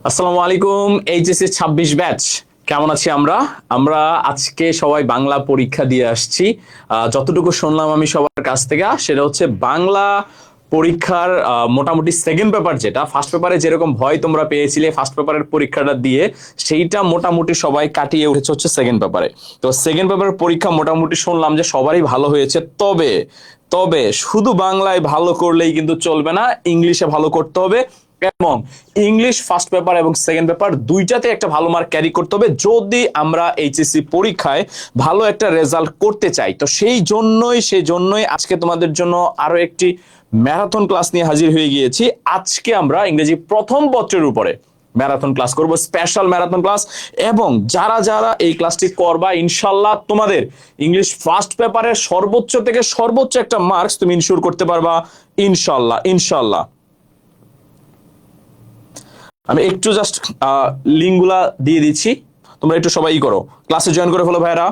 আসসালামু আলাইকুম। HSC 26 batch কেমন আছি আমরা? আমরা আজকে সবাই বাংলা পরীক্ষা দিয়ে আসছি। যতটুকু শুনলাম আমি সবার কাছ থেকে, সেটা হচ্ছে বাংলা পরীক্ষার মোটামুটি সেকেন্ড পেপার, যেটা ফার্স্ট পেপারে যেরকম ভয় তোমরা পেয়েছিলে ফার্স্ট পেপারের পরীক্ষাটা দিয়ে, সেইটা মোটামুটি সবাই কাটিয়ে উঠেছে হচ্ছে সেকেন্ড পেপারে। তো সেকেন্ড পেপারের পরীক্ষা মোটামুটি শুনলাম যে সবারই ভালো হয়েছে। তবে তবে শুধু বাংলায় ভালো করলেই কিন্তু চলবে না, ইংলিশে ভালো করতে হবে। এবং ইংলিশ ফার্স্ট পেপার এবং সেকেন্ড পেপার দুইটাতে একটা ভালো মার্ক ক্যারি করতে হবে যদি আমরা এইচএসসি পরীক্ষায় ভালো একটা রেজাল্ট করতে চাই। তো সেই জন্যই আজকে তোমাদের জন্য আরো একটি ম্যারাথন ক্লাস নিয়ে হাজির হয়ে গিয়েছি। আজকে আমরা ইংরেজি প্রথম পত্রের উপরে ম্যারাথন ক্লাস করব, স্পেশাল ম্যারাথন ক্লাস। এবং যারা যারা এই ক্লাসটি করবা, ইনশাল্লাহ তোমাদের ইংলিশ ফার্স্ট পেপারের সর্বোচ্চ থেকে সর্বোচ্চ একটা মার্কস তুমি ইনশিওর করতে পারবা, ইনশাল্লাহ ইনশাল্লাহ। আমি একটু জাস্ট লিঙ্কগুলা দিয়ে দিচ্ছি, তোমরা একটু সবাই করো, ক্লাসে জয়েন করে ফেলো ভাইরা।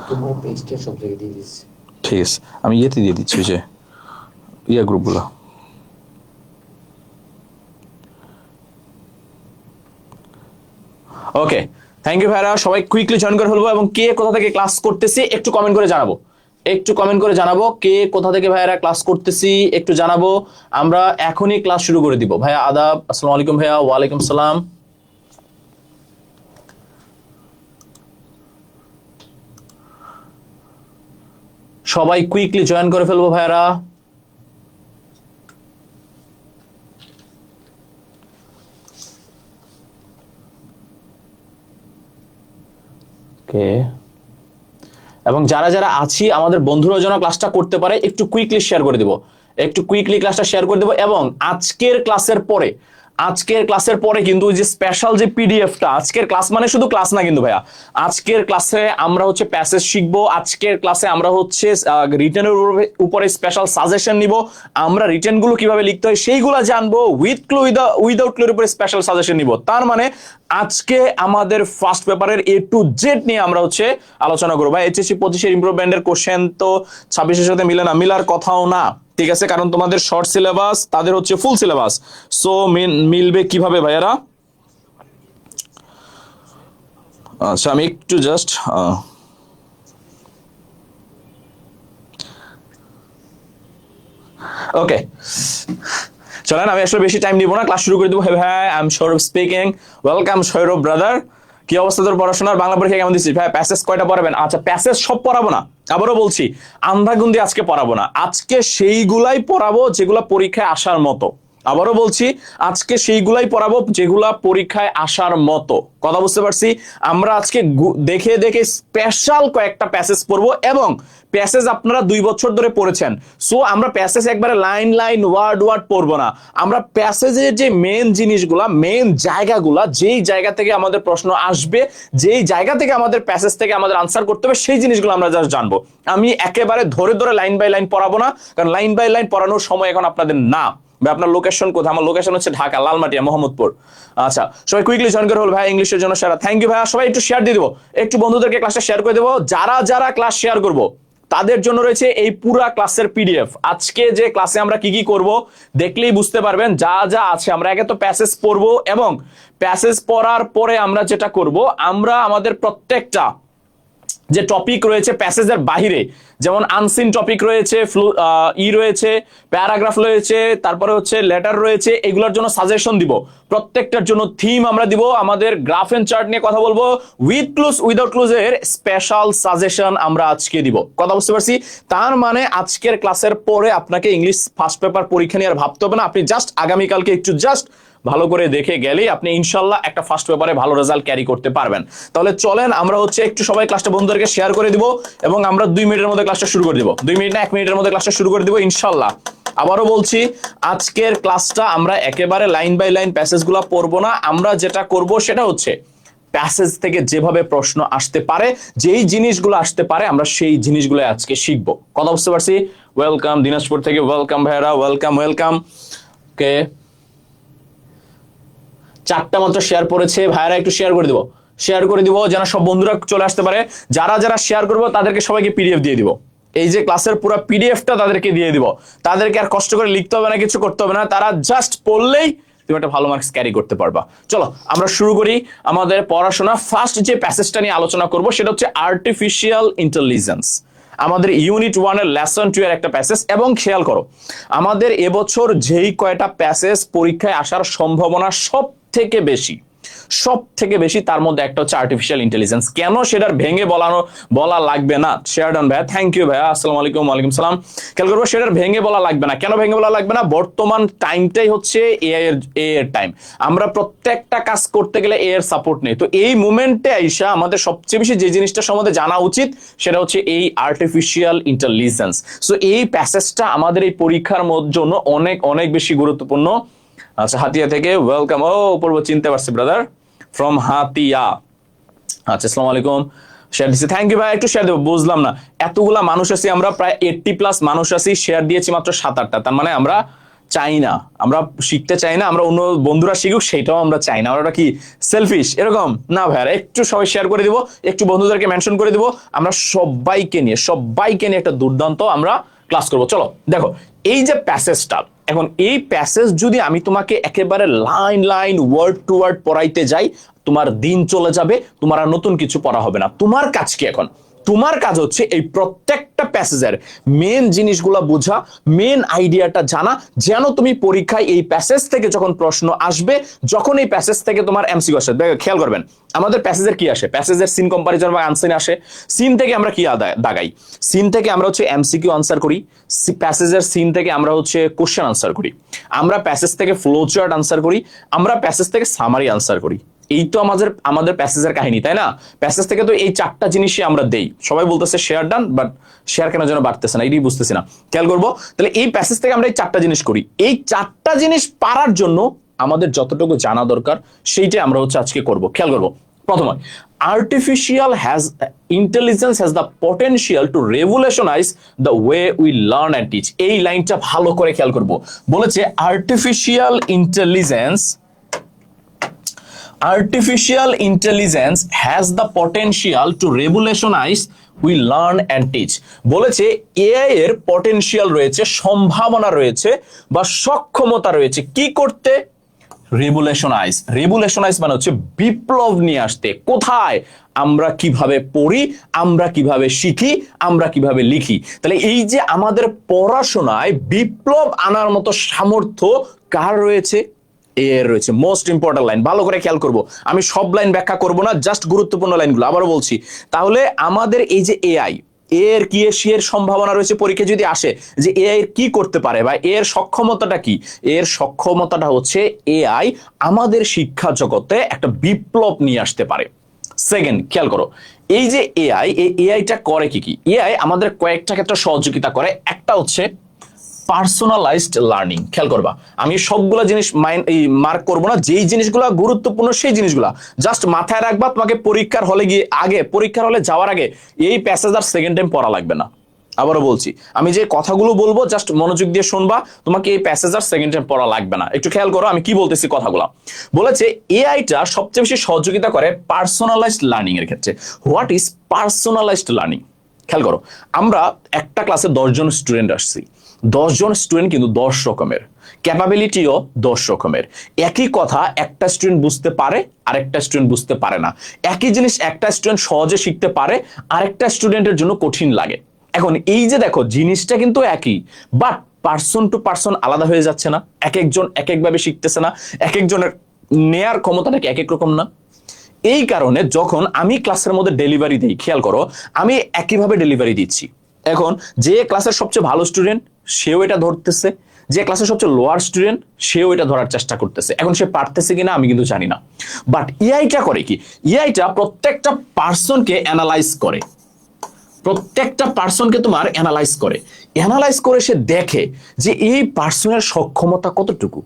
তোমার পেজটা সব জায়গায় দিয়ে দিচ্ছি। ঠিক আছে, আমি ইয়েতে দিয়ে দিচ্ছি, ওই যে গ্রুপগুলো। ওকে, থ্যাংক ইউ ভাইরা, সবাই কুইকলি জয়েন করে ফেলবো। এবং কে কোথা থেকে ক্লাস করতেছি একটু কমেন্ট করে জানাবো, একটু কমেন্ট করে জানাবো কে কোথা থেকে ভাইরা ক্লাস করতেছি, একটু জানাবো। আমরা এখনই ক্লাস শুরু করে দিব। ভাইয়া আদাব, আসসালামু আলাইকুম। ভাইয়া ওয়ালাইকুম সালাম। সবাই কুইকলি জয়েন করে ফেলবো ভাইয়ারা। ওকে, এবং যারা যারা আছি আমাদের বন্ধুরা যেন ক্লাসটা করতে পারে একটু কুইকলি শেয়ার করে দিব, একটু কুইকলি ক্লাসটা শেয়ার করে দেবো। এবং আজকের ক্লাসের পরে কিন্তু যে স্পেশাল যে পিডিএফটা, আজকের ক্লাস মানে শুধু ক্লাস না কিন্তু ভাইয়া, আজকের ক্লাসে আমরা হচ্ছে প্যাসেজ শিখবো। আজকের ক্লাসে আমরা হচ্ছে রিটেনের উপরে স্পেশাল সাজেশন নিব। আমরা রিটেন গুলো কিভাবে লিখতে হয় সেইগুলো জানবো, উইথ ক্লু উইদাউট ক্লুর উপরে স্পেশাল সাজেশন নিব। তার মানে আজকে আমাদের ফার্স্ট পেপারের এ টু জেড নিয়ে আমরা হচ্ছে আলোচনা করবো। ভাই এইচএসসি 25-এর ইমপ্রুভমেন্টের কোশ্চেন তো 26-এর সাথে মিলে না, মিলার কথাও না, ঠিক আছে? কারণ তোমাদের শর্ট সিলেবাস, তাদের হচ্ছে ফুল সিলেবাস। সো মিলবে কিভাবে ভাইয়ারা? আচ্ছা, আমি একটু জাস্ট ওকে, চলেন আমি আসলে বেশি টাইম নিব না, ক্লাস শুরু করে দেবো। হ্যাঁ ভাই, I am Sourav speaking. Welcome Sourav brother. কি অবস্থা তোর পড়াশোনার? বাংলা পরীক্ষা কেমন দিচ্ছিস ভাই? প্যাসেজ কয়টা পড়াবেন? আচ্ছা, প্যাসেজ সব পড়াবো না, আবারও বলছি, আন্ধাগুন্দি আজকে পড়াবো না। আজকে সেইগুলাই পড়াবো যেগুলা পরীক্ষায় আসার মতো। আবারও বলছি, আজকে সেইগুলাই পড়াবো যেগুলা পরীক্ষায় আসার মতো। কথা বুঝতে পারছি? আমরা আজকে দেখে দেখে স্পেশাল কয়েকটা প্যাসেজ পড়বো। এবং প্যাসেজ আপনারা 2 বছর ধরে পড়েছেন, সো আমরা প্যাসেজ একবারে লাইন লাইন ওয়ার্ড ওয়ার্ড পড়বো না। আমরা প্যাসেজের যে মেন জিনিসগুলা, মেন জায়গাগুলা, যেই জায়গা থেকে আমাদের প্রশ্ন আসবে, যেই জায়গা থেকে আমাদের প্যাসেজ থেকে আমাদের আনসার করতে হবে, সেই জিনিসগুলো আমরা জাস্ট জানবো। আমি একেবারে ধরে ধরে লাইন বাই লাইন পড়াবো না, কারণ লাইন বাই লাইন পড়ানোর সময় এখন আপনাদের না। আপনার লোকেশন কোথায়? আমার লোকেশন হচ্ছে ঢাকা, লালমাটিয়া, মোহাম্মদপুর। আচ্ছা, সবাই কুইকলি জয়েন করে হল ভাই, ইংলিশের জন্য সেরা। থ্যাংক ইউ ভাইয়া, সবাই একটু শেয়ার দিয়ে দেবো, একটু বন্ধুদেরকে ক্লাসটা শেয়ার করে দেবো। যারা যারা ক্লাস শেয়ার করবো তাদের জন্য রয়েছে এই পুরা ক্লাসের পিডিএফ। আজকে যে ক্লাসে আমরা কি কি করব দেখলেই বুঝতে পারবেন। যা যা আছে, আমরা আগে তো প্যাসেজ পড়বো, এবং প্যাসেজ পড়ার পরে আমরা যেটা করব, আমরা আমাদের প্রত্যেকটা যে টপিক রয়েছে প্যাসেজের বাহিরে, যেমন আনসিন টপিক রয়েছে, রয়েছে, প্যারাগ্রাফ রয়েছে, তারপরে হচ্ছে লেটার রয়েছে, এগুলোর জন্য সাজেশন দিব। প্রত্যেকটার জন্য থিম আমরা দিব, আমাদের গ্রাফ এন্ড চার্ট নিয়ে কথা বলবো, উইথ ক্লুজ উইদাউট ক্লুজের স্পেশাল সাজেশন আমরা আজকে দিব। কথা বুঝতে পারছি? তার মানে আজকের ক্লাসের পরে আপনাকে ইংলিশ ফার্স্ট পেপার পরীক্ষা নিয়ে আর ভাবতে হবে না। আপনি জাস্ট আগামীকালকে একটু জাস্ট ভালো করে দেখে গেলেই আপনি ইনশাল্লাহ একটা ফার্স্ট পেপারে ভালো রেজাল্ট ক্যারি করতে পারবেন। তাহলে চলেন আমরা হচ্ছে একটু সবাই ক্লাসটা বন্ধুদেরকে শেয়ার করে দিব, এবং আমরা 2 মিনিটের মধ্যে ক্লাসটা শুরু করে দিব। 2 মিনিট না, 1 মিনিটের মধ্যে ক্লাসটা শুরু করে দিব ইনশাল্লাহ। আবারও বলছি, আজকের ক্লাসটা আমরা একেবারে লাইন বাই লাইন প্যাসেজগুলো পড়বো না। আমরা যেটা করব সেটা হচ্ছে প্যাসেজ থেকে যেভাবে প্রশ্ন আসতে পারে, যেই জিনিসগুলো আসতে পারে, আমরা সেই জিনিসগুলো আজকে শিখবো। কথা বুঝতে পারছি? ওয়েলকাম দিনাজপুর থেকে, ওয়েলকাম ভাইরা, ওয়েলকাম ওয়েলকাম। ওকে, 4টা মাত্র শেয়ার পড়েছে, ভাইরা একটু শেয়ার করে দিব, শেয়ার করে দিব যেন সব বন্ধুরা চলে আসতে পারে। যারা যারা শেয়ার করবো তাদেরকে সবাইকে পিডিএফ দিয়ে দিব, এই যে ক্লাসের পুরো পিডিএফটা তাদেরকে দিয়ে দিব। তাদেরকে আর কষ্ট করে লিখতে হবে না, কিছু করতে হবে না, তারা জাস্ট পড়লেই তুমি একটা ভালো মার্কস ক্যারি করতে পারবা। চলো আমরা শুরু করি আমাদের পড়াশোনা। ফার্স্ট যে প্যাসেজটা নিয়ে আলোচনা করব সেটা হচ্ছে আর্টিফিশিয়াল ইন্টেলিজেন্স, আমাদের ইউনিট 1 এর লেসন 2 এর একটা প্যাসেজ। এবং খেয়াল করো, আমাদের এবছর যেই কয়টা প্যাসেজ পরীক্ষায় আসার সম্ভাবনা সব থেকে বেশি তার মধ্যে একটা হচ্ছে আর্টিফিশিয়াল ইন্টেলিজেন্স। কেন সেটার ভেঙে বলা লাগবে না। শেয়ারডন ভাইয়া, থ্যাংক ইউ ভাইয়া, আসসালামু আলাইকুম। ওয়ালাইকুম সালাম। খেয়াল করবো, সেটার ভেঙে বলা লাগবে না। কেন ভেঙে বলা লাগবে না? বর্তমান টাইমটাই হচ্ছে এআই এর টাইম। আমরা প্রত্যেকটা কাজ করতে গেলে এ এর সাপোর্ট নেই। তো এই মুমেন্টে আইসা আমাদের সবচেয়ে বেশি যে জিনিসটা সম্বন্ধে জানা উচিত সেটা হচ্ছে এই আর্টিফিশিয়াল ইন্টেলিজেন্স। সো এই প্যাসেজটা আমাদের এই পরীক্ষার জন্য অনেক অনেক বেশি গুরুত্বপূর্ণ। আচ্ছা, হাতিয়া থেকে ওয়েলকাম। ও পূর্ব চিনতে পারছি ব্রাদার, ফ্রম হাতিয়া। আচ্ছা, আসসালামু আলাইকুম। শেয়ার দিচ্ছি, থ্যাংক ইউ ভাই। একটু শেয়ার দেবো, বুঝলাম না, এতগুলা মানুষ আছি আমরা, প্রায় 80+ মানুষ আছি, শেয়ার দিয়েছি মাত্র 7-8টা। তার মানে আমরা চাই না, আমরা শিখতে চাই না, আমরা অন্য বন্ধুরা শিখুক সেটাও আমরা চাই না। আমরা কি সেলফিশ এরকম না ভাইয়ারা? একটু সবাই শেয়ার করে দিব, একটু বন্ধুদেরকে মেনশন করে দিব, আমরা সবাইকে নিয়ে একটা দুর্দান্ত আমরা ক্লাস করব। চলো দেখো, এই যে প্যাসেজটা, এখন এই প্যাসেজ যদি আমি তোমাকে একেবারে লাইন ওয়ার্ড টু ওয়ার্ড পড়াইতে যাই, তোমার দিন চলে যাবে, তোমার আর নতুন কিছু পড়া হবে না। তোমার কাজ কি এখন? তোমার কাজ হচ্ছে এই প্রত্যেকটা প্যাসেজের মেন জিনিসগুলো বোঝা, মেন আইডিয়াটা জানা, যেন তুমি পরীক্ষায় এই প্যাসেজ থেকে যখন প্রশ্ন আসবে, যখন এই প্যাসেজ থেকে তোমার এমসিকিউ আসে। খেয়াল করবেন, আমাদের প্যাসেজের কি আসে? প্যাসেজের সিন কম্পারিজন বা আনসার আসে। সিন থেকে আমরা কি দাগাই? সিন থেকে আমরা হচ্ছে এমসিকিউ আনসার করি। প্যাসেজের সিন থেকে আমরা হচ্ছে কোশ্চেন আনসার করি। আমরা প্যাসেজ থেকে ফ্লো চার্ট আনসার করি। আমরা প্যাসেজ থেকে সামারি আনসার করি। এই তো আমাদের প্যাসেজের কাহিনী, তাই না? প্যাসেজ থেকে তো এই 4টা জিনিসই আমরা দেই। সবাই বলতেছে শেয়ার ডান, বাট শেয়ার কেন যেন বাড়তেছে না, এটাই বুঝতেছি না। খেয়াল করবো, তাহলে এই প্যাসেজ থেকে আমরা এই 4টা জিনিস করি। এই 4টা জিনিস পারার জন্য আমাদের যতটুকু জানা দরকার সেইটাই আমরা হচ্ছে আজকে করব। খেয়াল করবো, প্রথমে artificial intelligence has the potential to revolutionise the way we learn and teach. এই লাইনটা ভালো করে খেয়াল করবো। বলেছে artificial intelligence has the potential to revolutionize we learn and teach। বলেছে এআই এর পটেনশিয়াল রয়েছে, সম্ভাবনা রয়েছে বা সক্ষমতা রয়েছে কি করতে? রেভলিউশনাইজ মানে হচ্ছে বিপ্লব নিয়ে আসতে। কোথায়? আমরা কিভাবে পড়ি, আমরা কিভাবে শিখি, আমরা কিভাবে লিখি। তাহলে এই যে আমাদের পড়াশোনায় বিপ্লব আনার মতো সামর্থ্য কার রয়েছে? এর রয়েছে। মোস্ট ইম্পর্টেন্ট লাইন, ভালো করে খেয়াল করবো। আমি সব লাইন ব্যাখ্যা করবো না, জাস্ট গুরুত্বপূর্ণ লাইনগুলো আবারও বলছি। তাহলে আমাদের এই যে এআই এর কি এর সম্ভাবনা রয়েছে, পরীক্ষা যদি আসে যে এআই কি করতে পারে বা এর সক্ষমতাটা কি? এর সক্ষমতাটা হচ্ছে এআই আমাদের শিক্ষা জগতে একটা বিপ্লব নিয়ে আসতে পারে। সেকেন্ড, খেয়াল করো, এই যে এআই, এই এআইটা করে কি? এআই আমাদের কয়েকটা ক্ষেত্রে সহযোগিতা করে। একটা হচ্ছে পার্সোনালাইজড লার্নিং। খেয়াল করবা, আমি সবগুলা জিনিস মার্ক করবো না, যেই জিনিসগুলো গুরুত্বপূর্ণ সেই জিনিসগুলা জাস্ট মাথায় রাখবা। তোমাকে পরীক্ষার হলে যাওয়ার আগে এই প্যাসেজ আর সেকেন্ড টাইম পড়া লাগবে না। আবারও বলছি, আমি যে কথাগুলো বলবো জাস্ট মনোযোগ দিয়ে শুনবা, তোমাকে এই প্যাসেজ আর সেকেন্ড টাইম পড়া লাগবে না। একটু খেয়াল করো আমি কি বলতেছি কথাগুলো। বলেছে এআইটা সবচেয়ে বেশি সহযোগিতা করে পার্সোনালাইজড লার্নিং এর ক্ষেত্রে। What is personalised learning? খেয়াল করো, আমরা একটা ক্লাসে 10 জন স্টুডেন্ট আসছি। 10 জন স্টুডেন্ট কিন্তু 10 রকমের, ক্যাপাবিলিটিও 10 রকমের। একই কথা একটা স্টুডেন্ট বুঝতে পারে, আরেকটা স্টুডেন্ট বুঝতে পারে না। একই জিনিস একটা স্টুডেন্ট সহজে শিখতে পারে, আরেকটা স্টুডেন্টের জন্য কঠিন লাগে। এখন এই যে দেখো, জিনিসটা কিন্তু একই, বাট পার্সন টু পার্সন আলাদা হয়ে যাচ্ছে না? এক একজন এক একভাবে শিখতেছে না? এক একজনের নেয়ার ক্ষমতাটা এক এক রকম না? এই কারণে যখন আমি ক্লাসের মধ্যে ডেলিভারি দিই, খেয়াল করো, আমি একইভাবে ডেলিভারি দিচ্ছি। এখন যে ক্লাসের সবচেয়ে ভালো স্টুডেন্ট সেও এটা ধরতেছে, যে ক্লাসের সবচেয়ে লোয়ার স্টুডেন্ট সেও এটা ধরার চেষ্টা করতেছে। এখন সে পারতেছে কিনা আমি কিন্তু জানি না, বাট এআইটা করে কি? এআইটা প্রত্যেকটা পার্সনকে অ্যানালাইজ করে, প্রত্যেকটা পার্সনকে তোমার অ্যানালাইজ করে সে দেখে যে এই পার্সনের সক্ষমতা কতটুকু,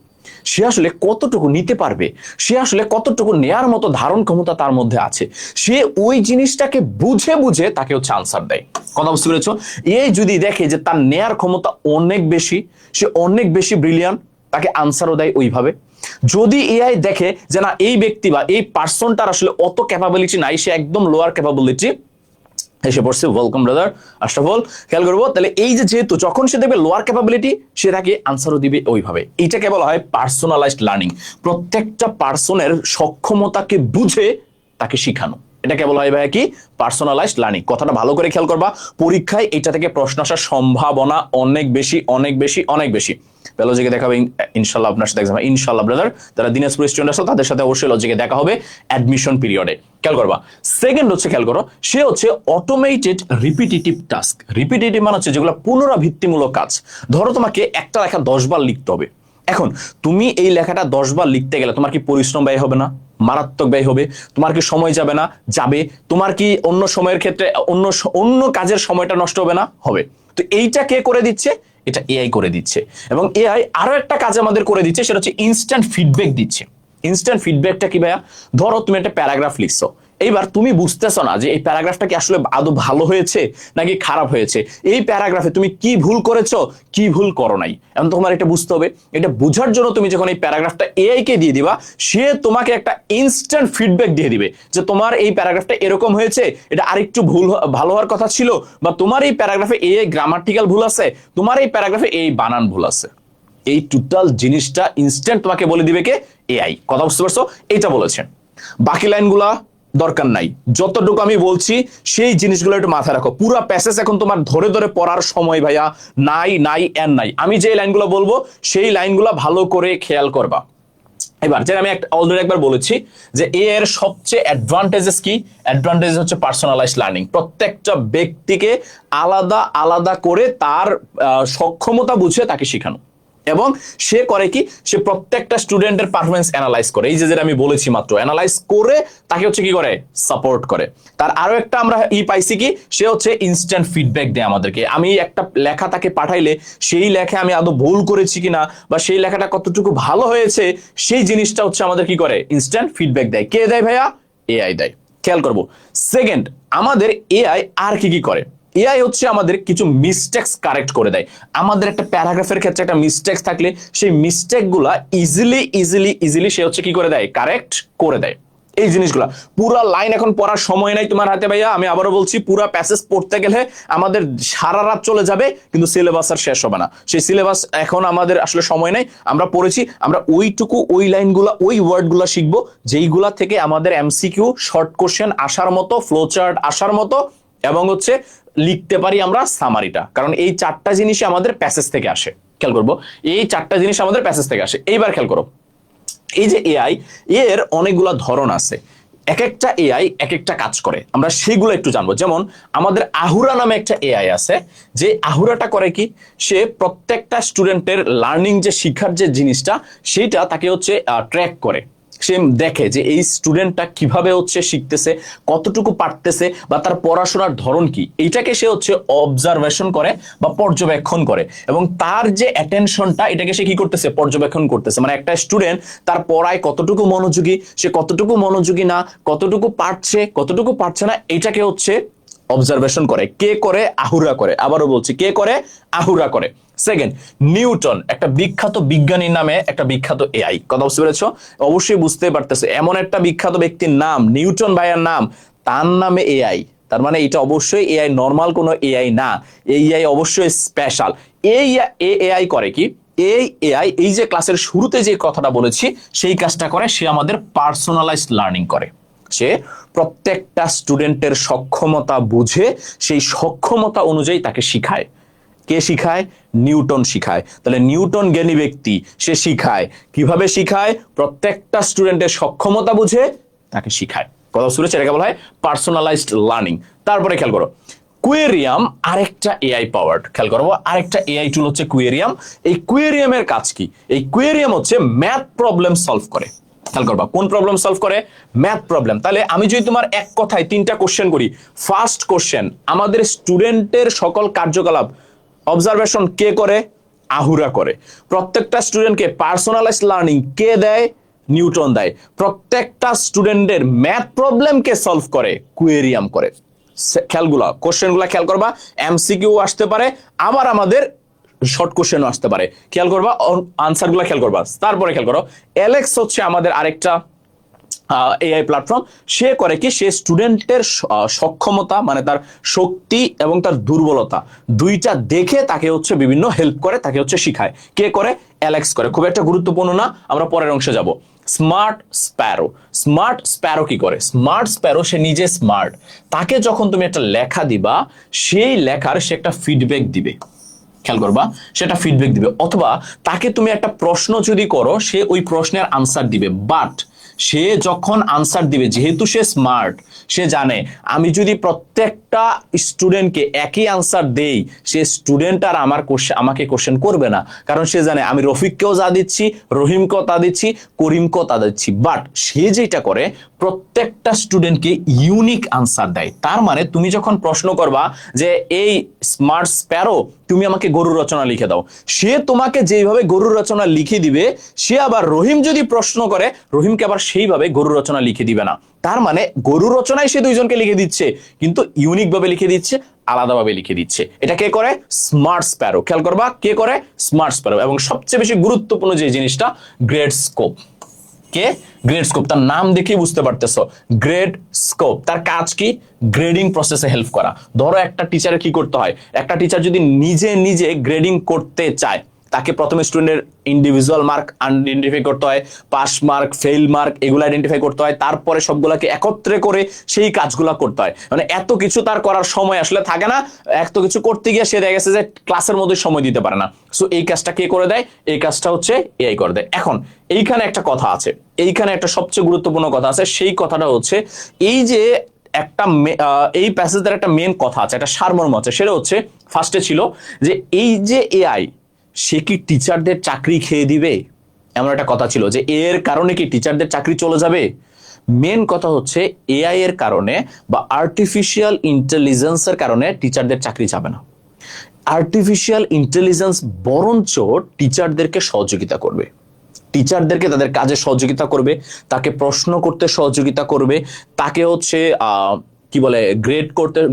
সে আসলে কতটুকু নিতে পারবে, সে আসলে কতটুকু নেয়ার মতো ধারণ ক্ষমতা তার মধ্যে আছে। সে ওই জিনিসটাকে বুঝে তাকে হচ্ছে আনসার দেয়। কথা বুঝতে পেরেছো? এই যদি দেখে যে তার নেয়ার ক্ষমতা অনেক বেশি, সে অনেক বেশি ব্রিলিয়ান্ট, তাকে আনসারও দেয় ওইভাবে। যদি এআই দেখে যে না এই ব্যক্তি বা এই পার্সনটার আসলে অত ক্যাপাবিলিটি নাই, সে একদম লোয়ার ক্যাপাবিলিটি এসে পড়ছে, ওয়েলকাম ব্রাদার আশরাফুল, খেয়াল করবো। তাহলে এই যে যেহেতু যখন সে দেখবে লোয়ার ক্যাপাবিলিটি, সে তাকে আনসারও দিবে ওইভাবে। এইটাকে বলা হয় পার্সোনালাইজড লার্নিং। প্রত্যেকটা পার্সনের সক্ষমতাকে বুঝে তাকে শিখানো, এটাকে বলা হয় ভাইয়া কি পার্সোনালাইজড লার্নিং। কথাটা ভালো করে খেয়াল করবা, পরীক্ষায় এটা থেকে প্রশ্ন আসার সম্ভাবনা অনেক বেশি অনেক বেশি অনেক বেশি। লজিকে দেখা হবে ইনশাল্লাহ আপনার সাথে, ইনশাল্লাহ ব্রাদার, যারা দিনাজপুর স্টুডেন্ট আছে তাদের সাথে অবশ্যই লজিকে দেখা হবে অ্যাডমিশন পিরিয়ডে। খেয়াল করবা। সেকেন্ড হচ্ছে খেয়াল করো, সে হচ্ছে অটোমেটেড রিপিটিটিভ টাস্ক। রিপিটিটিভ মানে হচ্ছে যেগুলো পুনরাবৃত্তিমূলক কাজ। ধরো তোমাকে একটা লেখা 10 বার লিখতে হবে, এখন তুমি এই লেখাটা 10 বার লিখতে গেলে তোমার কি পরিশ্রম ব্যয় হবে না? মারাত্মক ব্যয় হবে। তোমার কি সময় যাবে না? যাবে। তোমার কি অন্য সময়ের ক্ষেত্রে অন্য কাজের সময়টা নষ্ট হবে না? হবে। তো এইটা কে করে দিচ্ছে? এটা এআই করে দিচ্ছে। এবং এআই আরো একটা কাজ আমাদের করে দিচ্ছে, সেটা হচ্ছে ইনস্ট্যান্ট ফিডব্যাক দিচ্ছে। ইনস্ট্যান্ট ফিডব্যাকটা কি ভাইয়া? ধরো তুমি একটা প্যারাগ্রাফ লিখছো, এইবার তুমি বুঝতেছো না যে এই প্যারাগ্রাফটা কি আসলে আদৌ ভালো হয়েছে নাকি খারাপ হয়েছে, এই প্যারাগ্রাফে তুমি কি ভুল করেছো কি ভুল করো নাই, এখন তোমার এটা বুঝতে হবে। এটা বোঝার জন্য তুমি যখন এই প্যারাগ্রাফটা এআই কে দিয়ে দিবা, সে তোমাকে একটা ইনস্ট্যান্ট ফিডব্যাক দিয়ে দিবে যে তোমার এই প্যারাগ্রাফটা এরকম হয়েছে, এটা আরেকটু ভালো হওয়ার কথা ছিল, বা তোমার এই প্যারাগ্রাফে এই গ্রামাটিক্যাল ভুল আছে, তোমার এই প্যারাগ্রাফে এই বানান ভুল আছে। এই টোটাল জিনিসটা ইনস্ট্যান্ট তোমাকে বলে দিবে কে? এআই। কথা বুঝতে পারছো? এইটা বলেছেন। বাকি লাইনগুলা দরকার নাই, যতটুকু আমি বলছি সেই জিনিসগুলো একটু মাথায় রাখো। পুরো প্যাসেজ এখন তোমার ধরে ধরে পড়ার সময় ভাইয়া নাই নাই এন্ড নাই। আমি যে লাইনগুলো বলবো সেই লাইনগুলো ভালো করে খেয়াল করবা। এবার যে আমি অলরেডি একবার বলেছি যে এর সবচেয়ে অ্যাডভান্টেজেস কি? অ্যাডভান্টেজ হচ্ছে পার্সোনালাইজড লার্নিং। প্রত্যেকটা ব্যক্তিকে আলাদা আলাদা করে তার সক্ষমতা বুঝে তাকে শেখানো। এবং সে করে কি? সে প্রত্যেকটা স্টুডেন্টের পারফরমেন্স অ্যানালাইজ করে। এই যে যেটা আমি বলেছি মাত্র, অ্যানালাইজ করে তাকে হচ্ছে কি করে? সাপোর্ট করে। তার আরো একটা আমরা পাইছি কি? সে হচ্ছে ইনস্ট্যান্ট ফিডব্যাক দেয় আমাদেরকে। আমি একটা লেখা তাকে পাঠাইলে সেই লেখা আমি আদৌ ভুল করেছি কিনা বা সেই লেখাটা কতটুকু ভালো হয়েছে, সেই জিনিসটা হচ্ছে আমাদের কি করে? ইনস্ট্যান্ট ফিডব্যাক দেয়। কে দেয় ভাইয়া? এআই দেয়। খেয়াল করবো। সেকেন্ড, আমাদের এআই আর কি কি করে? এআই হচ্ছে আমাদের কিছু মিস্টেক্স কারেক্ট করে দেয়। আমাদের একটা প্যারাগ্রাফের ক্ষেত্রে একটা মিস্টেক্স থাকলে সেই মিস্টেক গুলা ইজিলি সে হচ্ছে কি করে দেয়? কারেক্ট করে দেয়। এই জিনিসগুলা পুরা লাইন এখন পড়ার সময় নাই তোমার হাতে ভাইয়া। আমি আবারও বলছি, পুরা প্যাসেজ পড়তে গেলে আমাদের সারা রাত চলে যাবে, কিন্তু সিলেবাস আর শেষ হবে না। সেই সিলেবাস এখন আমাদের আসলে সময় নাই। আমরা পড়েছি, আমরা ওইটুকু ওই লাইনগুলা ওই ওয়ার্ডগুলা শিখবো যেইগুলা থেকে আমাদের এমসিকিউ শর্ট কোশ্চেন আসার মতো, ফ্লো চার্ট আসার মতো, এবং হচ্ছে লিখতে পারি আমরা সামারিটা। কারণ এই চারটা জিনিসই আমাদের প্যাসেজ থেকে আসে। খেয়াল করবো, এই চারটা জিনিস আমাদের প্যাসেজ থেকে আসে। এইবার খেয়াল করো, এই যে এআই, এর অনেকগুলা ধরন আছে। এক একটা এআই এক একটা কাজ করে, আমরা সেগুলো একটু জানবো। যেমন আমাদের আহুরা নামে একটা এআই আছে, যে আহুরাটা করে কি? সে প্রত্যেকটা স্টুডেন্টের লার্নিং যে শিক্ষার যে জিনিসটা, সেইটা তাকে হচ্ছে ট্র্যাক করে। সে দেখে যে এই স্টুডেন্টটা কিভাবে হচ্ছে শিখতেছে, কতটুকু পারতেছে, বা তার পড়াশোনার ধরন কি, এইটাকে সে হচ্ছে অবজারভেশন করে বা পর্যবেক্ষণ করে। এবং তার যে অ্যাটেনশনটা, এটাকে সে কি করতেছে? পর্যবেক্ষণ করতেছে। মানে একটা স্টুডেন্ট তার পড়ায় কতটুকু মনোযোগী, সে কতটুকু মনোযোগী না, কতটুকু পারছে কতটুকু পারছে না, এটাকে হচ্ছে অবজারভেশন করে। কে করে? আহুরা করে। আবারও বলছি, কে করে? আহুরা করে। সেকেন্ড, নিউটন, একটা বিখ্যাত বিজ্ঞানীর নামে একটা বিখ্যাত এআই। কথা বুঝতে পেরেছো? অবশ্যই বুঝতে পারতেছে, এমন একটা বিখ্যাত ব্যক্তির নাম নিউটন ভাইয়ার নাম, তার নামে এআই। তার মানে এটা অবশ্যই এআই, নর্মাল কোনো এআই না। এই এআই অবশ্যই স্পেশাল। এই এআই করে কি? এই এআই, এই যে ক্লাসের শুরুতে যে কথাটা বলেছি সেই কাজটা করে। সে আমাদের পার্সোনালাইজড লার্নিং করে। সে প্রত্যেকটা স্টুডেন্টের সক্ষমতা বুঝে সেই সক্ষমতা অনুযায়ী তাকে শিখায়। কে শিখায়? নিউটন শিখায়। তাহলে নিউটন জ্ঞানী ব্যক্তি, সে শিখায়। কিভাবে শিখায়? প্রত্যেকটা স্টুডেন্টের সক্ষমতা বুঝে তাকে শিখায়। কথা শুনেছে? এটাকে বলা হয় পার্সোনালাইজড লার্নিং। তারপরে খেয়াল করো, কুয়েরিয়াম আরেকটা এআই পাওয়ার্ড। খেয়াল করবো, আরেকটা এআই টুল হচ্ছে কুয়েরিয়াম। এই কুয়েরিয়ামের কাজ কি? এই কুয়েরিয়াম হচ্ছে ম্যাথ প্রবলেম সলভ করে। খেয়াল করবা, কোন প্রবলেম সলভ করে? Math problem. তাহলে আমি যদি তোমার এক কথায় 3টা কোশ্চেন করি, ফার্স্ট কোশ্চেন, আমাদের স্টুডেন্টের সকল কার্যকলাপ অবজারভেশন কে করে? আহুরা করে। প্রত্যেকটা স্টুডেন্টকে পার্সোনালাইজড লার্নিং কে দেয়? নিউটন দেয়। প্রত্যেকটা স্টুডেন্টের ম্যাথ প্রবলেম কে সলভ করে? কুয়েরিয়াম করে। খেয়ালগুলা কোশ্চেনগুলা খেয়াল করবা, এমসিকিউ আসতে পারে, আবার আমাদের শর্ট কোশ্চেনও আসতে পারে। খেয়াল করবা, আনসারগুলো খেয়াল করবা। তারপরে খেয়াল করো, এলেক্স হচ্ছে আমাদের আরেকটা এআই প্ল্যাটফর্ম। সে করে কি, সে স্টুডেন্টের সক্ষমতা মানে তার শক্তি এবং তার দুর্বলতা দুইটা দেখে তাকে হচ্ছে বিভিন্ন হেল্প করে, তাকে হচ্ছে শিখায়। কে করে? অ্যালেক্স করে। খুব একটা গুরুত্বপূর্ণ না, আমরা পরের অংশে যাব। Smart Sparrow. স্মার্ট স্প্যারো কি করে? স্মার্ট স্প্যারো সে নিজে স্মার্ট, তাকে যখন তুমি একটা লেখা দিবা, সেই লেখার সে একটা ফিডব্যাক দিবে। খেয়াল করবা, সেটা ফিডব্যাক দিবে। অথবা তাকে তুমি একটা প্রশ্ন যদি করো, সে ওই প্রশ্নের আনসার দিবে। বাট সে যখন আনসার দিবে, যেহেতু সে স্মার্ট, সে জানে আমি যদি প্রত্যেকটা স্টুডেন্টকে একই আনসার দেই, সে স্টুডেন্ট আর আমাকে কোশ্চেন করবে না। কারণ সে জানে আমি রফিককেও যা দিচ্ছি, রহিমকেও তা দিচ্ছি, করিমকেও তা দিচ্ছি। বাট সে যেটা করে, প্রত্যেকটা স্টুডেন্টকে ইউনিক আনসার দেয়। তার মানে তুমি যখন প্রশ্ন করবা যে এই স্মার্ট স্প্যারো তুমি আমাকে গরু রচনা লিখে দাও, সে তোমাকে যেভাবে গরু রচনা লিখে দিবে, সে আবার রহিম যদি প্রশ্ন করে, রহিমকে আবার সেইভাবে গরু রচনা লিখে দিবে না। তার মানে গরু রচনায় সে দুইজনকে লিখে দিচ্ছে, কিন্তু ইউনিক ভাবে লিখে দিচ্ছে, আলাদাভাবে লিখে দিচ্ছে। এটা কে করে? Smart Sparrow. খেয়াল করবা, কে করে? Smart Sparrow. এবং সবচেয়ে বেশি গুরুত্বপূর্ণ যে জিনিসটা, গ্রেড স্কোপ। কে? Gradescope. তার নাম দেখেই বুঝতে পারতেছো, গ্রেড স্কোপ। তার কাজ কি? গ্রেডিং প্রসেসে হেল্প করা। ধরো একটা টিচারের কি করতে হয়, একটা টিচার যদি নিজে নিজে গ্রেডিং করতে চায়, তাকে প্রথমে স্টুডেন্টের ইন্ডিভিজুয়াল মার্ক আইডেন্টিফাই করতে হয়, পাস মার্ক, ফেল মার্ক, এগুলো আইডেন্টিফাই করতে হয়। তারপরে সবগুলোকে একত্রে করে সেই কাজগুলো করতে হয়। মানে এত কিছু তার করার সময় আসলে থাকে না। এত কিছু করতে গিয়ে সে দেখা গেছে যে ক্লাসের মধ্যে সময় দিতে পারে না। সো এই কাজটা কে করে দেয়? এই কাজটা হচ্ছে এআই করে দেয়। এখন এইখানে একটা কথা আছে, এইখানে একটা সবচেয়ে গুরুত্বপূর্ণ কথা আছে। সেই কথাটা হচ্ছে, এই যে একটা এই প্যাসেজের একটা মেন কথা আছে, একটা সারমর্ম আছে। সেটা হচ্ছে, ফার্স্টে ছিল যে এই যে এআই, সে কি টিচারদের চাকরি খেয়ে দিবে? এমন একটা কথা ছিল যে এর কারণে কি টিচারদের চাকরি চলে যাবে? মেন কথা হচ্ছে, এআই এর কারণে বা আর্টিফিশিয়াল ইন্টেলিজেন্সের কারণে টিচারদের চাকরি যাবে না। আর্টিফিশিয়াল ইন্টেলিজেন্স বরঞ্চ টিচারদেরকে সহযোগিতা করবে, টিচারদেরকে তাদের কাজে সহযোগিতা করবে, তাকে প্রশ্ন করতে সহযোগিতা করবে, তাকে হচ্ছে কি বলে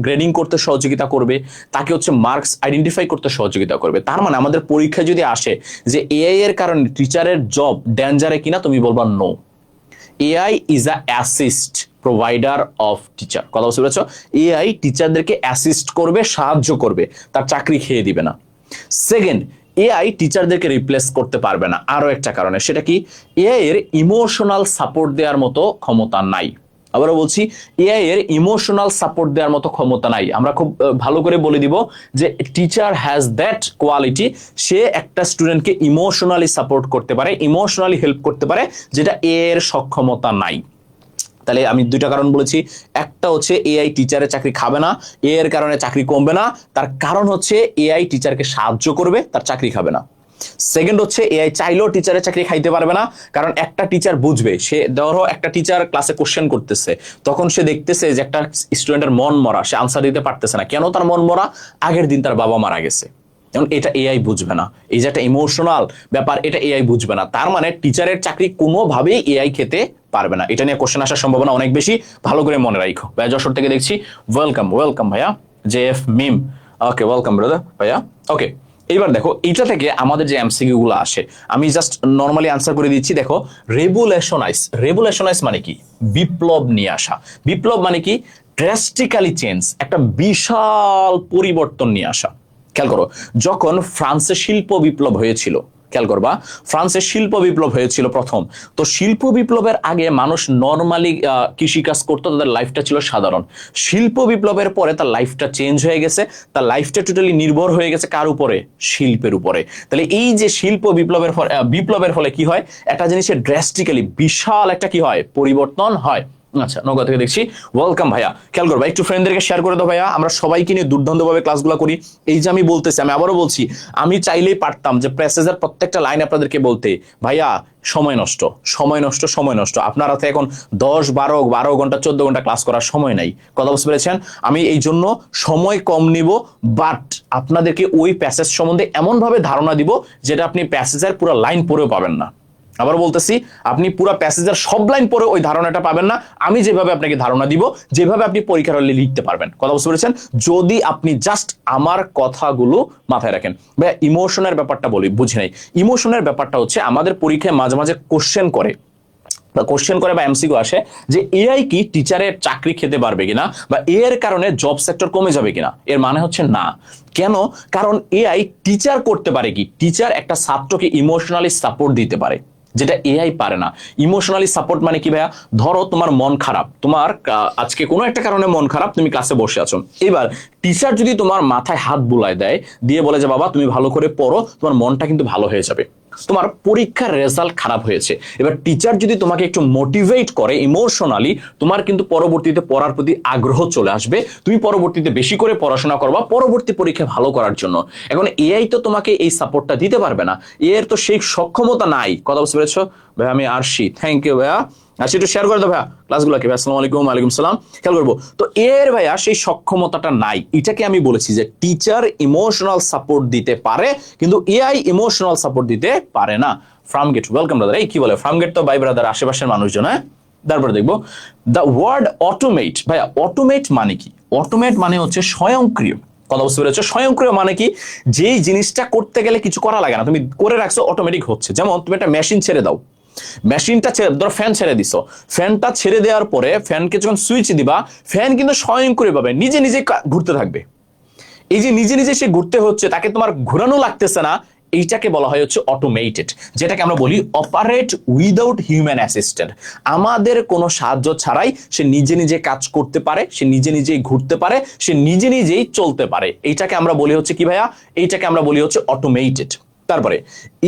গ্রেডিং করতে সহযোগিতা করবে, তাকে হচ্ছে মার্কস আইডেন্টিফাই করতে সহযোগিতা করবে। তার মানে আমাদের পরীক্ষায় যদি আসে যে এআই এর কারণে টিচারের জব ডেঞ্জারে কিনা, তুমি বলবা no. AI is a assist provider of teacher. কথা বুঝতে পেরেছো? এআই টিচারদেরকে অ্যাসিস্ট করবে, সাহায্য করবে, তার চাকরি খেয়ে দিবে না। সেকেন্ড, এআই টিচারদেরকে রিপ্লেস করতে পারবে না আরো একটা কারণে। সেটা কি? এআই এর ইমোশনাল সাপোর্ট দেওয়ার মতো ক্ষমতা নাই। আবারও বলছি, এআই এর ইমোশনাল সাপোর্ট দেওয়ার মতো ক্ষমতা নাই। আমরা খুব ভালো করে বলে দিব যে টিচার হ্যাজ দ্যাট কোয়ালিটি, সে একটা স্টুডেন্টকে ইমোশনালি সাপোর্ট করতে পারে, ইমোশনালি হেল্প করতে পারে, যেটা এআই এর সক্ষমতা নাই। তাহলে আমি দুইটা কারণ বলেছি। একটা হচ্ছে এআই টিচারের চাকরি খাবে না, এর কারণে চাকরি কমবে না। তার কারণ হচ্ছে এআই টিচারকে সাহায্য করবে, তার চাকরি খাবে না। সেকেন্ড হচ্ছে, এআই চাইলেও টিচারের চাকরি খাইতে পারবে না। কারণ একটা টিচার বুঝবে, সে ধরো একটা টিচার ক্লাসে কোশ্চেন করতেছে, তখন সে দেখতেছে যে একটা স্টুডেন্টের মন মরা, সে আনসার দিতে পারতেছে না। কেন তার মন মরা? আগের দিন তার বাবা মারা গেছে। যেমন এটা এআই বুঝবে না, এই যে একটা ইমোশনাল ব্যাপার, এটা এআই বুঝবে না। তার মানে টিচারের চাকরি কোনোভাবেই এআই খেতে পারবে না। এটা নিয়ে কোশ্চেন আসার সম্ভাবনা অনেক বেশি, ভালো করে মনে রাখো। ভাইয়া যশোর থেকে দেখছি, ওয়েলকাম ভাইয়া, জেএফ মিম। ওকে, ওয়েলকাম ব্রাদার ভাইয়া। ওকে, এইবার দেখো, এইটা থেকে আমাদের যে এমসিকিউ গুলো আসে, আমি জাস্ট নর্মালি আনসার করে দিচ্ছি। দেখো, রেভুলেশনাইজ মানে কি? বিপ্লব নিয়ে আসা। বিপ্লব মানে কি? ড্রাস্টিক্যালি চেঞ্জ, একটা বিশাল পরিবর্তন নিয়ে আসা। খেয়াল করো, যখন ফ্রান্সে শিল্প বিপ্লব হয়েছিল, খেয়াল করবা, ফ্রান্সের শিল্প বিপ্লব হয়েছিল প্রথম। তো শিল্প বিপ্লবের আগে মানুষ নর্মালি কৃষিকাজ করতো, তাদের লাইফটা ছিল সাধারণ। শিল্প বিপ্লবের পরে তার লাইফটা চেঞ্জ হয়ে গেছে, তার লাইফটা টোটালি নির্ভর হয়ে গেছে কার উপরে? শিল্পের উপরে। তাহলে এই যে শিল্প বিপ্লবের ফলে কি হয়? একটা জিনিসের ড্রাস্টিক্যালি বিশাল একটা কি হয়? পরিবর্তন হয়। আচ্ছা, নগর থেকে দেখছি, ওয়েলকাম ভাইয়া। খেয়াল করবা, একটু ফ্রেন্ডদেরকে শেয়ার করে দাও ভাইয়া। আমরা সবাইকে নিয়ে দুর্দান্তভাবে ক্লাসগুলো করি। এই যে আমি বলতেছি, আমি আবারও বলছি, আমি চাইলেই পারতাম যে প্যাসেজের প্রত্যেকটা লাইন আপনাদেরকে বলতে, ভাইয়া সময় নষ্ট। আপনার হাতে এখন 10, 12 ঘন্টা 14 ঘন্টা ক্লাস করার সময় নাই। কথা বুঝতে পেরেছেন? আমি এই জন্য সময় কম নিব, বাট আপনাদেরকে ওই প্যাসেজ সম্বন্ধে এমন ভাবে ধারণা দিব যেটা আপনি প্যাসেজের পুরো লাইন পড়েও পাবেন না। আবার বলতেছি, আপনি পুরো প্যাসেজের সব লাইন পড়ে ওই ধারণাটা পাবেন না। আমি যেভাবে আপনাকে ধারণা দিব, যেভাবে আপনি পরীক্ষার হলে লিখতে পারবেন, কথা বুঝতে পেরেছেন? যদি আপনি জাস্ট আমার কথাগুলো মাথায় রাখেন। ভাই ইমোশনের ব্যাপারটা বলি, বুঝি নাই। ইমোশনের ব্যাপারটা হচ্ছে আমাদের পরীক্ষায় মাঝে মাঝে কোশ্চেন করে বা এমসিকিউ আসে যে এআই কি টিচারের চাকরি খেতে পারবে কিনা, বা এর কারণে জব সেক্টর কমে যাবে কিনা। এর মানে হচ্ছে না। কেন? কারণ এআই টিচার করতে পারে কি, টিচার একটা ছাত্রকে ইমোশনালি সাপোর্ট দিতে পারে, যেটা এআই পারে না। ইমোশনালি সাপোর্ট মানে কি ভাইয়া? ধরো তোমার মন খারাপ, তোমার আজকে কোনো একটা কারণে মন খারাপ, তুমি ক্লাসে বসে আছো। এবার টিচার যদি তোমার মাথায় হাত বুলায় দেয়, দিয়ে বলে যে বাবা তুমি ভালো করে পড়ো, তোমার মনটা কিন্তু ভালো হয়ে যাবে। তোমার পরীক্ষার রেজাল্ট খারাপ হয়েছে, এবার টিচার যদি তোমাকে একটু মোটিভেট করে ইমোশনালি, তোমার কিন্তু পরবর্তীতে পড়ার প্রতি আগ্রহ চলে আসবে, তুমি পরবর্তীতে বেশি করে পড়াশোনা করবা পরবর্তী পরীক্ষা ভালো করার জন্য। এখন এআই তো তোমাকে এই সাপোর্টটা দিতে পারবে না, এর তো সেই সক্ষমতা নাই। কথা বুঝতে পেরেছো ভাই? আমি আরশি, থ্যাংক ইউ ভাইয়া। আচ্ছা একটু শেয়ার করে দাও ভাইয়া ক্লাসগুলোকে। ভাই আসসালামু আলাইকুম। ওয়ালাইকুম সালাম। খেয়াল করবো তো এর ভাইয়া সেই সক্ষমতাটা নাই। এটাকে আমি বলেছি যে টিচার ইমোশনাল সাপোর্ট দিতে পারে, কিন্তু এআই ইমোশনাল সাপোর্ট দিতে পারে না। ফ্রামগেট, ওয়েলকাম ব্রাদার। এই কি বলে ফ্রামগেট? তো বাই ব্রাদার আশেপাশের মানুষজন। হ্যাঁ, তারপরে দেখবো দ্য ওয়ার্ড অটোমেট। ভাইয়া অটোমেট মানে কি? অটোমেট মানে হচ্ছে স্বয়ংক্রিয়। কথা বুঝতে পেরেছো? স্বয়ংক্রিয় মানে কি? যেই জিনিসটা করতে গেলে কিছু করা লাগে না, তুমি করে রাখছো, অটোমেটিক হচ্ছে। যেমন তুমি একটা মেশিন ছেড়ে দাও, মেশিনটা ধরো ফ্যান ছেড়ে দিছো, ফ্যানটা ছেড়ে দেওয়ার পরে ফ্যানকে যখন সুইচ দিবা, ফ্যান কিন্তু স্বয়ংক্রিয়ভাবে নিজে নিজে ঘুরতে থাকবে। এই যে নিজে নিজে সে ঘুরতে হচ্ছে, তাকে তোমার ঘোরানো লাগতেছে না, এইটাকে বলা হয় হচ্ছে অটোমেটেড, যেটাকে আমরা বলি অপারেট উইদাউট হিউম্যান অ্যাসিস্ট্যান্ট। আমাদের কোনো সাহায্য ছাড়াই সে নিজে নিজে কাজ করতে পারে, সে নিজে নিজেই ঘুরতে পারে, সে নিজে নিজেই চলতে পারে। এইটাকে আমরা বলি হচ্ছে কি ভাইয়া? এইটাকে আমরা বলি হচ্ছে অটোমেটেড। তারপরে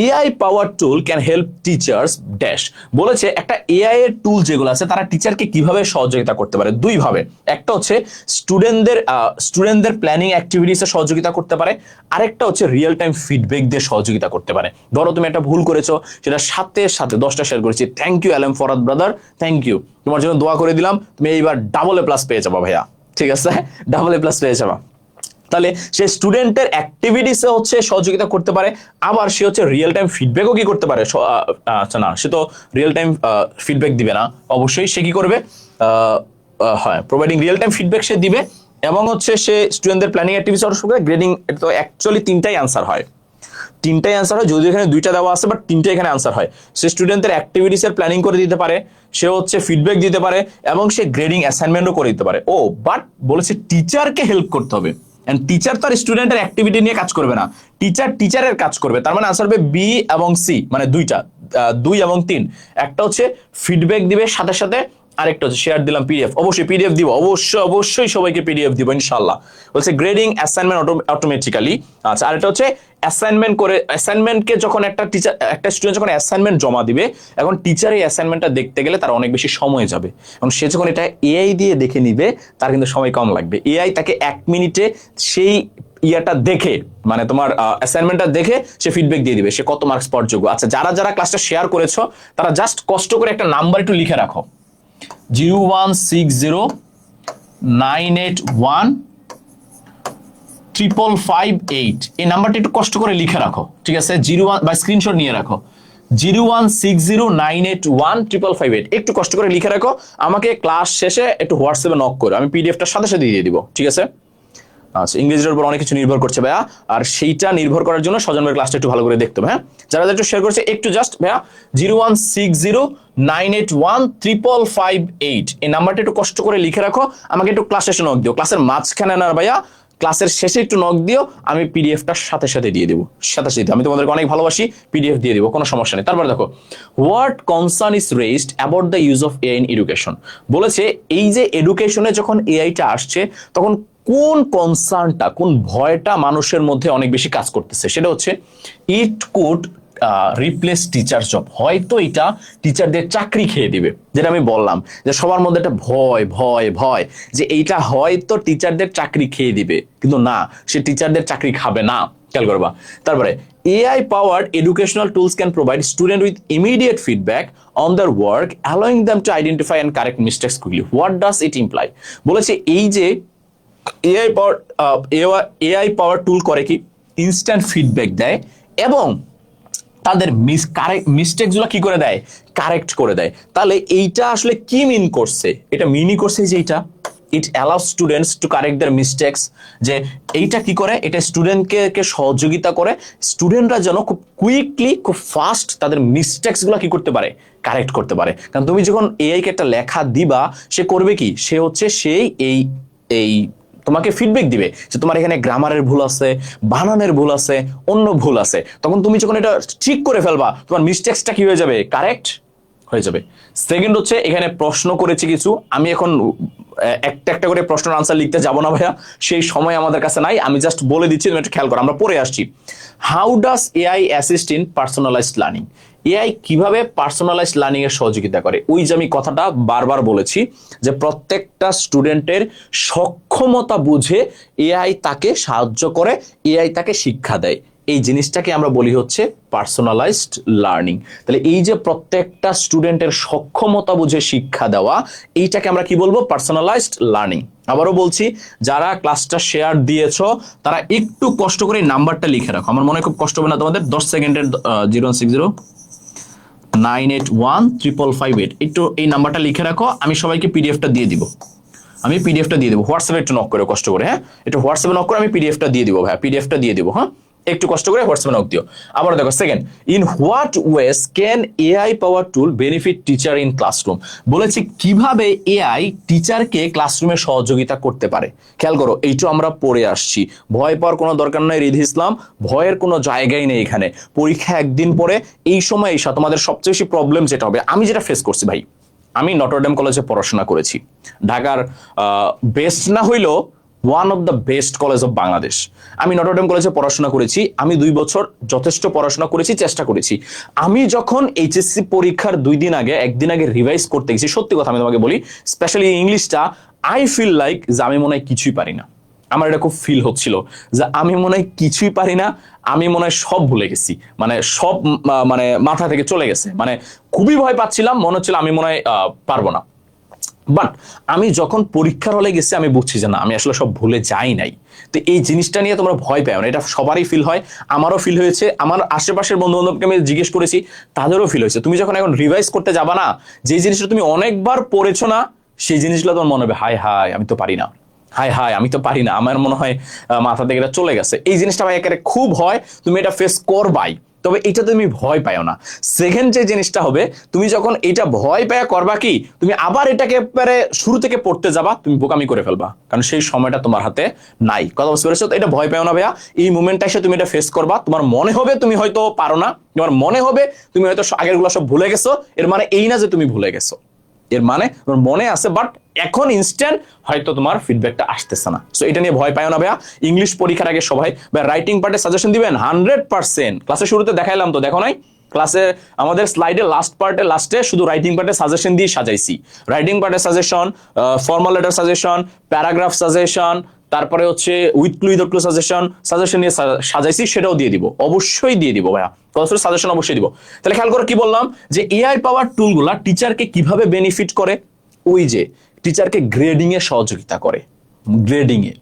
AI power tool can help teachers dash. বলেছে একটা এআই এর টুল যেগুলো আছে তারা টিচারকে কিভাবে সহযোগিতা করতে পারে দুই ভাবে। একটা হচ্ছে স্টুডেন্টদের প্ল্যানিং অ্যাক্টিভিটিসে সহযোগিতা করতে পারে, আরেকটা হচ্ছে রিয়েল টাইম ফিডব্যাক দিয়ে সহযোগিতা করতে পারে। ধরো তুমি একটা ভুল করেছো, সেটা সাথে সাথে 10টা শেয়ার করেছি, thank you LM Farad brother, thank you, তোমার জন্য দোয়া করে দিলাম, তুমি এইবার AA+ পেয়ে যাবা ভাইয়া, ঠিক আছে? AA+ পেয়ে যাবা। তাহলে সে স্টুডেন্টের অ্যাক্টিভিটিসে হচ্ছে সহযোগিতা করতে পারে, আবার সে হচ্ছে রিয়েল টাইম ফিডব্যাকও কি করতে পারে। আচ্ছা না, সে তো রিয়েল টাইম ফিডব্যাক দিবে না, অবশ্যই সে কি করবে, হয় প্রোভাইডিং রিয়েল টাইম ফিডব্যাক সে দিবে, এবং হচ্ছে সে স্টুডেন্টদের প্ল্যানিং অ্যাক্টিভিটিস গ্রেডিং। এটা তো অ্যাকচুয়ালি তিনটাই আনসার হয়, যদিও এখানে দুইটা দেওয়া আছে, বাট তিনটা এখানে আনসার হয়। সে স্টুডেন্টদের অ্যাক্টিভিটিস এর প্ল্যানিং করে দিতে পারে, সে হচ্ছে ফিডব্যাক দিতে পারে, এবং সে গ্রেডিং অ্যাসাইনমেন্টও করে দিতে পারে। বাট বলেছে টিচারকে হেল্প করতে হবে, এন্ড টিচার তো আর স্টুডেন্টের অ্যাক্টিভিটি নিয়ে কাজ করবে না, টিচারের কাজ করবে। তার মানে আনসার হবে বি এবং সি, মানে দুইটা, 2 এবং 3। একটা হচ্ছে ফিডব্যাক দিবে সাথে সাথে, আরেকটা হচ্ছে শেয়ার দিলাম পিডিএফ। অবশ্যই পিডিএফ দিব, অবশ্যই সবাইকে পিডিএফ দিব ইনশাআল্লাহ। বলছে গ্রেডিং অ্যাসাইনমেন্ট অটোমেটিক্যালি। আচ্ছা, আরেকটা হচ্ছে অ্যাসাইনমেন্টকে যখন একটা স্টুডেন্ট যখন অ্যাসাইনমেন্ট জমা দিবে, এখন টিচার এই অ্যাসাইনমেন্টটা দেখতে গেলে তার অনেক বেশি সময় যাবে, এবং সে যখন এটা এআই দিয়ে দেখে নিবে, তার কিন্তু সময় কম লাগবে। এআই তাকে 1 মিনিটে সেই ইয়াটা দেখে, মানে তোমার অ্যাসাইনমেন্টটা দেখে সে ফিডব্যাক দিয়ে দিবে, সে কত মার্কস পাওয়ার যোগ্য। আচ্ছা, যারা ক্লাসটা শেয়ার করেছো, তারা জাস্ট কষ্ট করে একটা নাম্বার একটু লিখে রাখো, 01609815558। এই নাম্বারটা একটু কষ্ট করে লিখে রাখো, ঠিক আছে? 01 বা স্ক্রিনশট নিয়ে রাখো, 01609815558। একটু কষ্ট করে লিখে রাখো, আমাকে ক্লাস শেষে একটু হোয়াটসঅ্যাপে নক করো, আমি পিডিএফটা সাথে সাথে দিয়ে দিব, ঠিক আছে? আচ্ছা, ইংরেজির উপর অনেক কিছু নির্ভর করছে ভাইয়া, আর সেইটা নির্ভর করার জন্য সজনের ক্লাসটা একটু ভালো করে দেখতে হবে। হ্যাঁ, যারা একটু শেয়ার করছে একটু জাস্ট ভাইয়া 01609815558 এই নাম্বারটা একটু কষ্ট করে লিখে রাখো, আমাকে একটু ক্লাস শেষে নক দিও, ক্লাসের মাঝখানে না ভাইয়া, ক্লাসের শেষে একটু নক দিও, আমি পিডিএফটা সাথে সাথে দিয়ে দেবো, আমি তোমাদেরকে অনেক ভালোবাসি, পিডিএফ দিয়ে দিব, কোনো সমস্যা নেই। তারপর দেখো, what concern is raised about the use of AI in education. বলেছে এই যে এডুকেশনে যখন এআইটা আসছে, তখন কোন কনসার্নটা, কোন ভয়টা মানুষের মধ্যে অনেক বেশি কাজ করতেছে, সেটা হচ্ছে it could replace teacher job. হয়তো এটা টিচারদের চাকরি খেয়ে দিবে, যেটা আমি বললাম যে সবার মধ্যে একটা ভয় যে এইটা হয়তো টিচারদের চাকরি খেয়ে দিবে, কিন্তু না, সে টিচারদের চাকরি খাবে না। খেয়াল করবা। তারপরে AI powered educational tools can provide student with immediate feedback on their work, allowing them to identify and correct mistakes quickly. What does it imply? বলেছে এই যে AI পাওয়ার টুল করে কি, ইনস্ট্যান্ট ফিডব্যাক দেয়, এবং তাদের মিস্টেক গুলো কি করে দেয়, কারেক্ট করে দেয়। তাহলে এইটা আসলে কি মিন করছে, এটা মিনই করছে যে এইটা it allows students to correct their mistakes, যে এইটা কি করে, এটা স্টুডেন্টকে সহযোগিতা করে স্টুডেন্টরা যেন খুব কুইকলি খুব ফাস্ট তাদের মিস্টেক্স গুলো কি করতে পারে, কারেক্ট করতে পারে। কারণ তুমি যখন এআই কে একটা লেখা দিবা, সে করবে কি, সে হচ্ছে সেই এই এই তোমাকে ফিডব্যাক দিবে যে তোমার এখানে গ্রামারের ভুল আছে, বানানের ভুল আছে, অন্য ভুল আছে। তখন তুমি যখন এটা ঠিক করে ফেলবা, তোমার মিস্টেক্সটা কি হয়ে যাবে, কারেক্ট হয়ে যাবে। সেকেন্ড হচ্ছে এখানে প্রশ্ন করেছি কিছু, আমি এখন একটা একটা করে প্রশ্নের আনসার লিখতে যাব না ভাইয়া, সেই সময় আমাদের কাছে নাই, আমি জাস্ট বলে দিচ্ছি, তুমি একটু খেয়াল করো, আমরা পরে আসছি। How does AI assist in personalised learning, AI কিভাবে পার্সোনালাইজড লার্নিং এর সহযোগিতা করে। ওই যে আমি কথাটা বারবার বলেছি যে প্রত্যেকটা স্টুডেন্টের সক্ষমতা বুঝে এআই তাকে সাহায্য করে, এআই তাকে শিক্ষা দেয়, এই জিনিসটাকে আমরা বলি হচ্ছে পার্সোনালাইজড লার্নিং। তাহলে এই যে প্রত্যেকটা স্টুডেন্টের সক্ষমতা বুঝে শিক্ষা দেওয়া, এইটাকে আমরা কি বলবো, পার্সোনালাইজড লার্নিং। আবারও বলছি, যারা ক্লাসটা শেয়ার দিয়েছো তারা একটু কষ্ট করে নাম্বারটা লিখে রাখো, আমার মনে হয় খুব কষ্ট হবে না তোমাদের। 10 সেকেন্ডের 06098155558 একটু এই নাম্বারটা লিখে রাখো, আমি সবাইকে পিডিএফটা দিয়ে দিব, আমি পিডিএফটা দিয়ে দেবো। হোয়াটসঅ্যাপে একটু নক করে কষ্ট করে, হ্যাঁ একটু হোয়াটসঅ্যাপে নক করে আমি পিডিএফটা দিয়ে দিব ভাই, পিডিএফটা দিয়ে দিব, হ্যাঁ একটু কষ্ট করে হোয়াটসঅ্যাপে নক দিও। আবার দেখো second, in what ways can AI power tool benefit teacher in classroom, বলেছি কিভাবে এআই টিচারকে ক্লাসরুমে সহযোগিতা করতে পারে। খেয়াল করো, এইটা আমরা পড়ে আসছি, ভয় পাওয়ার কোনো দরকার নাই রিধি ইসলাম, ভয়ের কোনো জায়গাই নেই এখানে। পরীক্ষা একদিন পরে, এই সময় এসে তোমাদের সবচেয়ে বেশি প্রবলেম যেটা হবে, আমি যেটা ফেস করছি ভাই, আমি নটরডেম কলেজে পড়াশোনা করেছি, ঢাকার বেস্ট না হইলেও one of the best college of Bangladesh. আমি নটরডেম কলেজে পড়াশোনা করেছি, আমি 2 বছর যথেষ্ট পড়াশোনা করেছি, চেষ্টা করেছি। আমি যখন এইচএসসি পরীক্ষার 2 দিন আগে, 1 দিন আগে রিভাইজ করতে গেছি, সত্যি কথা আমি তোমাকে বলি, স্পেশালি ইংলিশটা, আই ফিল লাইক যে আমি মনে হয় কিছুই পারি না। আমার এটা খুব ফিল হচ্ছিল যে আমি মনে হয় কিছুই পারি না, আমি মনে হয় সব ভুলে গেছি, মানে সব মানে মাথা থেকে চলে গেছে, মানে খুবই ভয় পাচ্ছিলাম, মনে হচ্ছিল আমি মনে হয় পারবো না। বাট আমি যখন পরীক্ষার হলে গেছি, আমি বুঝছি যে না, আমি আসলে সব ভুলে যাই নাই। তো এই জিনিসটা নিয়ে তোমরা ভয় পাও না, এটা সবারই ফিল হয়, আমারও ফিল হয়েছে, আমার আশেপাশের বন্ধু বান্ধবকে আমি জিজ্ঞেস করেছি, তাদেরও ফিল হয়েছে। তুমি যখন এখন রিভাইজ করতে যাবা না, যে জিনিসটা তুমি অনেকবার পড়েছো না, সেই জিনিসগুলো তোমার মনে হবে হায় হায় আমি তো পারি না, হায় হায় আমি তো পারি না, আমার মনে হয় মাথা থেকে এটা চলে গেছে। এই জিনিসটা ভাই একেবারে খুব হয়, তুমি এটা ফেস করবাই, তবে এটা তুমি ভয় পাও না। সেকেন্ড যে জিনিসটা হবে, তুমি যখন এটা ভয় পায়া করবা কি, তুমি আবার এটাকে শুরু থেকে পড়তে যাবা, তুমি বোকামি করে ফেলবা, কারণ সেই সময়টা তোমার হাতে নাই। কথা বুঝতে পেরেছো? তো এটা ভয় পাও না ভাইয়া, এই মুভমেন্টটা এসে তুমি এটা ফেস করবা। তোমার মনে হবে তুমি হয়তো পারো না, তোমার মনে হবে তুমি হয়তো আগের গুলো সব ভুলে গেছো, এর মানে এই না যে তুমি ভুলে গেছো, এর মানে তোমার মনে আছে, বাট এখন ইনস্ট্যান্ট হয়তো তোমার ফিডব্যাকটা আসতেছে না। সো এটা নিয়ে ভয় পায় না ভাইয়া। ইংলিশ পরীক্ষার আগে সবাই ভাই রাইটিং পার্টে সাজেশন দিবেন 100%। ক্লাসে শুরুতে দেখাইলাম তো, দেখো নাই ক্লাসে আমাদের স্লাইডে লাস্ট পার্টে লাস্টে শুধু রাইটিং পার্টে সাজেশন দিয়ে সাজাইছি। রাইটিং পার্টে suggestion, formal letter suggestion, paragraph suggestion, তারপরে হচ্ছে with clue without clue suggestion নিয়ে সাজাইছি, সেটাও দিয়ে দিব, অবশ্যই দিয়ে দিব ভাইয়া, সাজেশন অবশ্যই দিব। তাহলে খেয়াল করে কি বললাম, যে এআই পাওয়ার টুলগুলা টিচারকে কিভাবে বেনিফিট করে, ওই যে টিচারকে গ্রেডিং এ সহযোগিতা করে,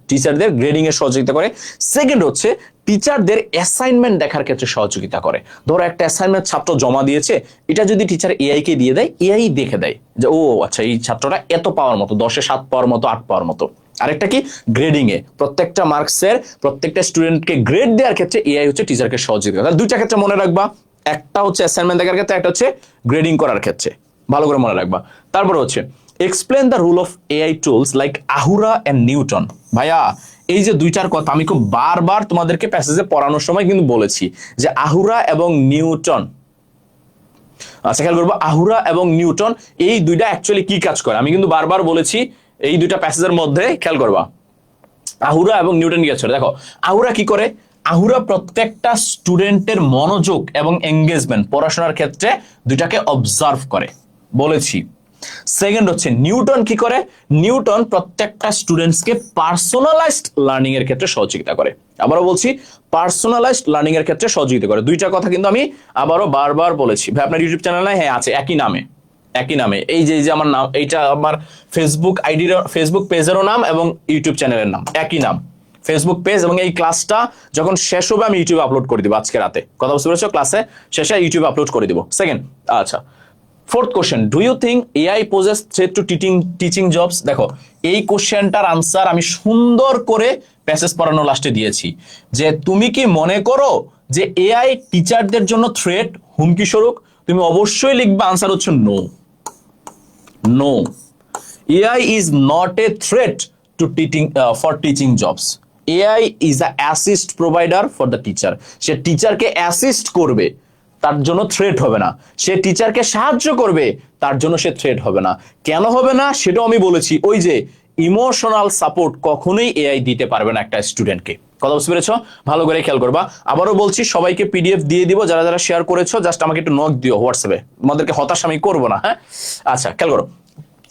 টিচারদের গ্রেডিং এ সহযোগিতা করে। সেকেন্ড হচ্ছে টিচারদের অ্যাসাইনমেন্ট দেখার ক্ষেত্রে সহযোগিতা করে। ধরো একটা অ্যাসাইনমেন্ট ছাত্র জমা দিয়েছে, এটা যদি টিচার এআই কে দিয়ে দেয়, এআই দেখে দেয় যে ও আচ্ছা এই ছাত্রটা এত পাওয়ার মতো, 10-এ 7 পাওয়ার মতো, 8 পাওয়ার মতো। আরেকটা কি, গ্রেডিং এ প্রত্যেকটা মার্কসের প্রত্যেকটা স্টুডেন্টকে গ্রেড দেওয়ার ক্ষেত্রে এআই হচ্ছে টিচারকে সহযোগিতা করে। দুইটা ক্ষেত্রে মনে রাখবা, একটা হচ্ছে অ্যাসাইনমেন্ট দেখার ক্ষেত্রে, একটা হচ্ছে গ্রেডিং করার ক্ষেত্রে, ভালো করে মনে রাখবা। তারপর হচ্ছে explain the rule of AI tools like Ahura and Newton. ভাইয়া এই যে দুইটার কথা আমি খুব বারবার তোমাদেরকে প্যাসেজে পড়ানোর সময় কিন্তু বলেছি যে আহুরা এবং নিউটন, আচ্ছা খেয়াল করবো, আহুরা এবং নিউটন এই দুইটা অ্যাকচুয়ালি কি কাজ করে, আমি কিন্তু বারবার বলেছি এই দুইটা প্যাসেজের মধ্যে। খেয়াল করবা আহুরা এবং নিউটন কি কাজ করে। দেখো আহুরা কি করে, আহুরা প্রত্যেকটা স্টুডেন্টের মনোযোগ এবং এঙ্গেজমেন্ট পড়াশোনার ক্ষেত্রে দুইটাকে অবজার্ভ করে, বলেছি। সেকেন্ড হচ্ছে নিউটন কি করে, নিউটন প্রত্যেকটা স্টুডেন্টসকে পার্সোনালাইজড লার্নিং এর ক্ষেত্রে সহযোগিতা করে। আবারও বলছি, পার্সোনালাইজড লার্নিং এর ক্ষেত্রে সহযোগিতা করে। দুইটা কথা কিন্তু আমি আবারও বারবার বলেছি। ভাই আপনার ইউটিউব চ্যানেলে হ্যাঁ আছে, একই নামে, একই নামে। এই যে আমার নাম, এইটা আমার ফেসবুক আইডির, ফেসবুক পেজেরও নাম এবং ইউটিউব চ্যানেলের নাম একই নাম, ফেসবুক পেজ, এবং এই ক্লাসটা যখন শেষ হবে আমি ইউটিউবে আপলোড করে দিব আজকে রাতে। কথা বুঝতে পেরেছো? ক্লাসে শেষে ইউটিউবে আপলোড করে দিব। সেকেন্ড, আচ্ছা, fourth question, do you think AI poses threat to teaching jobs? দেখো, এই কোশ্চেনটার আনসার আমি সুন্দর করে প্যাসেজ পড়ানো লাস্টে দিয়েছি, যে তুমি কি মনে করো যে এআই টিচারদের জন্য থ্রেট, হুমকি স্বরূপ? তুমি অবশ্যই লিখবে আনসার হচ্ছে no. No, AI is not a threat to for teaching jobs. AI is a assist provider for the teacher. সে টিচারকে অ্যাসিস্ট করবে, তার জন্য থ্রেট হবে না। সে টিচারকে সাহায্য করবে, তার জন্য সে থ্রেট হবে না। কেন হবে না সেটাও আমি বলেছি। ওই যে ইমোশনাল সাপোর্ট কখনোই এআই দিতে পারবে না একটা স্টুডেন্টকে। কথা বুঝতে পেরেছো? ভালো করে খেয়াল করবা। আবারও বলছি, সবাইকে পিডিএফ দিয়ে দিব, যারা যারা শেয়ার করেছো জাস্ট আমাকে একটু নক দিও হোয়াটসঅ্যাপে, আমাদেরকে হতাশ আমি করবো না। হ্যাঁ, আচ্ছা, খেয়াল করো।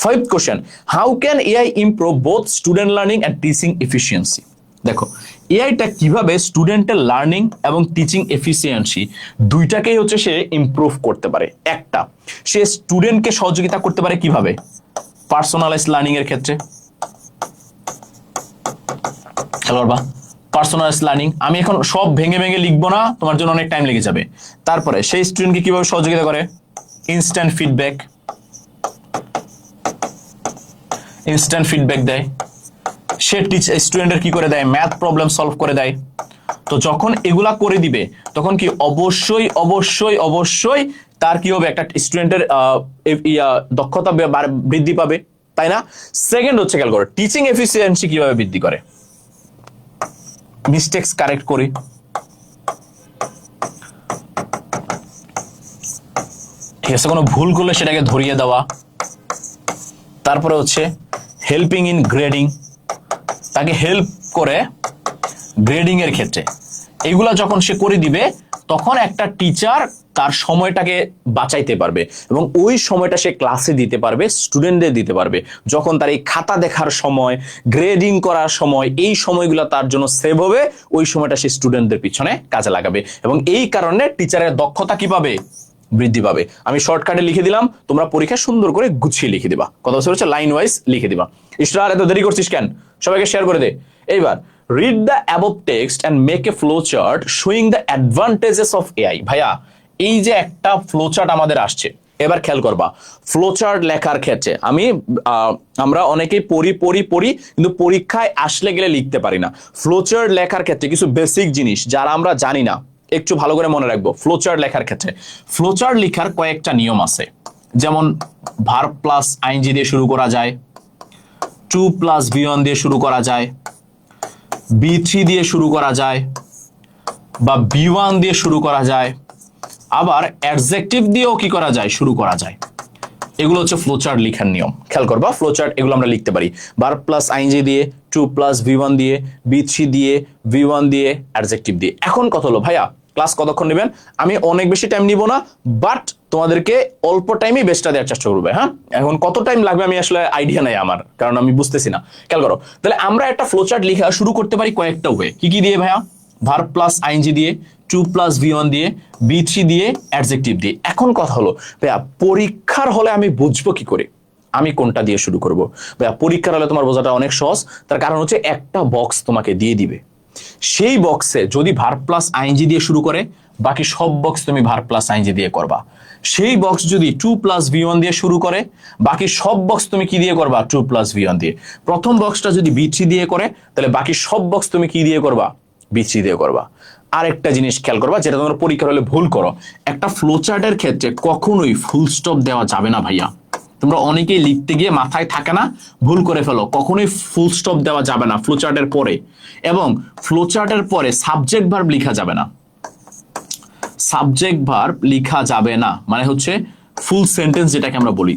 Fifth question, how can AI improve both student learning and teaching efficiency? দেখো, এআইটা কিভাবে স্টুডেন্টের লার্নিং এবং টিচিং এফিসিয়েন্সি দুইটাকেই হচ্ছে সে ইমপ্রুভ করতে পারে। একটা, সে স্টুডেন্টকে সহযোগিতা করতে পারে কিভাবে? পার্সোনালাইজ লার্নিং এর ক্ষেত্রে। খেয়াল করবা, পার্সোনালাইজ লার্নিং। আমি এখন সব ভেঙে ভেঙে লিখবো না, তোমার জন্য অনেক টাইম লেগে যাবে। তারপরে সেই স্টুডেন্টকে কিভাবে সহযোগিতা করে? ইনস্ট্যান্ট ফিডব্যাক দেয়। সে স্টুডেন্টের কি করে দেয়? ম্যাথ প্রবলেম সলভ করে দেয়। তো যখন এগুলা করে দিবে তখন কি অবশ্যই অবশ্যই অবশ্যই তার কি হবে? একটা স্টুডেন্টের দক্ষতা বৃদ্ধি পাবে, তাই না? সেকেন্ড হচ্ছে, খেয়াল করো, টিচিং এফিসিয়েন্সি কিভাবে বৃদ্ধি করে? মিস্টেক্স কারেক্ট করি, ঠিক আছে, কোনো ভুল করলে সেটাকে ধরিয়ে দেওয়া। তারপরে হচ্ছে হেল্পিং ইন গ্রেডিং, তাকে হেল্প করে গ্রেডিং এর ক্ষেত্রে। এগুলা যখন সে করে দিবে তখন একটা টিচার তার সময়টাকে বাঁচাইতে পারবে এবং ওই সময়টা সে ক্লাসে দিতে পারবে, স্টুডেন্টদের দিতে পারবে। যখন তার এই খাতা দেখার সময়, গ্রেডিং করার সময়, এই সময়গুলো তার জন্য সেভ হবে, ওই সময়টা সে স্টুডেন্টদের পিছনে কাজে লাগাবে এবং এই কারণে টিচারের দক্ষতা কি পাবে? বৃদ্ধি পাবে। আমি শর্টকাটে লিখে দিলাম, তোমরা পরীক্ষা সুন্দর করে গুছিয়ে লিখে দিবা। কথা হচ্ছে লাইন ওয়াইজ লিখে দিবা। ইসরার, এত দেরি করছিস কেন? সবাইকে শেয়ার করে দে। এইবার read the above text and make a flow chart showing the advantages of AI. ভাইয়া, এই যে একটা ফ্লো চার্ট আমাদের আসছে, এবার খেয়াল করবা, ফ্লো চার্ট লেখার ক্ষেত্রে আমরা অনেকেই পড়ি কিন্তু পরীক্ষায় আসলে গেলে লিখতে পারি না। ফ্লো চার্ট লেখার ক্ষেত্রে কিছু বেসিক জিনিস যারা আমরা জানি না, একটু ভালো করে মনে রাখবো। ফ্লো চার্ট লেখার ক্ষেত্রে ফ্লো চার্ট লেখার কয়েকটা নিয়ম আছে। যেমন ভার্ব প্লাস আইএনজি দিয়ে শুরু করা যায়, টু প্লাস V1 দিয়ে শুরু করা যায়, B3 দিয়ে শুরু করা যায়, বা B1 দিয়ে শুরু করা যায়, আবার অ্যাডজেক্টিভ দিয়েও কি করা যায়? শুরু করা যায়। এগুলো হচ্ছে ফ্লোচার্ট লেখার নিয়ম। খেয়াল করবা, ফ্লোচার্ট এগুলো আমরা লিখতে পারি ভার্ব প্লাস আইএনজি দিয়ে, টু প্লাস V1 দিয়ে, B3 দিয়ে, V1 দিয়ে, অ্যাডজেক্টিভ দিয়ে। এখন কথা হলো, ভাইয়া ক্লাস কতক্ষণ নেবেন? আমি অনেক বেশি টাইম নিব না, বাট তোমাদেরকে অল্প টাইমেই বেস্টটা দেওয়ার চেষ্টা করবে। হ্যাঁ, এখন কত টাইম লাগবে আমি আসলে আইডিয়া নাই আমার, কারণ আমি বুঝতেছি না। খেয়াল করো, তাহলে আমরা একটা ফ্লোচার্ট লেখা শুরু করতে পারি কয়েকটা ওয়ে। কি কি দিয়ে ভাইয়া? ভার্ব প্লাস আইএনজি দিয়ে, টু প্লাস V1 দিয়ে, B3 দিয়ে, অ্যাডজেক্টিভ দিয়ে। এখন কথা হলো, ভাইয়া পরীক্ষার হলে আমি বুঝবো কি করে আমি কোনটা দিয়ে শুরু করব? ভাইয়া পরীক্ষার হলে তোমার বোঝাটা অনেক সহজ। তার কারণ হচ্ছে একটা বক্স তোমাকে দিয়ে দিবে, সেই বক্সে যদি ভার্ব প্লাস আইএনজি দিয়ে শুরু করে, বাকি সব বক্স তুমি ভার্ব প্লাস আইএনজি দিয়ে করবা। সেই বক্স যদি টু প্লাস V1 দিয়ে শুরু করে, বাকি সব বক্স তুমি কি দিয়ে করবা? টু প্লাস V1 দিয়ে। প্রথম বক্সটা যদি B3 দিয়ে করে, তাহলে বাকি সব বক্স তুমি কি দিয়ে করবা? B3 দিয়ে করবা। আরেকটা জিনিস খেয়াল করবা, যেটা তোমরা পরীক্ষার হলে ভুল করো, একটা ফ্লোচার্টের ক্ষেত্রে কখনোই ফুল স্টপ দেওয়া যাবে না ভাইয়া। তোমরা অনেকেই লিখতে গিয়ে মাথায় থাকে না, ভুল করে ফেলো। কখনোই ফুল স্টপ দেওয়া যাবে না ফ্লোচার্টের পরে, এবং ফ্লোচার্টের পরে সাবজেক্ট ভার্ব লেখা যাবে না। সাবজেক্ট ভার্ব লেখা যাবে না মানে হচ্ছে ফুল সেন্টেন্স যেটাকে আমরা বলি,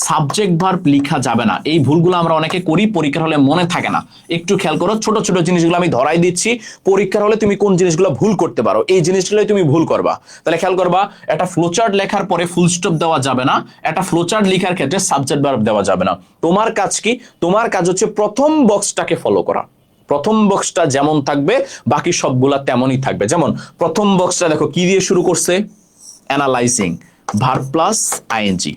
সাবজেক্ট ভার্ব লেখা যাবে না। এই ভুলগুলো আমরা অনেকে করি, পরীক্ষার হলে মনে থাকে না। একটু খেয়াল করো, ছোট ছোট জিনিসগুলো আমি ধরাই দিচ্ছি, পরীক্ষার হলে তুমি কোন জিনিসগুলো ভুল করতে পারো, এই জিনিসগুলোই তুমি ভুল করবা। তাহলে খেয়াল করবা, একটা ফ্লোচার্ট লেখার পরে ফুল স্টপ দেওয়া যাবে না, একটা ফ্লোচার্ট লেখার ক্ষেত্রে সাবজেক্ট ভার্ব দেওয়া যাবে না। তোমার কাজ কি? তোমার কাজ হচ্ছে প্রথম বক্সটাকে ফলো করা। প্রথম বক্সটা যেমন থাকবে বাকি সবগুলা তেমনই থাকবে। যেমন প্রথম বক্সটা দেখো কি দিয়ে শুরু করছে? Analysing, verb plus I N G.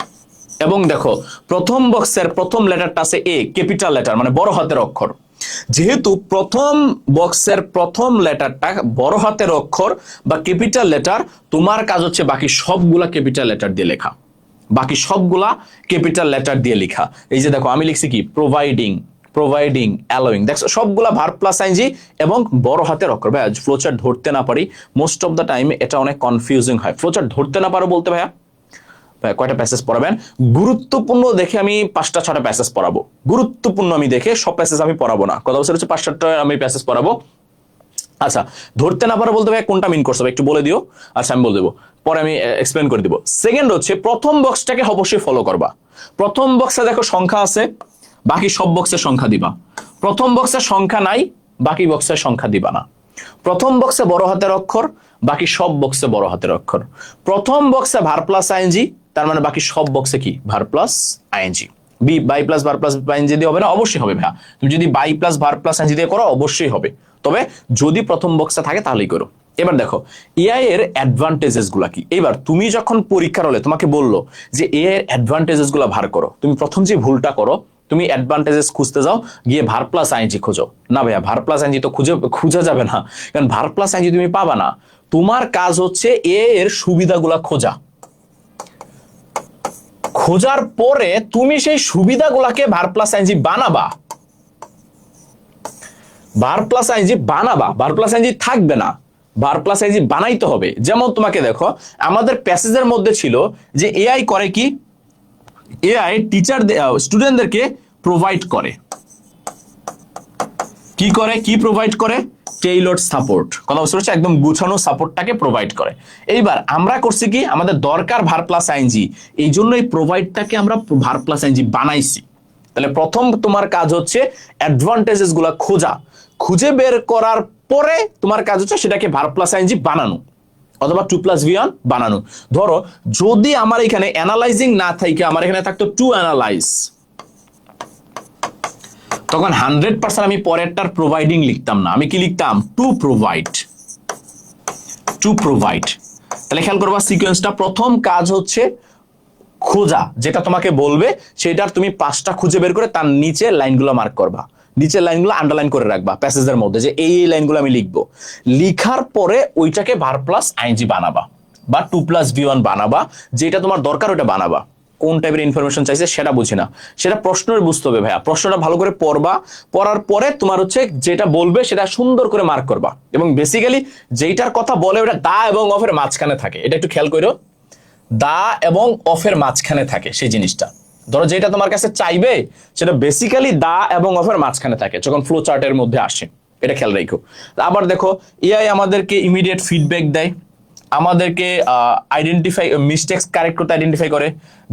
এবং দেখো প্রথম বক্সের প্রথম লেটারটা আছে এ, ক্যাপিটাল লেটার মানে বড় হাতের অক্ষর। যেহেতু প্রথম বক্সের প্রথম লেটারটা বড় হাতের অক্ষর বা ক্যাপিটাল লেটার, তোমার কাজ হচ্ছে বাকি সবগুলা ক্যাপিটাল লেটার দিয়ে লেখা, বাকি সবগুলা ক্যাপিটাল লেটার দিয়ে লেখা। এই যে দেখো আমি লিখছি কি প্রোভাইডিং, প্রোভাইডিং, অ্যালোয়িং, দেখছো সবগুলা ভার্ব প্লাস আইএনজি এবং বড় হাতের অক্ষর। ভাইয়া ফ্লোচার্ট ধরতে না পারি মোস্ট অফ দ্য টাইম, এটা অনেক কনফিউজিং হয়। ফ্লোচার্ট ধরতে না পারো বলতে ভাইয়া কয়টা প্যাসেজ পড়াবেন? গুরুত্বপূর্ণ দেখে আমি 5টা-6টা প্যাসেজ পড়াবো, গুরুত্বপূর্ণ আমি দেখে সব প্যাসেজ আমি পড়াবো না। কথা বলছে হচ্ছে 5-7টা আমি প্যাসেজ পড়াবো। আচ্ছা, ধরতে না পারো বলতে ভাই কোনটা মিন করছো একটু বলে দিও। আচ্ছা আমি বলে দেবো, পরে আমি এক্সপ্লেন করে দিব। সেকেন্ড হচ্ছে প্রথম বক্সটাকে অবশ্যই ফলো করবা। প্রথম বক্সে দেখো সংখ্যা আছে, বাকি সব বক্সের সংখ্যা দিবা। প্রথম বক্সের সংখ্যা নাই, বাকি বক্সের সংখ্যা দিবা না। প্রথম বক্সে বড় হাতের অক্ষর, বাকি সব বক্সে বড় হাতের অক্ষর। প্রথম বক্সে ভার প্লাস আইএনজি, তার মানে বাকি সব বক্সে কি verb plus I N G. By plus verb plus I N G দিয়ে হবে না? অবশ্যই হবে ভাইয়া। তুমি যদি by plus verb plus I N G দিয়ে করো অবশ্যই হবে, তবে যদি প্রথম বক্সে থাকে তাহলেই করো। এবার দেখো এআই এর অ্যাডভান্টেজেস গুলা কি। এবার তুমি যখন পরীক্ষার হলে তোমাকে বললো যে এআই এর অ্যাডভান্টেজেস গুলা ভার করো, তুমি প্রথম যে ভুলটা করো, তুমি অ্যাডভান্টেজেস খুঁজতে যাও, গিয়ে ভার প্লাস আইএনজি খোঁজো। না ভাইয়া, ভার প্লাস আইএনজি তো খুঁজে যাবে না, কারণ ভার প্লাস আইএনজি তুমি পাবা না। তোমার কাজ হচ্ছে এর সুবিধাগুলা খোঁজা, খোঁজার পরে তুমি সেই সুবিধাগুলাকে ভার প্লাস আইএনজি বানাবা। ভার প্লাস আইএনজি বানাবা, ভার প্লাস আইএনজি থাকবে না, ভার প্লাস আইএনজি বানাইতে হবে। যেমন তোমাকে দেখো আমাদের প্যাসেজের মধ্যে ছিল যে এআই করে কি, এআই টিচার স্টুডেন্টদেরকে প্রোভাইড করে, কি করে, কি প্রোভাইড করে, টেইলর্ড সাপোর্ট। কথা বুঝতে পারছো? একদম গুছানো সাপোর্টটাকে প্রোভাইড করে। এইবার আমরা করছি কি, আমাদের দরকার ভার প্লাস আইএনজি, এই জন্য এই প্রোভাইডটাকে আমরা ভার প্লাস আইএনজি বানাইছি। তাহলে প্রথম তোমার কাজ হচ্ছে অ্যাডভান্টেজেস গুলা খোঁজা, খুঁজে বের করার পরে তোমার কাজ হচ্ছে সেটাকে ভার প্লাস আইএনজি বানানো অথবা 2+V1 বানানো। ধরো যদি আমার এখানে অ্যানালাইজিং না থাকে, আমার এখানে থাকতো টু অ্যানালাইজ, তখন 100% আমি পরেরটার প্রোভাইডিং লিখতাম না, আমি কি লিখতাম, টু প্রোভাইড, টু প্রোভাইড। তাহলে খেয়াল করবা সিকোয়েন্সটা, প্রথম কাজ হচ্ছে খোঁজা, যেটা তোমাকে বলবে সেটার তুমি 5টা খুঁজে বের করে তার নিচে লাইনগুলো মার্ক করবা, নিচের লাইনগুলো আন্ডারলাইন করে রাখবা প্যাসেজের মধ্যে, যে এই লাইনগুলো আমি লিখবো। লিখার পরে ওইটাকে ভার প্লাস আইএনজি বানাবা বা 2+V1 বানাবা, যেটা তোমার দরকার ওটা বানাবা। কোন টাইপের ইনফরমেশন চাইছে সেটা বুঝি না, সেটা প্রশ্নের বুঝতে হবে ভাইয়া। প্রশ্নটা ভালো করে পড়বা, পড়ার পরে তোমার হচ্ছে যেটা বলবে সেটা সুন্দর করে মার্ক করবা। এবং বেসিক্যালি যেটার কথা বলে ওটা দা এবং অফের মাঝখানে থাকে, এটা একটু খেয়াল করো, দা এবং অফের মাঝখানে থাকে সেই জিনিসটা। ধরো যেটা তোমার কাছে চাইবে সেটা বেসিক্যালি দা এবং অফের মাঝখানে থাকে যখন ফ্লো চার্টের মধ্যে আসে, এটা খেয়াল রাখো। আবার দেখো এআই আমাদেরকে ইমিডিয়েট ফিডব্যাক দেয়, আমাদেরকে আইডেন্টিফাই মিস্টেক্স কারেক্ট করতে আইডেন্টিফাই করে,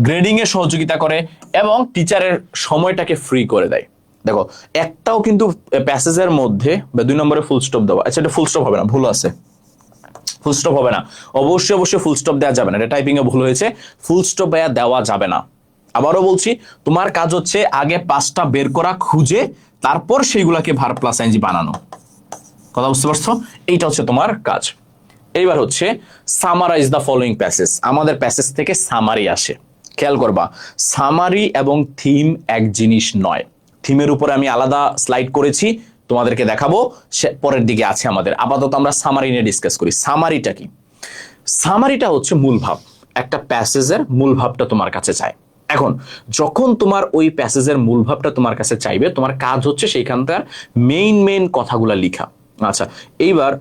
গ্রেডিং এ সহযোগিতা করে এবং টিচারের সময়টাকে ফ্রি করে দেয়। দেখো একটাও কিন্তু প্যাসেজের মধ্যে বা 2 নম্বরে ফুল স্টপ দেওয়া, আচ্ছা এটা ফুল স্টপ হবে না, ভুল আছে, ফুল স্টপ হবে না, অবশ্যই ফুল স্টপ দেওয়া যাবে না, এটা টাইপিং এ ভুল হয়েছে, ফুল স্টপ দেওয়া যাবে না। আবারও বলছি, তোমার কাজ হচ্ছে আগে 5টা বের করা খুঁজে, তারপর সেইগুলাকে ভার প্লাস আইএনজি বানানো। কথা বুঝতে পারছো? এইটা হচ্ছে তোমার কাজ। এইবার হচ্ছে সামারাইজ দ্য ফলোইং প্যাসেজ। আমাদের প্যাসেজ থেকে সামারি আসে, খেয়াল করবা সামারি এবং থিম এক জিনিস নয়। থিমের উপরে আমি আলাদা স্লাইড করেছি, তোমাদেরকে দেখাবো, পরের দিকে আছে আমাদের। আপাতত আমরা সামারি নিয়ে ডিসকাস করি। সামারিটা কি? সামারিটা হচ্ছে মূল ভাব, একটা প্যাসেজের মূল ভাবটা তোমার কাছে চায়। এখন যখন তোমার ওই প্যাসেজের মূল ভাবটা তোমার কাছে চাইবে, তোমার কাজ হচ্ছে সেইখানকার মেইন কথাগুলা লিখা। আচ্ছা এইবার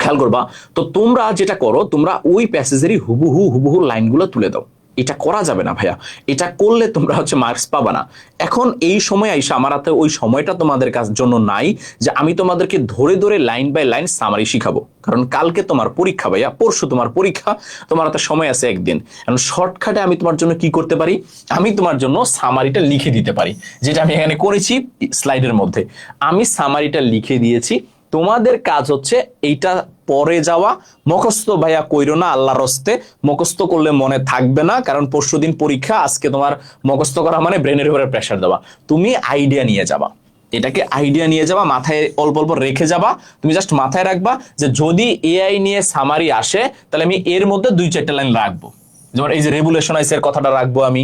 খেয়াল করবা, তো তোমরা যেটা করো, তোমরা ওই প্যাসেজেরই হুবহু লাইনগুলো তুলে দাও। এটা করা যাবে না ভাইয়া, এটা করলে তোমরা হচ্ছে মার্কস পাবা না। এখন এই সময় আইসা আমার হাতে ওই সময়টা তোমাদের জন্য নাই যে আমি তোমাদেরকে ধরে লাইন বাই লাইন সামারি শিখাবো, কারণ কালকে তোমার পরীক্ষা ভাইয়া, পরশু তোমার পরীক্ষা, তোমার হাতে সময় আছে একদিন। এখন শর্টকাটে আমি তোমার জন্য কি করতে পারি, আমি তোমার জন্য সামারিটা লিখে দিতে পারি, যেটা আমি এখানে করেছি স্লাইডের মধ্যে। আমি সামারিটা লিখে দিয়েছি, তোমাদের কাজ হচ্ছে এইটা পরে যাওয়া। মুখস্থ ভাইয়া কইরো না, আল্লাহর হস্তে মুখস্থ করলে মনে থাকবে না, কারণ পরশুদিন পরীক্ষা, আজকে তোমার মুখস্থ করা মানে ব্রেনের উপরে প্রেসার দেওয়া। তুমি আইডিয়া নিয়ে যাবা, এটাকে আইডিয়া নিয়ে যাবা, মাথায় অল্প রেখে যাবা। তুমি জাস্ট মাথায় রাখবা যে যদি এআই নিয়ে সামারি আসে তাহলে আমি এর মধ্যে 2-4টা লাইন রাখবো। যেমন এই যে রেগুলেশনাইজ এর কথাটা রাখবো আমি,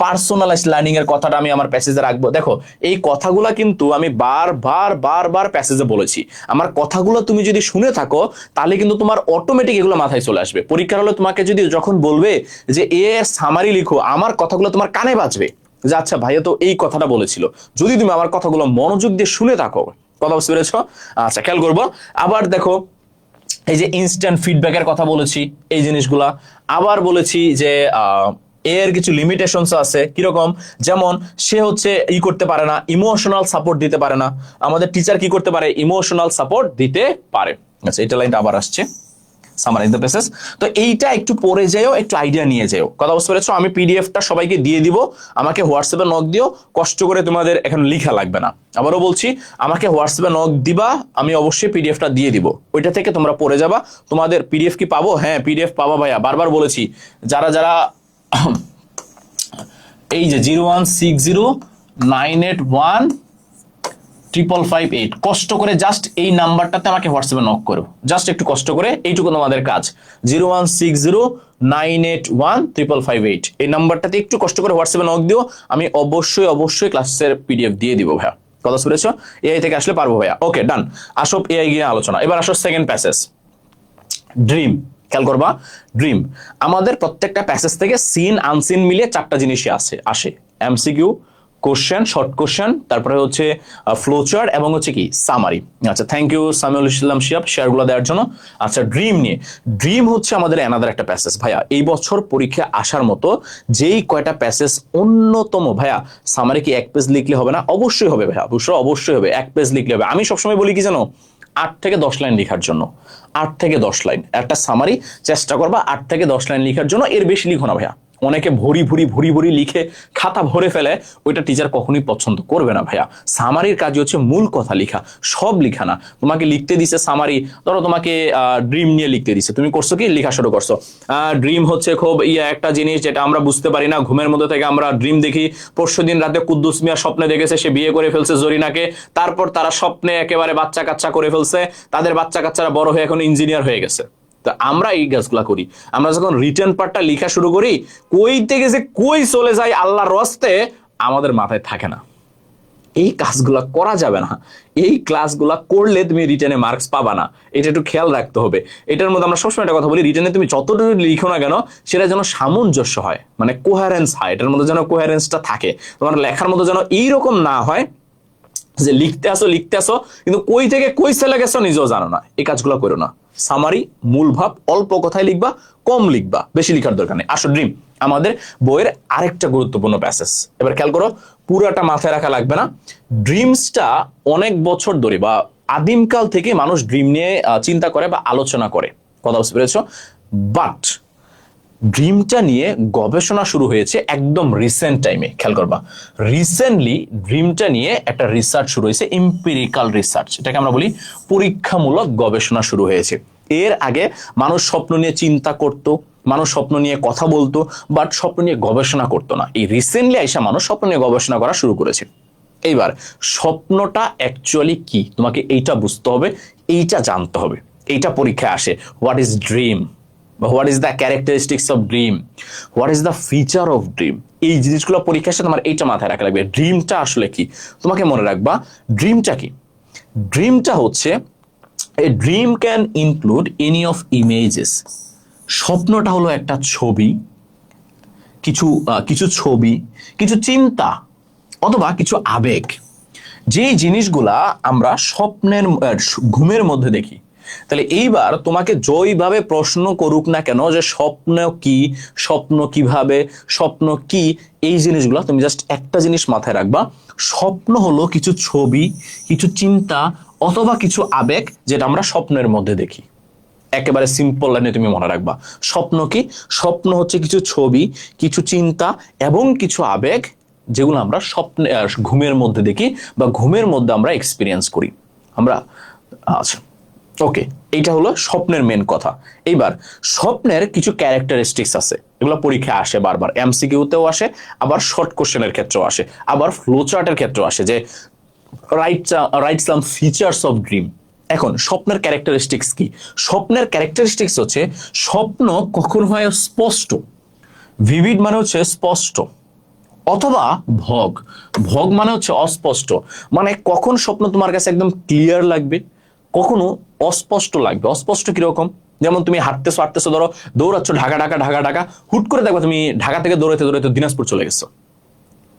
পার্সোনালাইজড লার্নিং এর কথাটা আমি আমার প্যাসেজে রাখবো। দেখো এই কথাগুলা কিন্তু আমি বারবার প্যাসেজে বলেছি। আমার কথাগুলো তুমি যদি শুনে থাকো তাহলে কিন্তু তোমার অটোমেটিক এগুলো মাথায় চলে আসবে। পরীক্ষার হলে তোমাকে যদি যখন বলবে যে এ সামারি লিখো, আমার কথাগুলো তোমার কানে বাজবে যে আচ্ছা ভাইয়া তো এই কথাটা বলেছিল। যদি তুমি আমার কথাগুলো মনোযোগ দিয়ে শুনে থাকো, কথা বুঝতে পেরেছো? আচ্ছা খেয়াল করবো। আবার দেখো এই যে ইনস্ট্যান্ট ফিডব্যাকের কথা বলেছি, এই জিনিসগুলা। আবার বলেছি যে এর কিছু লিমিটেশনস আছে, কিরকম? যেমন সে হচ্ছে করতে পারে না, ইমোশনাল সাপোর্ট দিতে পারে না। আমাদের টিচার কি করতে পারে? ইমোশনাল সাপোর্ট দিতে পারে। আচ্ছা এটা লাইনটা আবার আসছে, সামারাইজ দ্য প্যাসেজ। তো এইটা একটু পড়ে যাও, একটু আইডিয়া নিয়ে যাও, কথা বুঝতে পেরেছো? আমি পিডিএফটা সবাইকে দিয়ে দিব, আমাকে হোয়াটসঅ্যাপে নক দিও, কষ্ট করে তোমাদের এখন লিখা লাগবে না। আবারও বলছি, আমাকে হোয়াটসঅ্যাপে নক দিবা, আমি অবশ্যই পিডিএফটা দিয়ে দিব, ওইটা থেকে তোমরা পড়ে যাবা। তোমাদের পিডিএফ কি পাবো? হ্যাঁ পিডিএফ পাবা ভাইয়া, বারবার বলেছি। যারা যারা এই যে 01609815558 কষ্ট করে জাস্ট এই নাম্বারটাতে আমাকে হোয়াটসঅ্যাপে নক করো, জাস্ট একটু কষ্ট করে, এইটুকু তোমাদের কাজ। 01609815558 এই নাম্বারটাতে একটু কষ্ট করে হোয়াটসঅ্যাপে নক দিও, আমি অবশ্যই ক্লাসের পিডিএফ দিয়ে দিব ভাইয়া। কথা শুনেছ? এআই থেকে আসলে পারবো ভাইয়া। ওকে ডান। আসো এআই গিয়ে আলোচনা। এবার আসো সেকেন্ড প্যাসেজ, ড্রিম। খেয়াল করবা, ড্রিম আমাদের প্রত্যেকটা প্যাসেজ থেকে সিন আনসিন মিলিয়ে 4টা জিনিসই আসে। এমসিকিউ, কোশ্চেন, শর্ট কোশ্চেন, তারপরে হচ্ছে ফ্লোচার্ট এবং হচ্ছে কি সামারি। আচ্ছা থ্যাংক ইউ সামিউল ইসলাম শিয়াব শেয়ারগুলো দেওয়ার জন্য। আচ্ছা ড্রিম নিয়ে, ড্রিম হচ্ছে আমাদের অ্যানাদার একটা প্যাসেজ ভাইয়া। এই বছর পরীক্ষা আসার মতো যেই কয়টা প্যাসেজ অন্যতম ভাইয়া। সামারি কি 1 পেজ লিখলে হবে না? অবশ্যই হবে ভাইয়া, অবশ্যই হবে। 1 পেজ লিখলে হবে। আমি সবসময় বলি কি জানো, 8 থেকে 10 লাইন লেখার জন্য। 8 থেকে 10 লাইন একটা সামারি চেষ্টা করবা, 8 থেকে 10 লাইন লেখার জন্য। এর বেশি লিখো না ভাইয়া। অনেকে ভরি লিখে খাতা ভরে ফেলে, ওইটা টিচার কখনোই পছন্দ করবে না ভাইয়া। সামারির কাজ হচ্ছে মূল কথা লেখা, সব লেখা না। তোমাকে লিখতে দিছে সামারি, ধরো তোমাকে ড্রিম নিয়ে লিখতে দিছে, তুমি করছো কি? লেখা শুরু করছো। ড্রিম হচ্ছে খুব একটা জিনিস যেটা আমরা বুঝতে পারি না। ঘুমের মধ্যে থেকে আমরা ড্রিম দেখি। পরশুদিন রাতে কুদ্দুস মিয়া স্বপ্নে দেখেছে সে বিয়ে করে ফেলছে জরিনাকে, তারপর তারা স্বপ্নে একেবারে বাচ্চা কাচ্চা করে ফেলছে, তাদের বাচ্চা কাচ্চারা বড় হয়ে এখন ইঞ্জিনিয়ার হয়ে গেছে। তো আমরা এই কাজগুলা করি। আমরা যখন রিটার্ন পার্টটা লেখা শুরু করি, কই থেকে যে কই চলে যায় আল্লাহর রস্তে আমাদের মাথায় থাকে না। এই কাজগুলা করা যাবে না। এই ক্লাসগুলা করলে তুমি রিটেনে মার্কস পাবা না, এটা একটু খেয়াল রাখতে হবে। এটার মধ্যে আমরা সবসময় একটা কথা বলি, রিটেনে তুমি যতটুকু লিখো না কেন সেটা যেন সামঞ্জস্য হয়, মানে কোহারেন্স হয়, এটার মধ্যে যেন কোহারেন্সটা থাকে। তোমার লেখার মধ্যে যেন এইরকম না হয় যে লিখতে আসো কিন্তু কই থেকে কই চলে গেছো নিজেও জানো না। এই কাজগুলো করো না। সামারি, মূল ভাব, অল্প কথায় লিখবা, কম লিখবা, বেশি লিখার দরকার নেই। আসো ড্রিম আমাদের বইয়ের আরেকটা গুরুত্বপূর্ণ প্যাসেজ। এবার খেয়াল করো, পুরাটা মাথায় রাখা লাগবে না। ড্রিমসটা অনেক বছর ধরে বা আদিমকাল থেকে মানুষ ড্রিম নিয়ে চিন্তা করে বা আলোচনা করে, কথা বুঝতে পেরেছো? বাট ড্রিমটা নিয়ে গবেষণা শুরু হয়েছে একদম রিসেন্ট টাইমে। খেয়াল করবা, রিসেন্টলি ড্রিমটা নিয়ে একটা রিসার্চ শুরু হয়েছে, এম্পিরিক্যাল রিসার্চ, এটাকে আমরা বলি পরীক্ষামূলক গবেষণা শুরু হয়েছে। এর আগে মানুষ স্বপ্ন নিয়ে চিন্তা করত, মানুষ স্বপ্ন নিয়ে কথা বলতো, বাট স্বপ্ন নিয়ে গবেষণা করতো না। এই রিসেন্টলি আইসা মানুষ স্বপ্ন নিয়ে গবেষণা করা শুরু করেছে। এইবার স্বপ্নটা অ্যাকচুয়ালি কি তোমাকে এইটা বুঝতে হবে, এইটা জানতে হবে। এইটা পরীক্ষায় আসে। What is dream? What is the characteristics of dream? What is the feature of dream? এই জিনিসগুলো পরীক্ষার সাথে তোমার এইটা মাথায় রাখা লাগবে। ড্রিমটা আসলে কি তোমাকে মনে রাখবা। ড্রিমটা কি? ড্রিমটা হচ্ছে a dream can include any of images. স্বপ্নটা হলো একটা ছবি, কিছু ছবি, কিছু চিন্তা অথবা কিছু আবেগ, যেই জিনিসগুলা আমরা স্বপ্নের ঘুমের মধ্যে দেখি। তাহলে এইবার তোমাকে জয়ভাবে প্রশ্ন করুক না কেন যে স্বপ্ন কি, স্বপ্ন কিভাবে, স্বপ্ন কি, এই জিনিসগুলো তুমি জাস্ট একটা জিনিস মাথায় রাখবা, স্বপ্ন হলো কিছু ছবি, কিছু চিন্তা অথবা কিছু আবেগ যেটা আমরা স্বপ্নের মধ্যে দেখি। একেবারে সিম্পল লাইনে তুমি মনে রাখবা, স্বপ্ন কি? স্বপ্ন হচ্ছে কিছু ছবি, কিছু চিন্তা এবং কিছু আবেগ যেগুলো আমরা স্বপ্নে ঘুমের মধ্যে দেখি বা ঘুমের মধ্যে আমরা এক্সপিরিয়েন্স করি আমরা। আচ্ছা ওকে, এইটা হলো স্বপ্নের মেন কথা। এইবার স্বপ্নের কিছু ক্যারেক্টারিস্টিক্স আছে, এগুলো পরীক্ষায় আসে বারবার, এমসিকিউতেও আসে, আবার শর্ট কোশ্চেনের ক্ষেত্রেও আসে, আবার ফ্লো চার্টের ক্ষেত্রেও আসে যে write some features of dream. এখন স্বপ্নের ক্যারেক্টারিস্টিক্স কি? স্বপ্নের ক্যারেক্টারিস্টিক্স হচ্ছে স্বপ্ন কখন হয় স্পষ্ট। ভিভিড মানে হচ্ছে স্পষ্ট, অথবা ভগ। ভগ মানে হচ্ছে অস্পষ্ট, মানে কখন স্বপ্ন তোমার কাছে একদম ক্লিয়ার লাগবে, কখনো অস্পষ্ট লাগবে। অস্পষ্ট কিরকম? যেমন তুমি হাঁটতেছো হাঁটতেছো, ধরো দৌড়াচ্ছ ঢাকা ঢাকা ঢাকা ঢাকা, হুট করে দেখো তুমি ঢাকা থেকে দৌড়াইতে দৌড়াইতে দিনাজপুর চলে গেছো।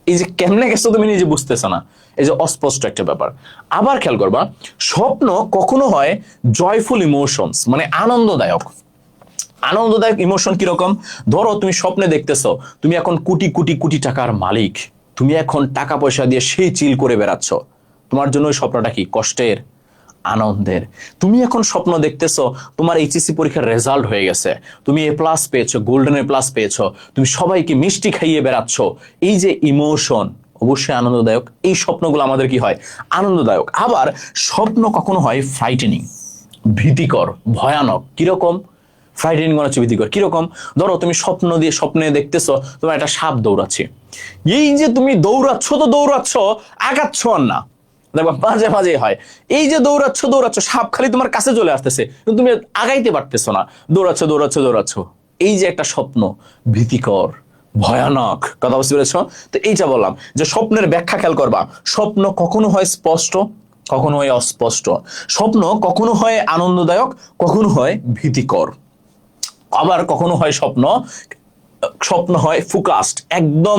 এই যে কেমনে গেছো তুমি নিজে বুঝতেছো না, এই যে অস্পষ্ট একটা ব্যাপার। আবার খেয়াল করবা, স্বপ্ন কখনো হয় জয়ফুল ইমোশনস, মানে আনন্দদায়ক। আনন্দদায়ক ইমোশন কিরকম? ধরো তুমি স্বপ্নে দেখতেছো তুমি এখন কোটি কোটি কোটি টাকার মালিক, তুমি এখন টাকা পয়সা দিয়ে সেই চিল করে বেড়াচ্ছ। তোমার জন্য ওই স্বপ্নটা কি কষ্টের? আনন্দের। তুমি এখন স্বপ্ন দেখতেছো তোমার এইচএসসি পরীক্ষার রেজাল্ট হয়ে গেছে, তুমি A+ পেয়েছো, গোল্ডেন A+ পেয়েছো, তুমি সবাইকে মিষ্টি খাইয়ে বেড়াচ্ছ। এই যে ইমোশন, অবশ্যই আনন্দদায়ক। এই স্বপ্নগুলো আমাদের কি হয়? আনন্দদায়ক। আবার স্বপ্ন কখনো হয় ফ্রাইটেনিং, ভীতিকর, ভয়ানক। কিরকম? ফ্রাইটেনিং মনে হচ্ছে ভীতিকর। কিরকম? ধরো তুমি স্বপ্নে দেখতেছো তোমার একটা সাপ দৌড়াচ্ছে। এই যে তুমি দৌড়াচ্ছ তো দৌড়াচ্ছ, আগাচ্ছ আর না। দেখবা মাঝে মাঝে হয়, এই যে দৌড়াচ্ছ দৌড়াচ্ছ, সাপ খালি তোমার কাছে চলে আসতেছে কিন্তু তুমি আগাইতে পারতেছো না, দৌড়াচ্ছ দৌড়াচ্ছ দৌড়াচ্ছ। এই যে একটা স্বপ্ন, ভীতিকর, ভয়ানক। কথা বুঝতে পেরেছ? তো এইটা বললাম যে স্বপ্নের ব্যাখ্যা খেয়াল করবা। স্বপ্ন কখনো হয় স্পষ্ট, কখনো হয় অস্পষ্ট। স্বপ্ন কখনো হয় আনন্দদায়ক, কখনো হয় ভীতিকর। আবার কখনো হয় স্বপ্ন স্বপ্ন হয় ফোকাসড, একদম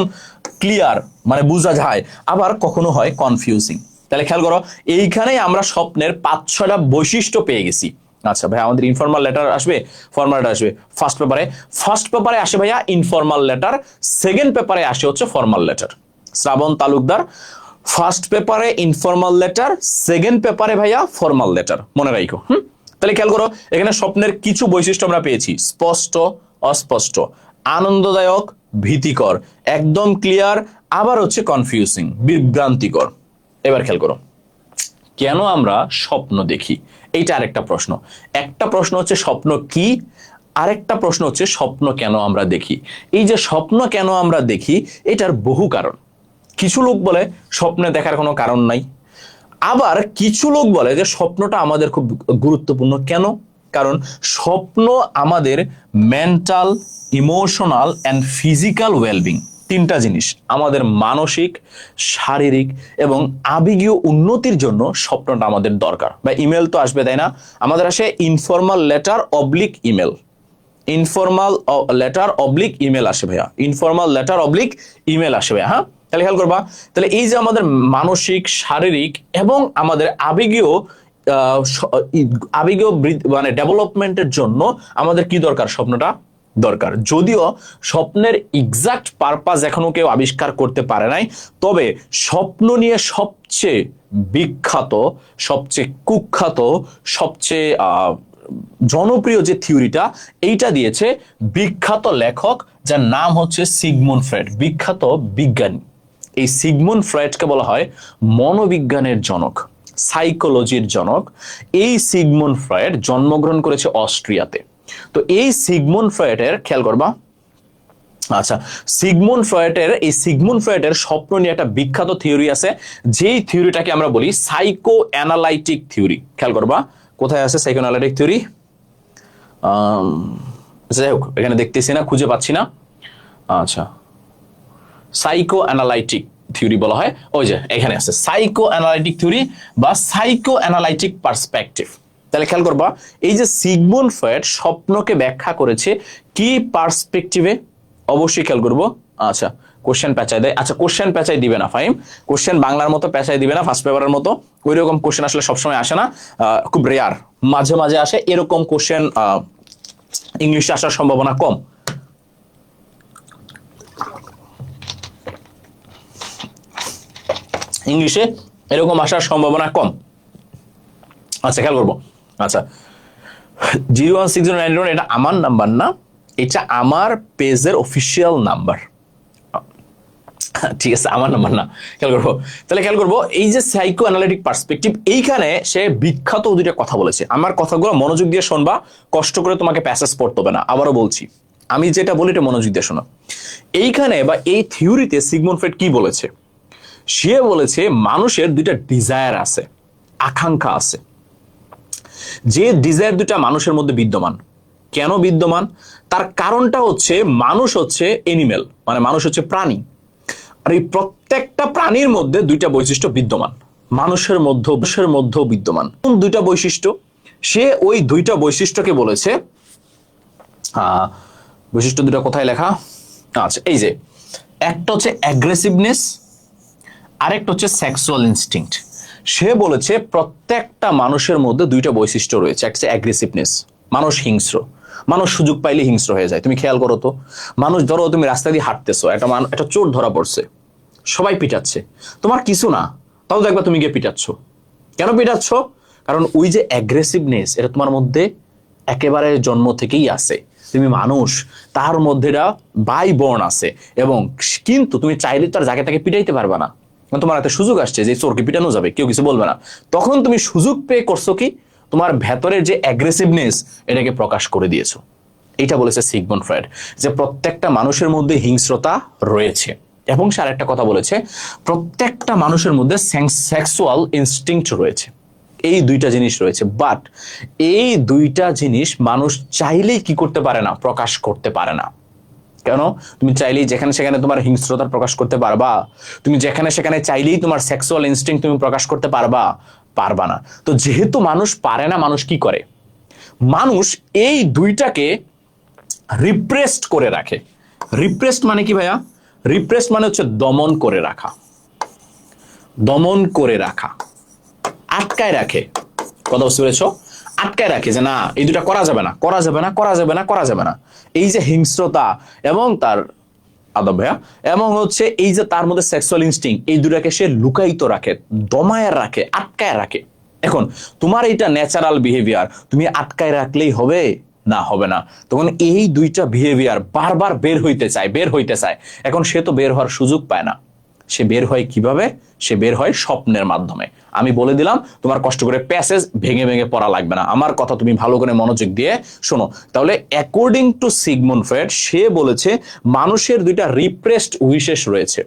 ক্লিয়ার, মানে বোঝা যায়। আবার কখনো হয় কনফিউজিং। তাহলে খেয়াল করো, এইখানেই আমরা স্বপ্নের 5-6টা বৈশিষ্ট্য পেয়ে গেছি। আচ্ছা ভাই, আমাদের ইনফর্মাল লেটার আসবে, ফর্মাল লেটার আসবে ফার্স্ট পেপারে আসে ভাইয়া ইনফর্মাল লেটার, সেকেন্ড পেপারে আসে হচ্ছে ফর্মাল লেটার। শ্রাবণ তালুকদার, ফার্স্ট পেপারে ইনফর্মাল লেটার, সেকেন্ড পেপারে ভাইয়া ফর্মাল লেটার, মনে রাখো। তাহলে খেয়াল করো, এখানে স্বপ্নের কিছু বৈশিষ্ট্য আমরা পেয়েছি: স্পষ্ট, অস্পষ্ট, আনন্দদায়ক, ভীতিকর, একদম ক্লিয়ার, আবার হচ্ছে কনফিউজিং, বিভ্রান্তিকর। এবার খেয়াল করো, কেন আমরা স্বপ্ন দেখি? এইটা আরেকটা প্রশ্ন। একটা প্রশ্ন হচ্ছে স্বপ্ন কি, আরেকটা প্রশ্ন হচ্ছে স্বপ্ন কেন আমরা দেখি। এই যে স্বপ্ন কেন আমরা দেখি, এটার বহু কারণ। কিছু লোক বলে স্বপ্নে দেখার কোনো কারণ নাই, আবার কিছু লোক বলে যে স্বপ্নটা আমাদের খুব গুরুত্বপূর্ণ। কেন? কারণ স্বপ্ন আমাদের mental, emotional and physical wellbeing, তিনটা জিনিস, আমাদের মানসিক, শারীরিক এবং আবেগীয় উন্নতির জন্য স্বপ্নটা আমাদের দরকার। বা ইমেল তো আসবে, তাই না? আমাদের আসে informal letter oblique email, informal letter oblique email আসে ভাইয়া, ইনফর্মাল লেটার অবলিক ইমেল আসে ভাইয়া। হ্যাঁ, তাহলে খেয়াল করবা, তাহলে এই যে আমাদের মানসিক, শারীরিক এবং আমাদের আবেগীয় মানে ডেভেলপমেন্টের জন্য আমাদের কি দরকার? স্বপ্নটা দরকার। যদিও স্বপ্নের এক্সাক্ট পারপাস এখনো কেউ আবিষ্কার করতে পারে নাই, তবে স্বপ্ন নিয়ে সবচেয়ে বিখ্যাত, সবচেয়ে কুখ্যাত, সবচেয়ে জনপ্রিয় যে থিওরিটা, এইটা দিয়েছে বিখ্যাত লেখক, যার নাম হচ্ছে সিগমুন্ড ফ্রয়েড, বিখ্যাত বিজ্ঞানী। এই সিগমুন্ড ফ্রয়েডকে বলা হয় মনোবিজ্ঞানের জনক, সাইকোলজির জনক। এই সিগমুন্ড ফ্রয়েড জন্মগ্রহণ করেছে অস্ট্রিয়াতে। তো এই সিগমুন্ড ফ্রয়েডের, খেয়াল করবা, আচ্ছা, সিগমুন্ড ফ্রয়েডের স্বপ্ন নিয়ে একটা বিখ্যাত থিওরি আছে, যেই থিওরিটাকে আমরা বলি সাইকো অ্যানালাইটিক থিওরি। খেয়াল করবা, কোথায় আছে সাইকো অ্যানালাইটিক থিওরি? যাই হোক, এখানে দেখতেছি না, খুঁজে পাচ্ছি না। আচ্ছা, সাইকো অ্যানালাইটিক থিওরি বলা হয়, ওই যে এখানে আছে সাইকো অ্যানালাইটিক থিওরি বা সাইকো অ্যানালাইটিক পার্সপেক্টিভ। তাহলে খেয়াল করবা, এই যে সিগমুন্ড ফ্রয়েড স্বপ্নকে ব্যাখ্যা করেছে কি পার্সপেক্টিভে? অবশ্যই খেয়াল করবো। আচ্ছা, কোশ্চেন পেঁচাই দেয়। আচ্ছা, কোশ্চেন পেঁচাই দিবে না ফাহিম, কোশ্চেন বাংলার মতো পেঁচাই দিবে না, ফার্স্ট পেপারের মতো। ওই রকম কোশ্চেন আসলে সবসময় আসে না, খুব রেয়ার, মাঝে মাঝে আসে। এরকম কোশ্চেন ইংলিশে আসার সম্ভাবনা কম। ইংলিশে এরকম আসার সম্ভাবনা কম। আচ্ছা, খেয়াল করবো। আচ্ছা, 01609, এটা আমার নাম্বার না, এটা আমার পেজের অফিসিয়াল নাম্বার। ঠিক আছে, আমার নাম্বার না, খেয়াল করবো। তাহলে খেয়াল করবো, এই যে সাইকো অ্যানালিটিক পার্সপেক্টিভ, এইখানে সে বিখ্যাত দুইটা কথা বলেছে। আমার কথাগুলো মনোযোগ দিয়ে শুনবা, কষ্ট করে তোমাকে প্যাসেজ পড়তে হবে না। আবারও বলছি, আমি যেটা বলি এটা মনোযোগ দিয়ে শোনো। এইখানে বা এই থিওরিতে সিগমুন্ড ফ্রয়েড কি বলেছে? সে বলেছে মানুষের দুইটা ডিজায়ার আছে, আকাঙ্ক্ষা আছে। যে ডিজায়ার দুটা মানুষের মধ্যে বিদ্যমান। কেন বিদ্যমান? তার কারণটা হচ্ছে মানুষ হচ্ছে এনিমেল, মানে মানুষ হচ্ছে প্রাণী। আর এই প্রত্যেকটা প্রাণীর মধ্যে দুইটা বৈশিষ্ট্য বিদ্যমান, মানুষের মধ্যেও বিদ্যমান। কোন দুইটা বৈশিষ্ট্য? সে ওই দুইটা বৈশিষ্ট্যকে বলেছে, বৈশিষ্ট্য দুটো কোথায় লেখা? আচ্ছা, এই যে একটা হচ্ছে অ্যাগ্রেসিভনেস, আরেকটা হচ্ছে সেক্সুয়াল ইনস্টিংক্ট। সে বলেছে প্রত্যেকটা মানুষের মধ্যে দুইটা বৈশিষ্ট্য রয়েছে। একটা হচ্ছে অ্যাগ্রেসিভনেস, মানুষ হিংস্র, মানুষ সুযোগ পাইলে হিংস্র হয়ে যায়। তুমি খেয়াল করো তো, মানুষ ধরো তুমি রাস্তা দিয়ে হাঁটতেছো, একটা চোর ধরা পড়ছে, সবাই পিটাচ্ছে, তোমার কিছু না, তাও দেখবা তুমি গিয়ে পিটাচ্ছ। কেন পিটাচ্ছ? কারণ ওই যে অ্যাগ্রেসিভনেস, এটা তোমার মধ্যে একেবারে জন্ম থেকেই আছে। তুমি মানুষ, তার মধ্যে এটা বাই বর্ন আছে, এবং কিন্তু তুমি চাইলে তো আর জায়গা তাকে পিটাইতে পারবে না। তোমার হাতে সুযোগ আসছে যে চোরকে পিটানো যাবে, কেউ কিছু বলবে না। তখন তুমি সুযোগ পেয়ে করছো কি? তোমার ভেতরের যে অ্যাগ্রেসিভনেস, এটাকে প্রকাশ করে দিয়েছো। এইটা বলেছে সিগমন্ড ফ্রয়েড, যে প্রত্যেকটা মানুষের মধ্যে হিংস্রতা রয়েছে। এবং সে আরেকটা কথা বলেছে, প্রত্যেকটা মানুষের মধ্যে সেক্সুয়াল ইনস্টিংক্ট রয়েছে। এই দুইটা জিনিস রয়েছে, বাট এই দুইটা জিনিস মানুষ চাইলেই কি করতে পারে না? প্রকাশ করতে পারে না। কেন? তুমি চাইলেই যেখানে সেখানে তোমার হিংস্রতা প্রকাশ করতে পারবা? তুমি যেখানে সেখানে চাইলেই তোমার সেক্সুয়াল ইনস্টিংক্ট তুমি প্রকাশ করতে পারবা? পারবা না। তো যেহেতু মানুষ পারে না, মানুষ কি করে? মানুষ এই দুইটাকে রিপ্রেসড করে রাখে। রিপ্রেসড মানে কি ভাইয়া? রিপ্রেসড মানে হচ্ছে দমন করে রাখা, দমন করে রাখা, আটকায় রাখে। কথা বুঝতে পেরেছো? আটকায় রাখে যে না, এই দুটা করা যাবে না, করা যাবে না, করা যাবে না, করা যাবে না। এই যে হিংস্রতা এবং তার আদব ভাইয়া, এবং হচ্ছে এই যে তার মধ্যে সেক্সুয়াল ইনস্টিং, এই দুটাকে সে লুকায়িত রাখে, দমায় রাখে, আটকায় রাখে। এখন তোমার এইটা ন্যাচারাল বিহেভিয়ার, তুমি আটকায় রাখলেই হবে? না, হবে না। তখন এই দুইটা বিহেভিয়ার বারবার বের হইতে চায়। এখন সে তো বের হওয়ার সুযোগ পায় না। সে বের হয় কিভাবে? সে বের হয় স্বপ্নের মাধ্যমে। আমি বলে দিলাম, তোমার কষ্ট করে প্যাসেজ ভেঙে ভেঙে পড়া লাগবে না, আমার কথা তুমি ভালো করে মনোযোগ দিয়ে শোনো। তাহলে অ্যাকর্ডিং টু সিগমন্ড ফ্রয়েড, সে বলেছে মানুষের দুইটা রিপ্রেসড উইশেস রয়েছে,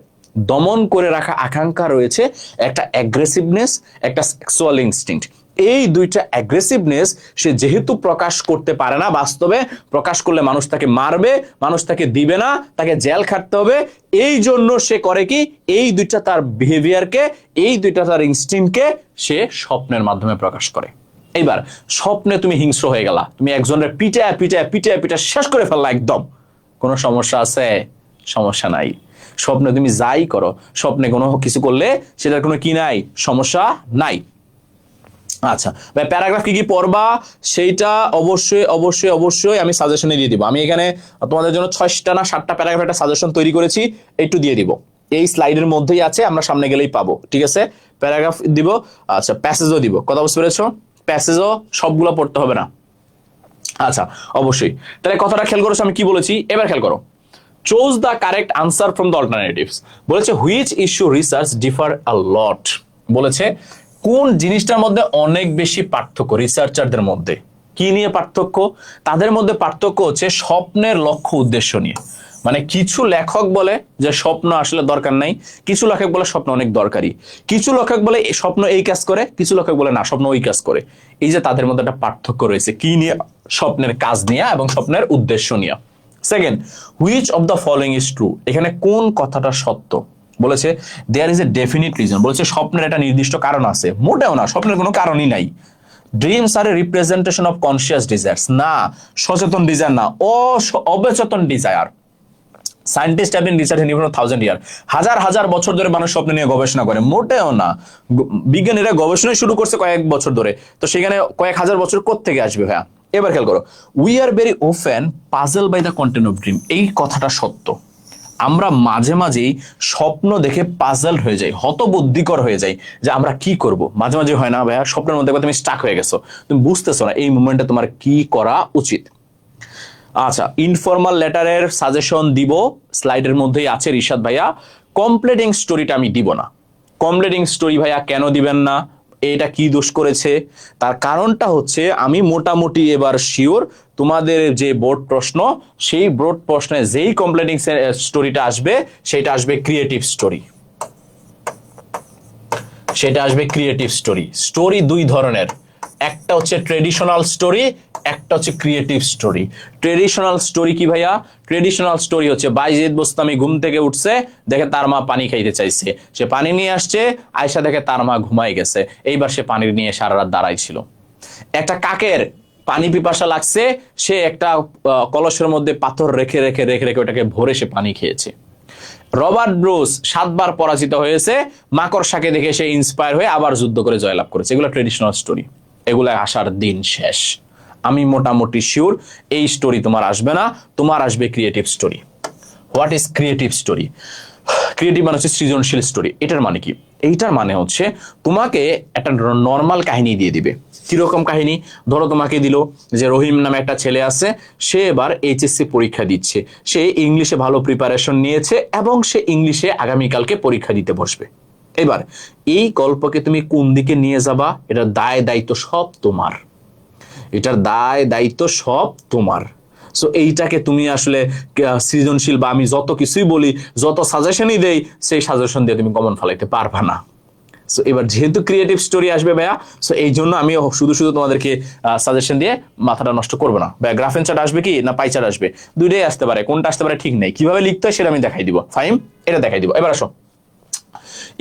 দমন করে রাখা আকাঙ্ক্ষা রয়েছে, একটা অ্যাগ্রেসিভনেস, একটা সেক্সুয়াল ইনস্টিংক্ট। এই দুইটা অ্যাগ্রেসিভনেস সে যেহেতু প্রকাশ করতে পারে না, বাস্তবে প্রকাশ করলে মানুষ তাকে মারবে, মানুষ তাকে দিবে না, তাকে জেল খাটতে হবে। এই জন্য সে করে কি? এই দুইটা তার বিহেভিয়ারকে, এই দুইটা তার ইনস্টিংক্টকে সে স্বপ্নের মাধ্যমে প্রকাশ করে। এইবার স্বপ্নে তুমি হিংস্র হয়ে গেলা, তুমি একজনের পিটায় শেষ করে ফেললা একদম, কোনো সমস্যা আছে? সমস্যা নাই। স্বপ্নে তুমি যাই করো, স্বপ্নে কোনো কিছু করলে সেটার কোনো কি নাই? সমস্যা নাই। আচ্ছা ভাই, প্যারাগ্রাফ কি কি পড়বা সেইটা অবশ্যই আমি সাজেশনে দিয়ে দিব। আমি এখানে তোমাদের জন্য 6টা না 7টা প্যারাগ্রাফ একটা সাজেশন তৈরি করেছি, একটু দিয়ে দিব। এই স্লাইডের মধ্যেই আছে, আমরা সামনে গেলেই পাবো। ঠিক আছে, প্যারাগ্রাফ দিব, আচ্ছা প্যাসেজও দিব। কথা বুঝতে পেরেছো? প্যাসেজও সবগুলো পড়তে হবে না। আচ্ছা অবশ্যই। তাহলে কথাটা খেয়াল করেছো আমি কি বলেছি? এবার খেয়াল করো। Choose the correct answer from the alternatives. বলেছে হুইচ ইস্যু রিসার্চ ডিফার আ লট। বলেছে কোন জিনিসটার মধ্যে অনেক বেশি পার্থক্য রিসার্চারদের মধ্যে। কি নিয়ে পার্থক্য? তাদের মধ্যে পার্থক্য হচ্ছে স্বপ্নের লক্ষ্য উদ্দেশ্য নিয়ে। মানে কিছু লেখক বলে যে স্বপ্ন আসলে দরকার নাই, কিছু লেখক বলে স্বপ্ন অনেক দরকারি, কিছু লেখক বলে স্বপ্ন এই কাজ করে, কিছু লেখক বলে না স্বপ্ন ওই কাজ করে। এই যে তাদের মধ্যে একটা পার্থক্য রয়েছে কি নিয়ে? স্বপ্নের কাজ নিয়ে এবং স্বপ্নের উদ্দেশ্য নিয়ে। Second, which of the following is true. এখানে কোন কথাটা সত্য? বলেছে there is a definite reason. বলেছে স্বপ্নের একটা নির্দিষ্ট কারণ আছে? মোটেও না, স্বপ্নের কোনো কারণই নাই। Dreams are a representation of conscious desires. না, সচেতন ডিজায়ার না, অবচেতন desire. Scientist have been researching for 1000 year. হাজার বছর ধরে মানুষ স্বপ্ন নিয়ে গবেষণা করে। মোটেও না, বিজ্ঞানীরা গবেষণা শুরু করছে কয়েক বছর ধরে, তো সেখানে কয়েক হাজার বছর কোত্থেকে আসবে ভাইয়া? এবার খেয়াল করো, we are very often puzzle by the content of dream. এই কথাটা সত্য। আমরা মাঝে মাঝেই স্বপ্ন দেখে পাজল হয়ে যাই, হতবুদ্ধিকর হয়ে যাই যে আমরা কি করব। মাঝে মাঝে হয় না ভাইয়া, স্বপ্নের মধ্যে তুমি স্টাক হয়ে গেছো, তুমি বুঝতেছো না এই মুমেন্টে তোমার কি করা উচিত। আচ্ছা, ইনফর্মাল লেটারের সাজেশন দিব, স্লাইডের মধ্যেই আছে রিশাদ ভাইয়া। কমপ্লিটিং স্টোরিটা আমি দিব না। কমপ্লিটিং স্টোরি ভাইয়া কেন দিবেন না? এটা কি দোষ করেছে? তার কারণটা হচ্ছে আমি মোটামুটি এবার শিওর তোমাদের যে বোর্ড প্রশ্ন, সেই বোর্ড প্রশ্নে যেই কমপ্লিটিং স্টোরিটা আসবে সেটা আসবে ক্রিয়েটিভ স্টোরি। সেটা আসবে ক্রিয়েটিভ স্টোরি। স্টোরি দুই ধরনের, একটা হচ্ছে ট্রেডিশনাল স্টোরি, একটা হচ্ছে ক্রিয়েটিভ স্টোরি। ট্রেডিশনাল স্টোরি কি ভাইয়া? ট্রেডিশনাল স্টোরি হচ্ছে বাইজিদ বোস্তামি ঘুম থেকে উঠছে, দেখে তার মা পানি খাইতে চাইছে, সে পানি নিয়ে আসছে, আয়সা দেখে তার মা ঘুমাই গেছে, এইবার সে পানি নিয়ে সারা রাত দাঁড়াই ছিল। একটা কাকের পানি পিপাসা লাগছে, সে একটা কলসের মধ্যে পাথর রেখে রেখে রেখে রেখে ওটাকে ভরে সে পানি খেয়েছে। রবার্ট ব্রুস 7 বার পরাজিত হয়েছে, মাকড়সাকে দেখে সে ইন্সপায়ার হয়ে আবার যুদ্ধ করে জয়লাভ করেছে। এগুলো ট্রেডিশনাল স্টোরি, এগুলো আসার দিন শেষ। আমি মোটামুটি শিওর এই স্টোরি তোমার আসবে না, তোমার আসবে creative story. What is creative story? Creative মানে হচ্ছে সৃজনশীল স্টোরি। এটার মানে কি? এইটার মানে হচ্ছে তোমাকে একটা নর্মাল কাহিনী দিয়ে দিবে। কিরকম কাহিনী? ধরো তোমাকে দিল যে রহিম নামে একটা ছেলে আছে, সে এবার এইচএসসি পরীক্ষা দিচ্ছে, সে ইংলিশে ভালো প্রিপারেশন নিয়েছে এবং সে ইংলিশে আগামীকালকে পরীক্ষা দিতে বসবে। এবার এই গল্পকে তুমি কোন দিকে নিয়ে যাবা, এটার দায় দায়িত্ব সব তোমার। এটার দায় দায়িত্ব সব তোমার। সো এইটাকে তুমি আসলে সৃজনশীল বা আমি যত কিছুই বলি, যত সাজেশনই দেই, সেই সাজেশন দিয়ে তুমি কমন ফেলাইতে পারবা না। সো এবার যেহেতু ক্রিয়েটিভ স্টোরি আসবে ভাইয়া, সো এই জন্য আমি শুধু শুধু তোমাদেরকে সাজেশন দিয়ে মাথাটা নষ্ট করবো না। ভাইয়া গ্রাফেন চার্ট আসবে কি না পাই চার্ট আসবে, দুইটাই আসতে পারে, কোনটা আসতে পারে ঠিক নেই। কিভাবে লিখতে হয় সেটা আমি দেখাই দিব, ফাইন, এটা দেখাই দিব। এবার আসো,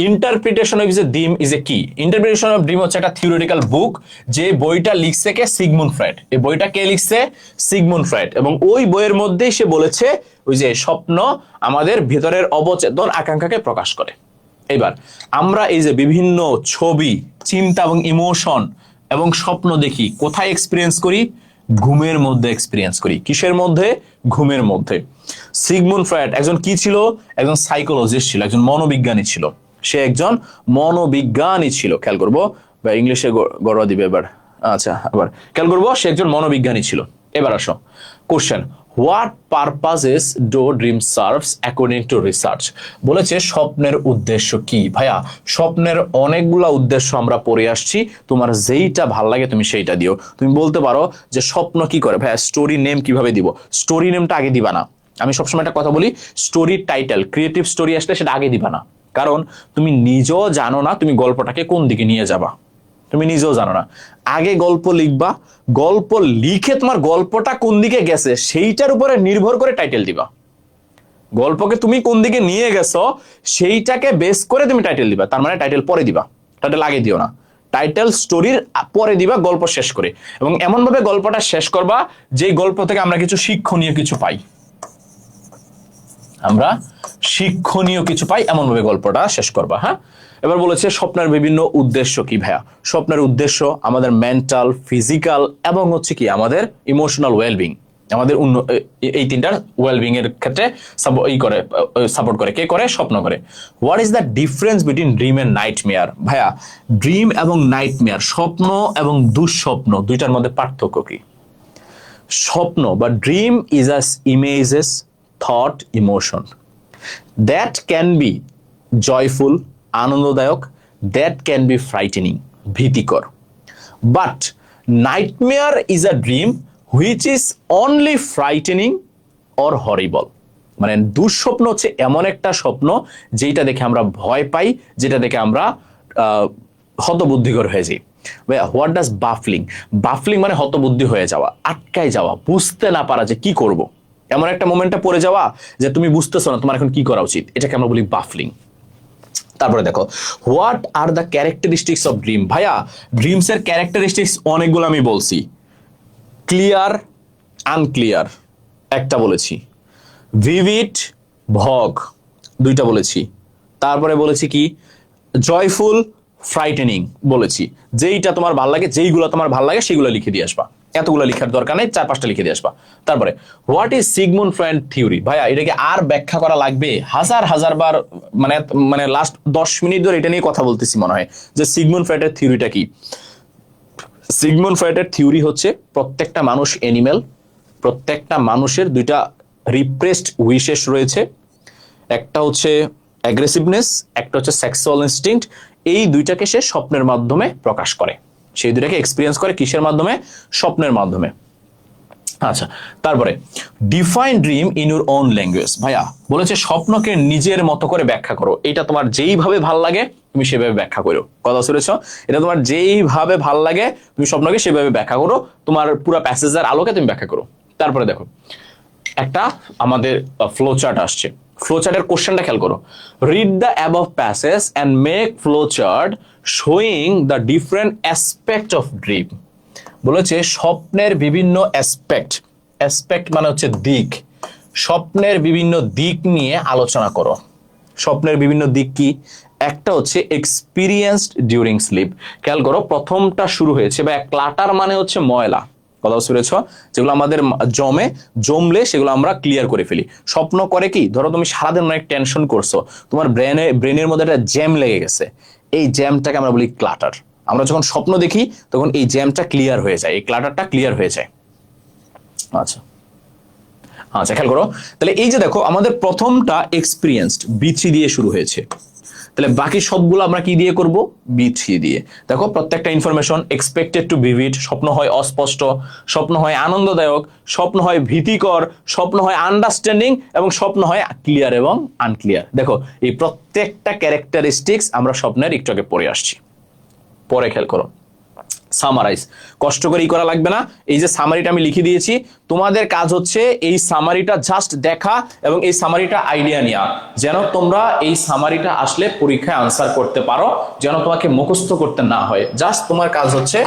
interpretation of a dream is a কি? ইন্টারপ্রিটেশন অফ ড্রিম হচ্ছে একটা থিওরিটিক্যাল বুক, যে বইটা লিখছে কে? Sigmund Freud. এই বইটা কে লিখছে? Sigmund Freud. এবং ওই বইয়ের মধ্যেই সে বলেছে ওই যে স্বপ্ন আমাদের ভিতরের অবচেতন আকাঙ্ক্ষাকে প্রকাশ করে। এবার আমরা এই যে বিভিন্ন ছবি, চিন্তা এবং ইমোশন এবং স্বপ্ন দেখি, কোথায় এক্সপিরিয়েন্স করি? ঘুমের মধ্যে এক্সপিরিয়েন্স করি। কিসের মধ্যে? ঘুমের মধ্যে। সিগমুন্ড ফ্রয়েড একজন কি ছিল? একজন সাইকোলজিস্ট ছিল, একজন মনোবিজ্ঞানী ছিল। সে একজন মনোবিজ্ঞানী ছিল, খেয়াল করবো বা ইংলিশে গড়া দিবে এবার। আচ্ছা, আবার খেয়াল করবো, সে একজন মনোবিজ্ঞানী ছিল। এবার আসো question, what purposes do dream serves according to research? বলেছে স্বপ্নের উদ্দেশ্য কি? ভাইয়া স্বপ্নের অনেকগুলা উদ্দেশ্য আমরা পড়ে আসছি, তোমার যেইটা ভাল লাগে তুমি সেইটা দিও। তুমি বলতে পারো যে স্বপ্ন কি করে? ভাইয়া স্টোরি নেম কিভাবে দিব? স্টোরি নেমটা আগে দিবা না। আমি সবসময় একটা কথা বলি, স্টোরির টাইটেল ক্রিয়েটিভ স্টোরি আসলে সেটা আগে দিবা না, কারণ তুমি নিজেও জানো না তুমি গল্পটাকে কোন দিকে নিয়ে যাবা। তুমি নিজেও জানো না, আগে গল্প লিখবা, গল্প লিখে তোমার গল্পটা কোন দিকে গেছে সেইটার উপরে নির্ভর করে টাইটেল দিবা। গল্পকে তুমি কোন দিকে নিয়ে গেছো সেইটাকে বেস করে তুমি টাইটেল দিবা। তার মানে টাইটেল পরে দিবা, টাইটেল আগে দিও না। টাইটেল স্টোরির পরে দিবা গল্প শেষ করে, এবং এমন ভাবে গল্পটা শেষ করবা যে গল্প থেকে আমরা কিছু শিক্ষণীয় কিছু পাই। আমরা শিক্ষণীয় কিছু পাই এমন ভাবে গল্পটা শেষ করবা। হ্যাঁ, এবার বলেছে স্বপ্নের বিভিন্ন উদ্দেশ্য কি? ভাইয়া স্বপ্নের উদ্দেশ্য আমাদের মেন্টাল, ফিজিক্যাল এবং হচ্ছে কি আমাদের ইমোশনাল ওয়েলবিং, আমাদের এই তিনটার ওয়েলবিং এর ক্ষেত্রে সাপোর্ট করে। কে করে? স্বপ্ন করে। What is the difference between dream and nightmare? ভাইয়া ড্রিম এবং নাইটমেয়ার, স্বপ্ন এবং দুঃস্বপ্ন, দুইটার মধ্যে পার্থক্য কি? স্বপ্ন বা dream is as images, thought, emotion that can be joyful, আনন্দদায়ক, দ্যাট ক্যান বি ফ্রাইটেনিং, ভীতিকর। But nightmare is a dream which is only frightening or horrible. মানে দুঃস্বপ্ন হচ্ছে এমন একটা স্বপ্ন যেটা দেখে আমরা ভয় পাই, যেটা দেখে আমরা হতবুদ্ধিকর হয়ে যাই। What does বাফলিং? বাফলিং মানে হতবুদ্ধি হয়ে যাওয়া, আটকায় যাওয়া, বুঝতে না পারা যে কি করব। এমন একটা মোমেন্টে পড়ে যাওয়া যে তুমি বুঝতেছো না তোমার এখন কি করা উচিত, এটাকে আমরা বলি বাফলিং। তারপরে দেখো, what are the characteristics of dream? ভাইয়া ড্রিমস এর ক্যারেক্টারিস্টিক্স অনেকগুলো আমি বলছি। ক্লিয়ার, আনক্লিয়ার একটা বলেছি, ভিভিড, ভগ দুইটা বলেছি, তারপরে বলেছি কি জয়ফুল, ফ্রাইটেনিং বলেছি। যেইটা তোমার ভাল লাগে, যেইগুলো তোমার ভাল লাগে সেগুলো লিখে দিয়ে আসবা, এতগুলো লিখার দরকার নেই, 4-5টা লিখে দিয়ে আসবা। তারপরে what is Sigmund Freud theory? ভাইয়া এটাকে আর ব্যাখ্যা করা লাগবে? হাজার হাজার বার, মানে লাস্ট 10 মিনিট ধরে এটা নিয়ে কথা বলতেছি মনে হয়, যে সিগমুন্ড ফ্রয়েডের থিওরিটা কি। সিগমুন্ড ফ্রয়েডের থিওরি হচ্ছে প্রত্যেকটা মানুষ অ্যানিমেল, প্রত্যেকটা মানুষের দুইটা রিপ্রেসড উইশেস রয়েছে, একটা হচ্ছে অ্যাগ্রেসিভনেস, একটা হচ্ছে সেক্সুয়াল ইনস্টিংক্ট। এই দুইটাকে সে স্বপ্নের মাধ্যমে প্রকাশ করে, সেই দুইটাকে এক্সপিরিয়েন্স করে কিসের মাধ্যমে? স্বপ্নের মাধ্যমে। আচ্ছা, তারপরে define dream in your own language. ভাইয়া বলেছে স্বপ্নকে নিজের মতো করে ব্যাখ্যা করো, এটা তোমার যেইভাবে ভাল লাগে তুমি সেভাবে ব্যাখ্যা করো। কথা বুঝেছো? এটা তোমার যেইভাবে ভাল লাগে তুমি স্বপ্নকে সেভাবে ব্যাখ্যা করো, তোমার পুরো প্যাসেজের আলোকে তুমি ব্যাখ্যা করো। তারপরে দেখো একটা আমাদের ফ্লো চার্ট আসছে। ফ্লো চার্টের কোশ্চেনটা খেয়াল করো। Read the above passage and make flow chart showing the different aspect of dream. বলেছে স্বপ্নের বিভিন্ন অ্যাসপেক্ট, অ্যাসপেক্ট মানে হচ্ছে দিক, স্বপ্নের বিভিন্ন দিক নিয়ে আলোচনা করো। স্বপ্নের বিভিন্ন দিক কি? একটা হচ্ছে এক্সপিরিয়েন্সড ডিউরিং স্লিপ। খেয়াল করো প্রথমটা শুরু হয়েছে বা ক্লাটার মানে হচ্ছে ময়লা, কথা বুঝতে পেরেছ? যেগুলো আমাদের জমলে সেগুলো আমরা ক্লিয়ার করে ফেলি। স্বপ্ন করে কি, ধরো তুমি সারাদিন অনেক টেনশন করছো, তোমার ব্রেনের মধ্যে একটা জ্যাম লেগে গেছে, এই জ্যামটাকে আমরা বলি ক্লাটার। আমরা যখন স্বপ্ন দেখি তখন এই জ্যামটা ক্লিয়ার হয়ে যায়, এই ক্লাটারটা ক্লিয়ার হয়ে যায়। আচ্ছা আচ্ছা খেয়াল করো, তাহলে এই যে দেখো আমাদের প্রথমটা এক্সপিরিয়েন্সড B3 দিয়ে শুরু হয়েছে, তাহলে বাকি সবগুলো আমরা কি দিয়ে করব? B3 দিয়ে। দেখো প্রত্যেকটা ইনফরমেশন এক্সপেক্টেড টু ভিভিড, স্বপ্ন হয় অস্পষ্ট, স্বপ্ন হয় আনন্দদায়ক, স্বপ্ন হয় ভীতিকর, স্বপ্ন হয় আন্ডারস্ট্যান্ডিং এবং স্বপ্ন হয় ক্লিয়ার এবং আনক্লিয়ার। দেখো এই প্রত্যেকটা ক্যারেক্টারিস্টিক্স আমরা স্বপ্নের একটু আগে পড়ে আসছি। পরে খেয়াল করো সামারাইজ, কষ্ট করে করা লাগবে না, এই যে সামারিটা আমি লিখে দিয়েছি, তোমাদের কাজ হচ্ছে এই সামারিটা জাস্ট দেখা এবং এই সামারিটা আইডিয়া নেওয়া, যেন তোমরা এই সামারিটা আসলে পরীক্ষায় আনসার করতে পারো, যেন তোমাকে মুখস্থ করতে না হয়। জাস্ট তোমার কাজ হচ্ছে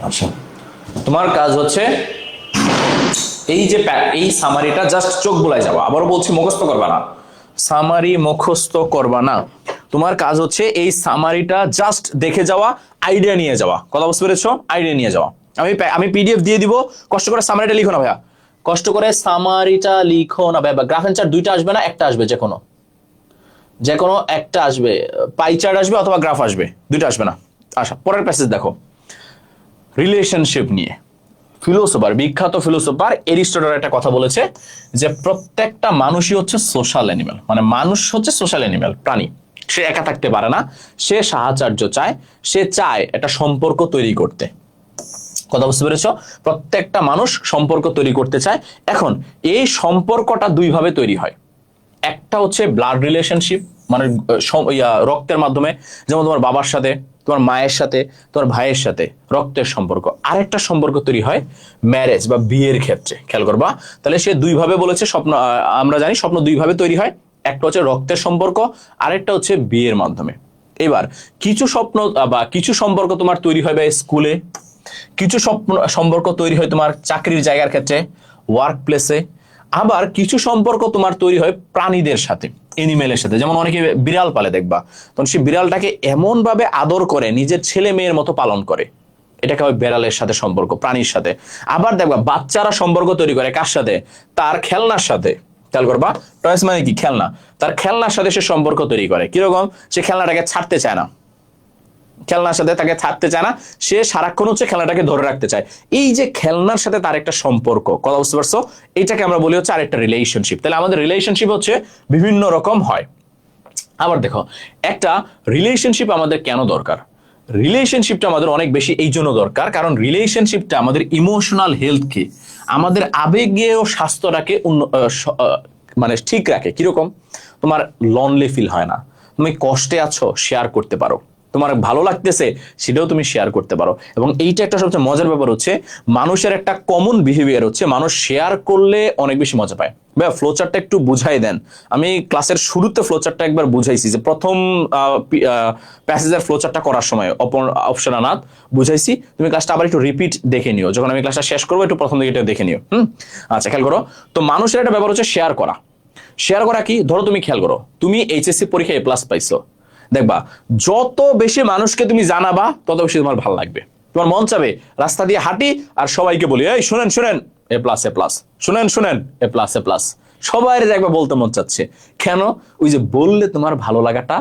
আচ্ছা তোমার কাজ হচ্ছে এই যে এই সামারিটা জাস্ট চোখ বুলাই যাওয়া। আবারও বলছি মুখস্থ করবা না, সামারি মুখস্থ করবা না, তোমার কাজ হচ্ছে এই সামারিটা জাস্ট দেখে যাওয়া, আইডিয়া নিয়ে যাওয়া। কথা বুঝতে পেরেছো? আইডিয়া নিয়ে যাওয়া। আমি পিডিএফ দিয়ে দিব, কষ্ট করে সামারিটা লিখো না ভাইয়া, কষ্ট করে সামারিটা লিখো না ভাইয়া। গ্রাফ এন্ড চার্ট দুইটা আসবে না, একটা আসবে, যে কোনো একটা আসবে, পাই চার্ট আসবে অথবা গ্রাফ আসবে, দুইটা আসবে না। আচ্ছা পরের প্যাসেজ দেখো, রিলেশনশিপ নিয়ে। ফিলোসোফার, বিখ্যাত ফিলোসোফার এরিস্টটল একটা কথা বলেছে যে প্রত্যেকটা মানুষই হচ্ছে সোশ্যাল অ্যানিমেল, মানে মানুষ হচ্ছে সোশ্যাল অ্যানিমেল, প্রাণী। সে একা থাকতে পারে না, সে সাহায্য চায়, সে চায় একটা সম্পর্ক তৈরি করতে। কথা বুঝতে পেরেছ? প্রত্যেকটা মানুষ সম্পর্ক তৈরি করতে চায়। এখন এই সম্পর্কটা দুইভাবে তৈরি হয়, একটা হচ্ছে ব্লাড রিলেশনশিপ, মানে রক্তের মাধ্যমে, যেমন তোমার বাবার সাথে, তোমার মায়ের সাথে, তোমার ভাইয়ের সাথে রক্তের সম্পর্ক। আরেকটা সম্পর্ক তৈরি হয় ম্যারেজ বা বিয়ের ক্ষেত্রে। খেয়াল করবা, তাহলে সে দুইভাবে বলেছে স্বপ্ন, আমরা জানি স্বপ্ন দুইভাবে তৈরি হয়, একটা হচ্ছে রক্তের সম্পর্ক, আরেকটা হচ্ছে বিয়ের মাধ্যমে। এবার কিছু স্বপ্ন বা কিছু সম্পর্ক তোমার তৈরি হয় বা স্কুলে, কিছু সম্পর্ক তৈরি হয় তোমার চাকরির জায়গার ক্ষেত্রে, ওয়ার্ক প্লেসে, আবার কিছু সম্পর্ক তোমার তৈরি হয় প্রাণীদের সাথে, এনিমেলের সাথে। যেমন অনেকে বিড়াল পালে, দেখবা তখন সেই বিড়ালটাকে এমন ভাবে আদর করে, নিজের ছেলে মেয়ের মতো পালন করে, এটাকে হয় বিড়ালের সাথে সম্পর্ক, প্রাণীর সাথে। আবার দেখবা বাচ্চারা সম্পর্ক তৈরি করে কার সাথে? তার খেলনার সাথে। খেয়াল করবা, টয়েস মানে কি? খেলনা। তার খেলনার সাথে সে সম্পর্ক তৈরি করে। কিরকম? সে খেলনাটাকে ছাড়তে চায় না, খেলনার সাথে তাকে ছাড়তে চায় না, সে সারাক্ষণ হচ্ছে খেলনাটাকে ধরে রাখতে চায়। এই যে খেলনার সাথে তার একটা সম্পর্ক, কথা বুঝতে পারছো? এইটাকে আমরা বলি হচ্ছে আরেকটা রিলেশনশিপ। তাহলে আমাদের রিলেশনশিপ হচ্ছে বিভিন্ন রকম হয়। আবার দেখো একটা রিলেশনশিপ আমাদের কেন দরকার? রিলেশনশিপটা আমাদের অনেক বেশি এই জন্য দরকার কারণ রিলেশনশিপটা আমাদের ইমোশনাল হেলথকে, আমাদের আবেগীয় স্বাস্থ্যটাকে মানে ঠিক রাখে। কিরকম? তোমার লনলি ফিল হয় না, তুমি কষ্টে আছো শেয়ার করতে পারো, তোমার ভালো লাগতেছে সেটাও তুমি শেয়ার করতে পারো। এবং এইটা একটা সবচেয়ে মজার ব্যাপার হচ্ছে, মানুষের একটা কমন বিহেভিয়ার হচ্ছে মানুষ শেয়ার করলে অনেক বেশি মজা পায়। ভাইয়া ফ্লোচার্টটা একটু বুঝাই দেন। আমি ক্লাসের শুরুতে ফ্লোচার্টটা একবার বুঝাইছি, যে প্রথম প্যাসেজের ফ্লোচার্টটা করার সময় অপশন আনাত বুঝাইছি। তুমি ক্লাসটা আবার একটু রিপিট দেখে নিও, যখন আমি ক্লাসটা শেষ করবো একটু প্রথম দিকে এটা দেখে নিও। আচ্ছা খেয়াল করো, তো মানুষের একটা ব্যাপার হচ্ছে শেয়ার করা। শেয়ার করা কি? ধরো তুমি খেয়াল করো, তুমি এইচএসসি পরীক্ষায় A+ পাইছো, দেখবা যত বেশি মানুষকে তুমি জানাবা তত বেশি তোমার ভালো লাগবে। তোমার মন চাবে রাস্তা দিয়ে হাঁটি আর সবাইকে বলি, এই শুনেন শুনেন A+, শুনেন শুনেন A+। সবাই দেখবা বলতে মন চাচ্ছে। কেন? ওই যে বললে তোমার ভালো লাগাটা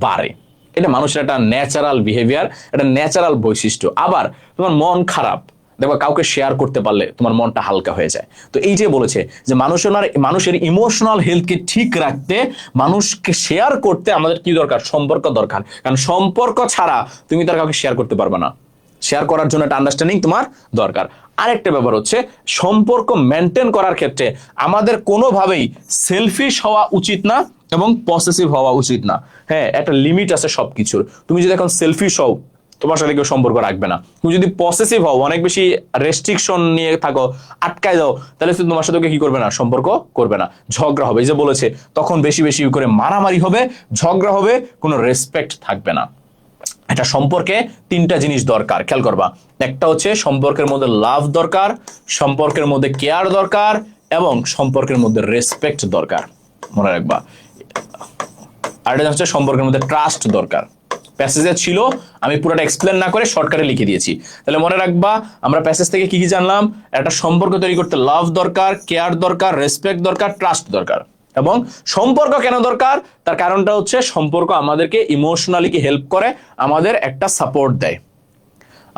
বাড়ে। এটা মানুষের একটা ন্যাচারাল বিহেভিয়ার, একটা ন্যাচারাল বৈশিষ্ট্য। আবার তোমার মন খারাপ, দেখো কাউকে শেয়ার করতে পারলে তোমার মনটা হালকা হয়ে যায়। তো এই যে বলেছে যে মানুষের ইমোশনাল হেলথকে ঠিক রাখতে মানুষকে শেয়ার করতে আমাদের কি দরকার? সম্পর্ক দরকার। কারণ সম্পর্ক ছাড়া তুমি তার কাউকে শেয়ার করতে পারবে না। শেয়ার করার জন্য একটা আন্ডারস্ট্যান্ডিং তোমার দরকার। আরেকটা ব্যাপার হচ্ছে সম্পর্ক মেনটেন করার ক্ষেত্রে আমাদের কোনোভাবেই সেলফিশ হওয়া উচিত না এবং পসেসিভ হওয়া উচিত না। হ্যাঁ, একটা লিমিট আছে সবকিছুর। তুমি যদি এখন সেলফিশ হও, তোমার সাথে কেউ সম্পর্ক রাখবে না। তুমি যদি পসেসিভ হও, অনেক বেশি রেস্ট্রিকশন নিয়ে থাকো, আটকায় দাও, তাহলে তোমার সাথে কি করবে না? সম্পর্ক করবে না, ঝগড়া হবে। এই যে বলেছে তখন বেশি বেশি করে মারামারি হবে, ঝগড়া হবে, কোনো রেসপেক্ট থাকবে না। এটা সম্পর্কে তিনটা জিনিস দরকার, খেয়াল করবা। একটা হচ্ছে সম্পর্কের মধ্যে লাভ দরকার, সম্পর্কের মধ্যে কেয়ার দরকার, এবং সম্পর্কের মধ্যে রেসপেক্ট দরকার, মনে রাখবা। আর এটা হচ্ছে সম্পর্কের মধ্যে ট্রাস্ট দরকার। প্যাসেজে ছিল, আমি পুরোটা এক্সপ্লেন না করে শর্টকাটে লিখে দিয়েছি। তাহলে মনে রাখবা আমরা প্যাসেজ থেকে কি কি জানলাম? একটা সম্পর্ক তৈরি করতে লাভ দরকার, কেয়ার দরকার, রেসপেক্ট দরকার, ট্রাস্ট দরকার। এবং সম্পর্ক কেন দরকার? তার কারণটা হচ্ছে সম্পর্ক আমাদেরকে ইমোশনালি কি হেল্প করে, আমাদের একটা সাপোর্ট দেয়।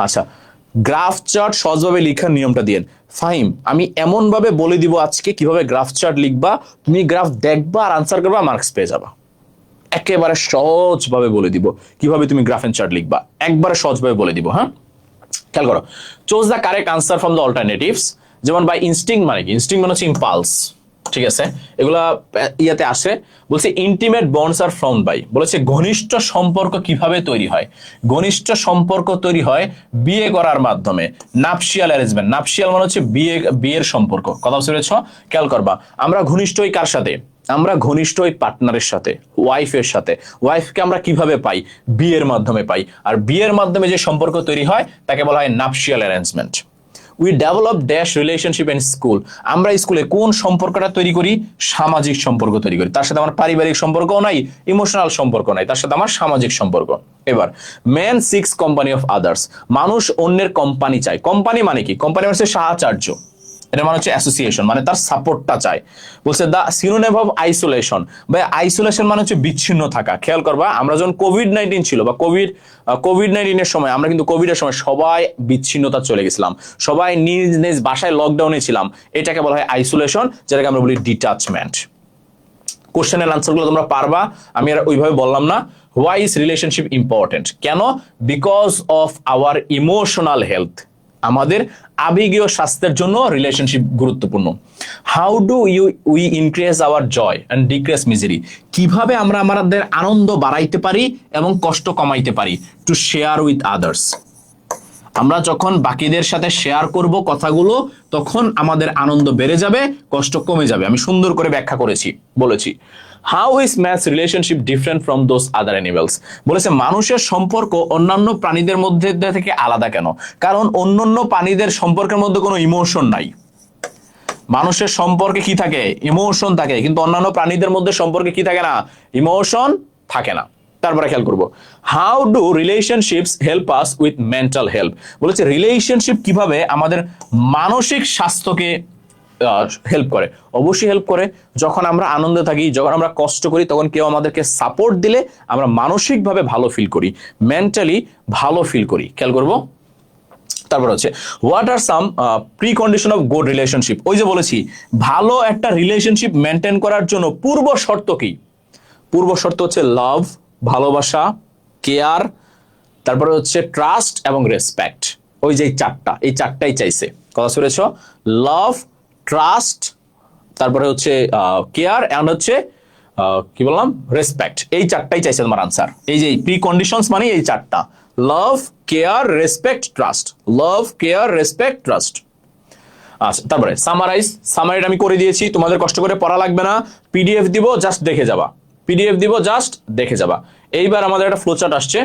আচ্ছা, গ্রাফ চার্ট সহজভাবে লেখার নিয়মটা দিয়েন। ফাহিম, আমি এমন ভাবে বলে দিব আজকে কিভাবে গ্রাফ চার্ট লিখবা, তুমি গ্রাফ দেখবা আর আনসার করবা, মার্কস পেয়ে যাবা। একেবারে সহজভাবে বলে দিব কিভাবে তুমি গ্রাফ এন্ড চার্ট লিখবা, একবারে সহজভাবে বলে দিব। হ্যাঁ, খেয়াল করো। Choose the correct answer from the alternatives. যেমন বাই ইনস্টিংক্ট মানে কি? ইনস্টিংক্ট মানে হচ্ছে ইম্পালস, ঠিক আছে? এগুলা ইয়াতে আসে। বলছে intimate bonds are found by, বলেছে ঘনিষ্ঠ সম্পর্ক কিভাবে তৈরি হয়? ঘনিষ্ঠ সম্পর্ক তৈরি হয় বিয়ে করার মাধ্যমে। নাপশিয়াল অ্যারেঞ্জমেন্ট, নাপশিয়াল মানে হচ্ছে বিয়ের সম্পর্ক। কথা বুঝতে পেরেছ? খেয়াল করবা, আমরা ঘনিষ্ঠ ওই কার সাথে? আমরা ঘনিষ্ঠ ওই পার্টনারের সাথে, ওয়াইফের সাথে। ওয়াইফকে আমরা কিভাবে পাই? বিয়ের মাধ্যমে পাই। আর বিয়ের মাধ্যমে যে সম্পর্ক তৈরি হয় তাকে বলা হয় nuptial arrangement. We develop dash relationship in school. আমরা স্কুলে কোন সম্পর্কটা তৈরি করি? সামাজিক সম্পর্ক তৈরি করি। তার সাথে আমার পারিবারিক সম্পর্কও নাই, ইমোশনাল সম্পর্ক নাই, তার সাথে আমার সামাজিক সম্পর্ক। এবার man six company of others, মানুষ অন্যের কোম্পানি চায়। কোম্পানি মানে কি? কোম্পানি মানে হচ্ছে সাহায্য, এটা মানে হচ্ছে অ্যাসোসিয়েশন, মানে তার সাপোর্টটা চায়। বলছে দা সিনোনিম অফ আইসোলেশন, বা আইসোলেশন মানে হচ্ছে বিচ্ছিন্ন থাকা। খেয়াল করবা, আমরা যখন কোভিড-19 ছিল বা কোভিড-19 এর সময়, আমরা কিন্তু কোভিডের সময় সবাই বিচ্ছিন্নতা চলে গেছিলাম, সবাই নিজ নিজ বাসায় লকডাউনে ছিলাম। এটাকে বলা হয় আইসোলেশন, যেটাকে আমরা বলি ডিটাচমেন্ট। কোশ্চেনের আনসারগুলো তোমরা পারবা, আমি আর ওইভাবে বললাম না। Why is relationship important? কেন? Because of our emotional health, আমাদের আবেগীয় স্বাস্থ্যের জন্য রিলেশনশিপ গুরুত্বপূর্ণ। How do we increase our joy and decrease misery, কিভাবে আমরা আমাদের আনন্দ বাড়াইতে পারি এবং কষ্ট কমাইতে পারি? টু শেয়ার উইথ আদার্স, আমরা যখন বাকিদের সাথে শেয়ার করব কথাগুলো, তখন আমাদের আনন্দ বেড়ে যাবে, কষ্ট কমে যাবে। আমি সুন্দর করে ব্যাখ্যা করেছি, বলেছি। How is man's relationship different from those other animals, বলেছে মানুষের সম্পর্ক অন্যান্য প্রাণীদের মধ্যে থেকে আলাদা কেন? কারণ অন্যান্য প্রাণীদের সম্পর্কের মধ্যে কোনো ইমোশন নাই। মানুষের সম্পর্কে কি থাকে? ইমোশন থাকে, কিন্তু অন্যান্য প্রাণীদের মধ্যে সম্পর্কে কি থাকে না? ইমোশন থাকে না। তারপরে খেয়াল করবো, how do relationships help us with mental health, বলেছে রিলেশনশিপ কিভাবে আমাদের মানসিক স্বাস্থ্যকে হেল্প করে। অবশ্যই হেল্প করে। যখন আমরা আনন্দে থাকি, যখন আমরা কষ্ট করি, তখন কেউ আমাদেরকে সাপোর্ট দিলে আমরা মানসিকভাবে ভালো ফিল করি, মেন্টালি ভালো ফিল করি। খেয়াল করবো। তারপর হচ্ছে what are some pre condition of good relationship. ওই যে বলেছি, ভালো একটা রিলেশনশিপ মেনটেন করার জন্য পূর্ব শর্ত কি? পূর্ব শর্ত হচ্ছে লাভ, ভালোবাসা, কেয়ার, তারপরে হচ্ছে ট্রাস্ট এবং রেসপেক্ট। ওই যে এই চারটাই চাইছে। কথা শুনেছ? লাভ, ট্রাস্ট, তারপরে হচ্ছে কেয়ার এন্ড হচ্ছে কি বললাম? রেসপেক্ট। এই চারটাই চাইছে তোমার আনসার। এই যে প্রি কন্ডিশনস মানে এই চারটা: লাভ, কেয়ার, রেসপেক্ট, ট্রাস্ট। লাভ, কেয়ার, রেসপেক্ট, ট্রাস্ট। আচ্ছা, তারপরে সামারিটা আমি করে দিয়েছি, তোমাদের কষ্ট করে পড়া লাগবে না। পিডিএফ দিব, জাস্ট দেখে যাবা। এইবার আমাদের একটা ফ্লোচার্ট আসছে।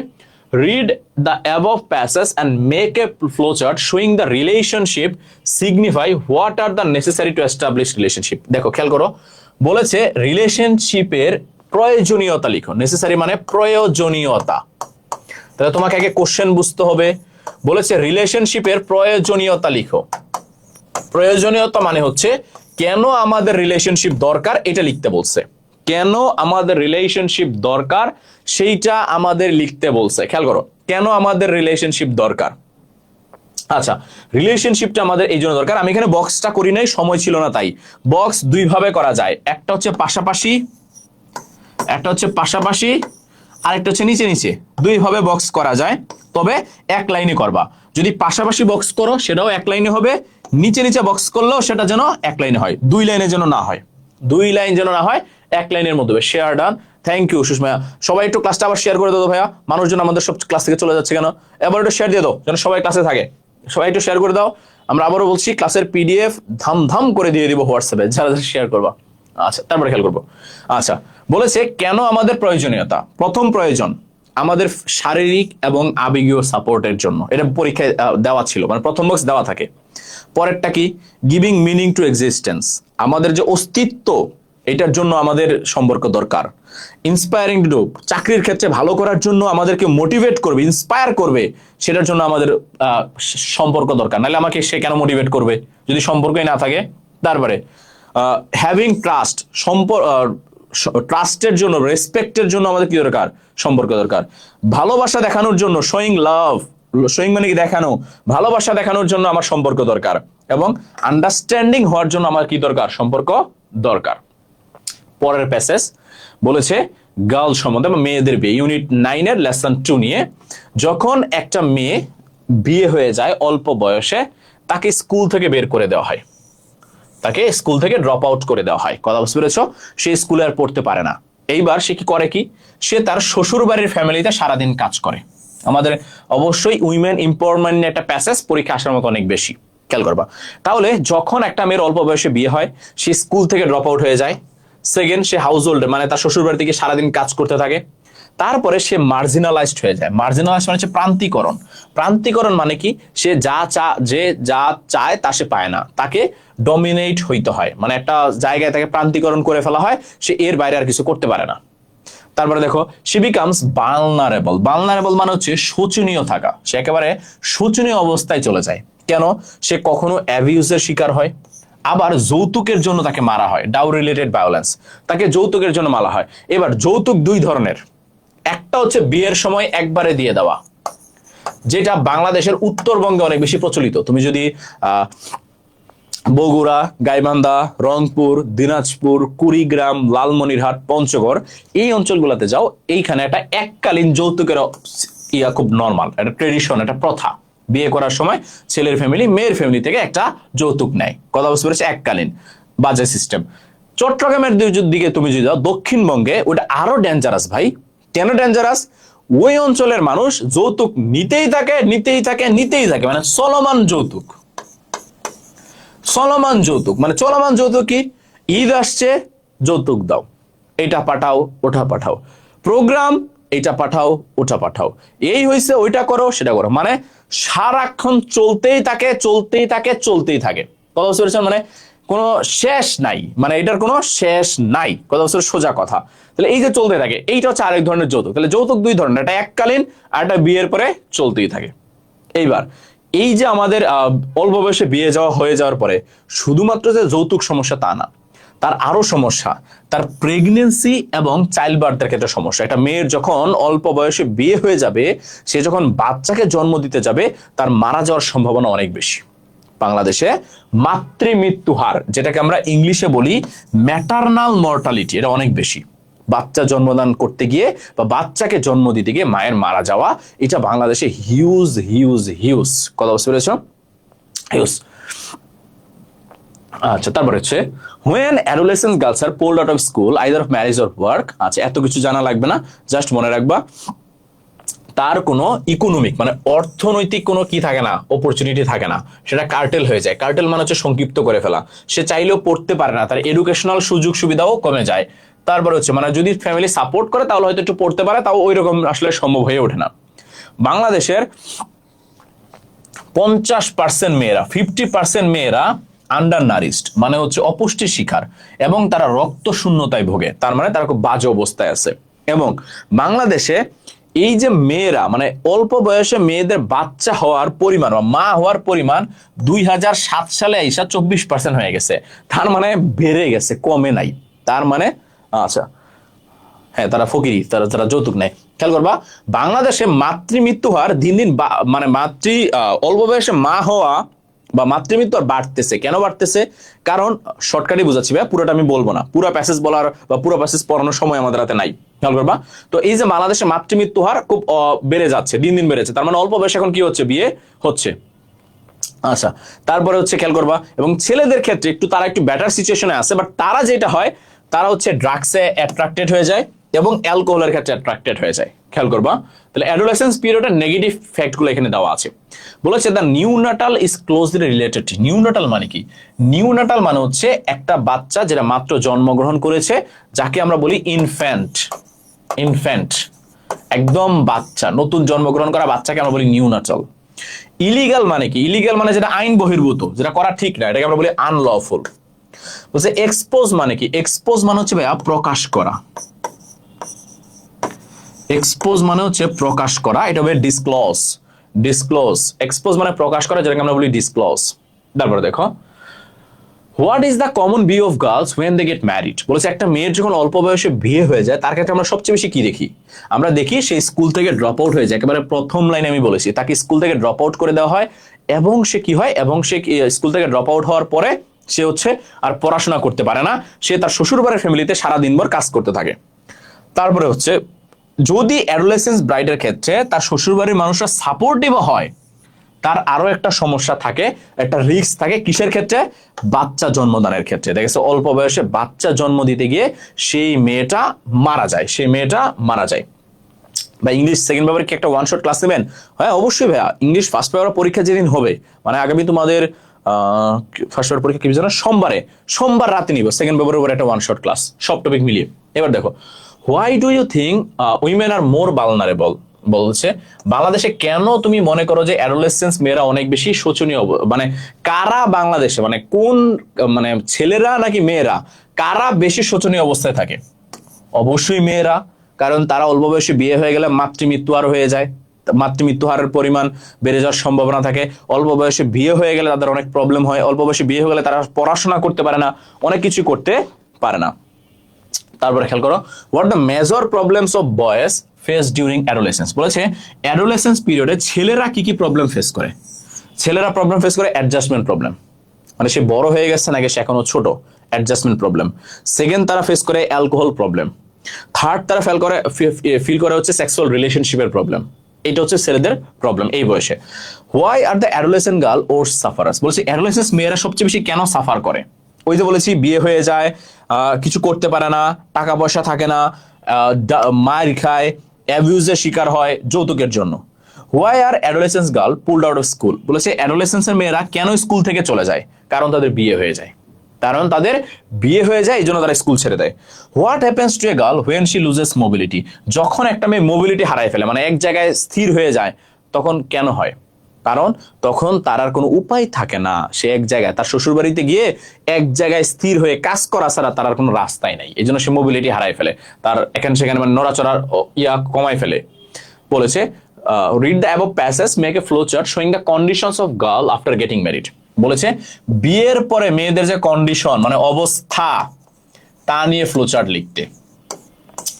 Read the above passage and make a flowchart showing the relationship signify what are the necessary to establish relationship. দেখো, খেয়াল করো, বলেছে রিলেশনশিপের প্রয়োজনীয়তা লিখো। নেসেসারি মানে প্রয়োজনীয়তা। তাহলে তোমাকে আগে কোশ্চেন বুঝতে হবে। বলেছে রিলেশনশিপের প্রয়োজনীয়তা লিখো। প্রয়োজনীয়তা মানে হচ্ছে কেন আমাদের রিলেশনশিপ দরকার, এটা লিখতে বলছে। কেন আমাদের রিলেশনশিপ দরকার সেইটা আমাদের লিখতে বলছে। খেয়াল করো, কেন আমাদের রিলেশনশিপ দরকার। আচ্ছা, রিলেশনশিপটা আমাদের এই জন্য দরকার। আমি এখানে বক্সটা করি নাই, সময় ছিল না তাই। বক্স দুই ভাবে করা যায়, একটা হচ্ছে পাশাপাশি, একটা হচ্ছে পাশাপাশি, আরেকটা হচ্ছে নিচে নিচে। দুই ভাবে বক্স করা যায়, তবে এক লাইনে করবা। যদি পাশাপাশি বক্স করো সেটাও এক লাইনে হবে, নিচে নিচে বক্স করলেও সেটা যেন এক লাইনে হয়, দুই লাইনে যেন না হয়, দুই লাইন যেন না হয়, এক লাইনের মধ্যে। Share done, thank you Sushmaya. সবাই একটু ক্লাসটা আবার শেয়ার করে দাও ভাইয়া, মানুষজন আমাদের সব ক্লাস থেকে চলে যাচ্ছে কেন? এবার একটু শেয়ার দিয়ে দাও যেন সবাই ক্লাসে থাকে। সবাই একটু শেয়ার করে দাও। আমরা আবারও বলছি, ক্লাসের পিডিএফ ধাম ধাম করে দিয়ে দিব হোয়াটসঅ্যাপে, যারা যারা শেয়ার করবা। আচ্ছা, তারপরে খেয়াল করবো। আচ্ছা, বলেছে কেন আমাদের প্রয়োজনীয়তা। প্রথম প্রয়োজন আমাদের শারীরিক এবং আবেগীয় সাপোর্টের জন্য। এটা পরীক্ষায় দেওয়া ছিল, মানে প্রথম বক্স দেওয়া থাকে। পরেরটা কি? গিভিং মিনিং টু এক্সিস্টেন্স, আমাদের যে অস্তিত্ব এটার জন্য আমাদের সম্পর্ক দরকার। ইন্সপায়ারিং টু ডু, চাকরির ক্ষেত্রে ভালো করার জন্য আমাদেরকে মোটিভেট করবে, ইন্সপায়ার করবে, সেটার জন্য আমাদের সম্পর্ক দরকার। নাহলে আমাকে সে কেন মোটিভেট করবে যদি সম্পর্কই না থাকে? তারপরে হ্যাভিং ট্রাস্ট, ট্রাস্টের জন্য, রেসপেক্টের জন্য আমাদের কি দরকার? সম্পর্ক দরকার। ভালোবাসা দেখানোর জন্য, শোয়িং লাভ, শোয়িং মানে কি? দেখানো। ভালোবাসা দেখানোর জন্য আমার সম্পর্ক দরকার। এবং আন্ডারস্ট্যান্ডিং হওয়ার জন্য আমার কি দরকার? সম্পর্ক দরকার। পরের প্যাসেজ বলেছে গার্ল সম্বন্ধে বা মেয়েদের বিয়ে, ইউনিট 9 এর লেসন 2 নিয়ে। যখন একটা মেয়ে বিয়ে হয়ে যায় অল্প বয়সে, তাকে স্কুল থেকে বের করে দেওয়া হয়, তাকে স্কুল থেকে ড্রপ আউট করে দেওয়া হয়। কথা বুঝতে পেরেছ? সে স্কুলে আর পড়তে পারে না। এইবার সে কি করে? কি সে তার শ্বশুর বাড়ির ফ্যামিলিতে সারাদিন কাজ করে। আমাদের অবশ্যই উইমেন এম্পাওয়ারমেন্ট একটা প্যাসেজ পরীক্ষা আসার মতো অনেক বেশি, খেয়াল করবা। তাহলে যখন একটা মেয়ের অল্প বয়সে বিয়ে হয়, সে স্কুল থেকে ড্রপ আউট হয়ে যায়। সেকেন্ড, সে হাউস হোল্ডে মানে তার শ্বশুর বাড়ি থেকে সারাদিন কাজ করতে থাকে। তারপরে সে মার্জিনালাইজড হয়ে যায়। মার্জিনালাইজড মানে হচ্ছে প্রান্তিকরণ। প্রান্তিকরণ মানে কি? সে যা চায় তা সে পায় না, তাকে ডমিনেট হইতে হয়, মানে একটা জায়গায় তাকে প্রান্তিকরণ করে ফেলা হয়, সে এর বাইরে আর কিছু করতে পারে না। তারপরে দেখো, শি বিকামস ভালনারেবল। ভালনারেবল মানে হচ্ছে শোচনীয় থাকা, সে একেবারে শোচনীয় অবস্থায় চলে যায়। কেন? সে কখনো অ্যাবিউজের শিকার হয়, আবার যৌতুকের জন্য তাকে মারা হয়, ডাউ রিলেটেড ভায়োলেন্স, তাকে যৌতুকের জন্য মারা হয়। এবার যৌতুক দুই ধরনের, একটা হচ্ছে বিয়ের সময় একবারে দিয়ে দেওয়া, যেটা বাংলাদেশের উত্তরবঙ্গে অনেক বেশি প্রচলিত। তুমি যদি বগুড়া, গাইবান্ধা, রংপুর, দিনাজপুর, কুড়িগ্রাম, লালমনিরহাট, পঞ্চগড় এই অঞ্চলগুলোতে যাও, এইখানে একটা এককালীন যৌতুকের খুব নর্মাল, একটা ট্রেডিশন, একটা প্রথা। বিয়ে করার সময় ছেলের ফ্যামিলি মেয়ের ফ্যামিলি থেকে একটা যৌতুক নেয়। কথা বুঝতে পেরেছে? এককালীন বাজে সিস্টেম। চট্টগ্রামের দিকে তুমি যদি যাও, দক্ষিণবঙ্গে, ওটা আরো ডেঞ্জারাস ভাই। কেন ডেঞ্জারাস? ওই অঞ্চলের মানুষ যৌতুক নিতেই থাকে, নিতেই থাকে, নিতেই থাকে, মানে চলমান যৌতুক। চলমান যৌতুক মানে চলমান যৌতুক কি? ঈদ আসছে, যৌতুক দাও, এটা পাঠাও, ওটা পাঠাও, প্রোগ্রাম, এটা পাঠাও, ওটা পাঠাও, এই হয়েছে, ওইটা করো, সেটা করো, মানে সারাক্ষণ চলতেই থাকে, চলতেই থাকে, চলতেই থাকে। কথা বুঝতে পেরেছেন? মানে কোনো শেষ নাই, মানে এটার কোনো শেষ নাই। কথা বুঝতে সোজা কথা। তাহলে এই যে চলতে থাকে, এইটা হচ্ছে আরেক ধরনের যৌতুক। তাহলে যৌতুক দুই ধরনের, একটা এককালীন আর একটা বিয়ের পরে চলতেই থাকে। এইবার এই যে আমাদের অল্প বয়সে বিয়ে হয়ে যাওয়ার পরে শুধুমাত্র যে যৌতুক সমস্যা তা না, তার আরো সমস্যা, তার প্রেগনেন্সি এবং চাইল্ড বার্থের ক্ষেত্রে সমস্যা। একটা মেয়ের যখন অল্প বয়সে বিয়ে হয়ে যাবে, সে যখন বাচ্চাকে জন্ম দিতে যাবে, তার মারা যাওয়ার সম্ভাবনা অনেক বেশি। বাংলাদেশে মাতৃমৃত্যু হার, যেটাকে আমরা ইংলিশে বলি ম্যাটারনাল মর্টালিটি, এটা অনেক বেশি। বাচ্চা জন্মদান করতে গিয়ে বা বাচ্চাকে জন্ম দিতে গিয়ে মায়ের মারা যাওয়া, এটা বাংলাদেশে হিউজ হিউজ হিউজ। কথা বুঝতে পেরেছ? হিউজ। আচ্ছা, তারপর হচ্ছে when adolescent girls are pulled out of school either of marriage or work। আচ্ছা, এত কিছু জানা লাগবে না, জাস্ট মনে রাখবা তার কোনো ইকোনমিক মানে অর্থনৈতিক কোনো কি থাকে না, অপরচুনিটি থাকে না, সেটা কার্টেল হয়ে যায়। কার্টেল মানে হচ্ছে সংক্ষিপ্ত করে ফেলা। সে চাইলেও পড়তে পারে না, তার এডুকেশনাল সুযোগ সুবিধাও কমে যায়। তারপর হচ্ছে মানে যদি ফ্যামিলি সাপোর্ট করে তাহলে হয়তো একটু পড়তে পারে, তাও ওই রকম আসলে সম্ভব হয়ে ওঠে না। বাংলাদেশের 50% মেয়েরা, 50% মেয়েরা আন্ডার নারিস্ট, মানে হচ্ছে অপুষ্টির শিকার, এবং তারা রক্ত শূন্যতায় ভোগে, তার মানে তারা খুব বাজে অবস্থায় আছে। এবং বাংলাদেশে এই যে মেয়েরা মানে অল্প বয়সে মেয়েদের বাচ্চা হওয়ার পরিমাণ বা মা হওয়ার পরিমাণ 2007 সালে আইসা 24% হয়ে গেছে। তার মানে বেড়ে গেছে, কমে নাই। তার মানে আচ্ছা হ্যাঁ তারা ফকিরি, তারা তারা যৌতুক নেয়। খেয়াল করবা, বাংলাদেশে মাতৃমৃত্যু হার দিন দিন মানে অল্প বয়সে মা হওয়া বা মাতৃমৃত্যু আর বাড়তেছে। কেন বাড়তেছে? কারণ শর্টকাটই বুঝাচ্ছি ভাই, পুরোটা আমি বলবো না, পুরো প্যাসেজ বলার বা পুরো প্যাসেজ পড়ানোর সময় আমাদের হাতে নাই। খেয়াল করবা, তো এই যে বাংলাদেশে মাতৃমৃত্যু হার খুব বেড়ে যাচ্ছে, দিন দিন বেড়েছে, তার মানে অল্প বয়সে এখন কি হচ্ছে, বিয়ে হচ্ছে। আচ্ছা, তারপরে হচ্ছে খেয়াল করবা, এবং ছেলেদের ক্ষেত্রে তারা একটু বেটার সিচুয়েশনে আছে, বাট তারা যেটা হয়, তারা হচ্ছে ড্রাগসে অ্যাট্রাক্টেড হয়ে যায় এবং অ্যালকোহলের ক্ষেত্রে অ্যাট্রাক্টেড হয়ে যায়। খেয়াল করবা, তাহলে অ্যাডোলেসেন্স পিরিয়ডের নেগেটিভ ফ্যাক্টগুলো এখানে দেওয়া আছে। বলেছে the neonatal is closely related. Neonatal মানে কি? নিউনাটাল মানে হচ্ছে একটা বাচ্চা যেটা মাত্র জন্মগ্রহণ করেছে, যাকে আমরা বলি ইনফ্যান্ট। ইনফ্যান্ট একদম বাচ্চা, নতুন জন্মগ্রহণ করা বাচ্চাকে আমরা বলি নিউনাটাল। ইলিগাল মানে কি? ইলিগাল মানে যেটা আইন বহির্ভূত, যেটা করা ঠিক না, এটাকে আমরা বলি আনলফুল। বলছে এক্সপোজ মানে কি? এক্সপোজ মানে হচ্ছে ভাইয়া প্রকাশ করা। এক্সপোজ মানে হচ্ছে প্রকাশ করা, এটা হবে ডিসক্লোজ। ডিসক্লোজ, এক্সপোজ মানে প্রকাশ করা, যেটাকে আমরা বলি ডিসক্লোজ। তারপরে দেখো, what is the common view of girls when they get married. বলেছে একটা মেয়ের যখন অল্প বয়সে বিয়ে হয়ে যায়, তার ক্ষেত্রে আমরা সবচেয়ে বেশি কি দেখি? আমরা দেখি সেই স্কুল থেকে ড্রপ আউট হয়ে যায়। একেবারে প্রথম লাইনে আমি বলেছি, তাকে স্কুল থেকে ড্রপ আউট করে দেওয়া হয়, এবং সে কি হয়, এবং সে স্কুল থেকে ড্রপ আউট হওয়ার পরে সে হচ্ছে আর পড়াশোনা করতে পারে না, সে তার শ্বশুরবাড়ির ফ্যামিলিতে সারা দিনভর কাজ করতে থাকে। তারপরে হচ্ছে, যদি অ্যাডোলেসেন্স ব্রাইডের ক্ষেত্রে তার শ্বশুরবাড়ির মানুষরা সাপোর্টিভ হয়, তার আরো একটা সমস্যা থাকে, একটা রিস্ক থাকে। কিসের ক্ষেত্রে? বাচ্চা জন্মদানের ক্ষেত্রে। দেখেছে অল্প বয়সে বাচ্চা জন্ম দিতে গিয়ে সেই মেয়েটা মারা যায়, সেই মেয়েটা মারা যায়। বা ইংলিশ সেকেন্ড পেপারে কি একটা ওয়ান শট ক্লাস নেবেন? হ্যাঁ অবশ্যই ভাইয়া, ইংলিশ ফার্স্ট পেপার পরীক্ষা যেদিন হবে, মানে আগামী তোমাদের ফার্স্ট পেপার পরীক্ষা কি জানো, সোমবার রাতে নিব সেকেন্ড পেপারের উপর একটা ওয়ান শট ক্লাস, সব টপিক মিলিয়ে। এবার দেখো, why do you think women are more vulnerable. বলছে বাংলাদেশে কেন তুমি মনে করো যে অ্যাডোলেসেন্স মেয়েরা অনেক বেশি শোচনীয়, মানে কারা বাংলাদেশে, মানে কোন, মানে ছেলেরা নাকি মেয়েরা, কারা বেশি শোচনীয় অবস্থায় থাকে? অবশ্যই মেয়েরা, কারণ তারা অল্প বয়সে বিয়ে হয়ে গেলে মাতৃমৃত্যু হার হয়ে যায়, মাতৃমৃত্যু হারের পরিমাণ বেড়ে যাওয়ার সম্ভাবনা থাকে। অল্প বয়সে বিয়ে হয়ে গেলে তাদের অনেক প্রবলেম হয়, অল্প বয়সে বিয়ে হয়ে গেলে তারা পড়াশোনা করতে পারে না, অনেক কিছু করতে পারে না। তারপরে খেয়াল করো, what the major problems of boys face during adolescence. বলেছে অ্যাডোলেসেন্স পিরিয়ডে ছেলেরা কি কি প্রবলেম ফেস করে? ছেলেরা প্রবলেম ফেস করে অ্যাডজাস্টমেন্ট প্রবলেম, মানে সে বড় হয়ে গেছে নাকি সে এখনো ছোট, অ্যাডজাস্টমেন্ট প্রবলেম। সেকেন্ড, তারা ফেস করে অ্যালকোহল প্রবলেম। থার্ড, তারা ফিল করে হচ্ছে সেক্সুয়াল রিলেশনশিপের প্রবলেম। এটা হচ্ছে ছেলেদের প্রবলেম এই বয়সে। Why are the adolescent girl ওর সাফারার্স। বলছি অ্যাডোলেসেন্স মেয়েরা সবচেয়ে বেশি কেন সাফার করে? ওই যে বলেছি, বিয়ে হয়ে যায়, কিছু করতে পারে না, টাকা পয়সা থাকে না, মার খায়, অ্যাবিউজের শিকার হয় যৌতুকের জন্য। Why are adolescence girl pulled out of school. বলেছে অ্যাডোলেসেন্সের মেয়েরা কেন স্কুল থেকে চলে যায়? কারণ তাদের বিয়ে হয়ে যায়, এই জন্য তারা স্কুল ছেড়ে দেয়। What happens to a girl when she loses mobility. যখন একটা মেয়ে মোবিলিটি হারায় ফেলে, মানে এক জায়গায় স্থির হয়ে যায়, তখন কেন হয়? কারণ তখন তার আর কোনো উপায় থাকে না, সে এক জায়গায়, তার শ্বশুর বাড়িতে গিয়ে এক জায়গায় স্থির হয়ে কাজ করা ছাড়া তার আর কোনো রাস্তাই নাই, এই জন্য সে মোবিলিটি হারায় ফেলে, তার এখানে সেখানে মানে নড়াচড়ার কমায় ফেলে। বলেছে read the above passage, make a flow chart showing the conditions of girl after getting married. বলেছে বিয়ের পরে মেয়েদের যে কন্ডিশন, মানে অবস্থা, তা নিয়ে ফ্লো চার্ট লিখতে।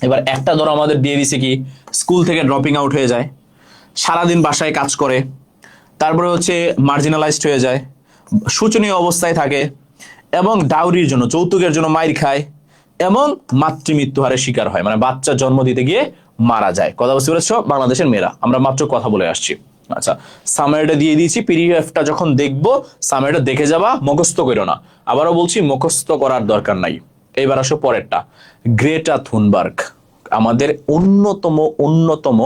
এবার একটা ধরো আমাদের দিয়ে দিছে কি, স্কুল থেকে ড্রপিং আউট হয়ে যায়, সারাদিন বাসায় কাজ করে, তারপরে হচ্ছে মার্জিনালাইজড হয়ে যায়, শোচনীয় অবস্থায় থাকে, এবং ডাউরির জন্য, যৌতুকের জন্য মাইর খায়, এবং মাতৃমৃত্যু হারে শিকার হয়, মানে বাচ্চা জন্ম দিতে গিয়ে মারা যায়। কথা বুঝতে পেরেছো? বাংলাদেশের মেয়েরা, আমরা মাত্র কথা বলে আসছি। আচ্ছা, সামারিটা দিয়ে দিয়েছি, পিডিএফটা যখন দেখবো সামারিটা দেখে যাবা, মুখস্থ করো না। আবারও বলছি, মুখস্থ করার দরকার নাই। এইবার আসো পরেরটা, গ্রেটা থুনবার্গ, আমাদের অন্যতম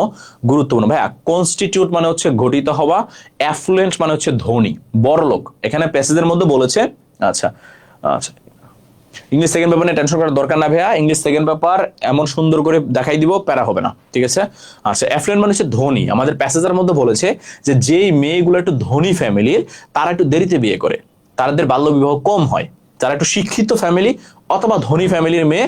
গুরুত্বপূর্ণ। ভাইয়া কনস্টিটিউট মানে হচ্ছে গঠিত হওয়া, অ্যাফ্লুয়েন্ট মানে হচ্ছে ধনী, বড়লোক। এখানে প্যাসেজের মধ্যে বলেছে, আচ্ছা আচ্ছা, ইংলিশ সেকেন্ড পেপার নিয়ে টেনশন করার দরকার না ভাইয়া, ইংলিশ সেকেন্ড পেপার এমন সুন্দর করে দেখাই দিব, প্যারা হবে না, ঠিক আছে? আচ্ছা, অ্যাফ্লুয়েন্ট মানে হচ্ছে ধনী। আমাদের প্যাসেজের মধ্যে বলেছে যে যেই মেয়েগুলো একটু ধনী ফ্যামিলির, তারা একটু দেরিতে বিয়ে করে, তাদের বাল্য বিবাহ কম হয়। যারা একটু শিক্ষিত ফ্যামিলি অথবা ধনী ফ্যামিলির মেয়ে,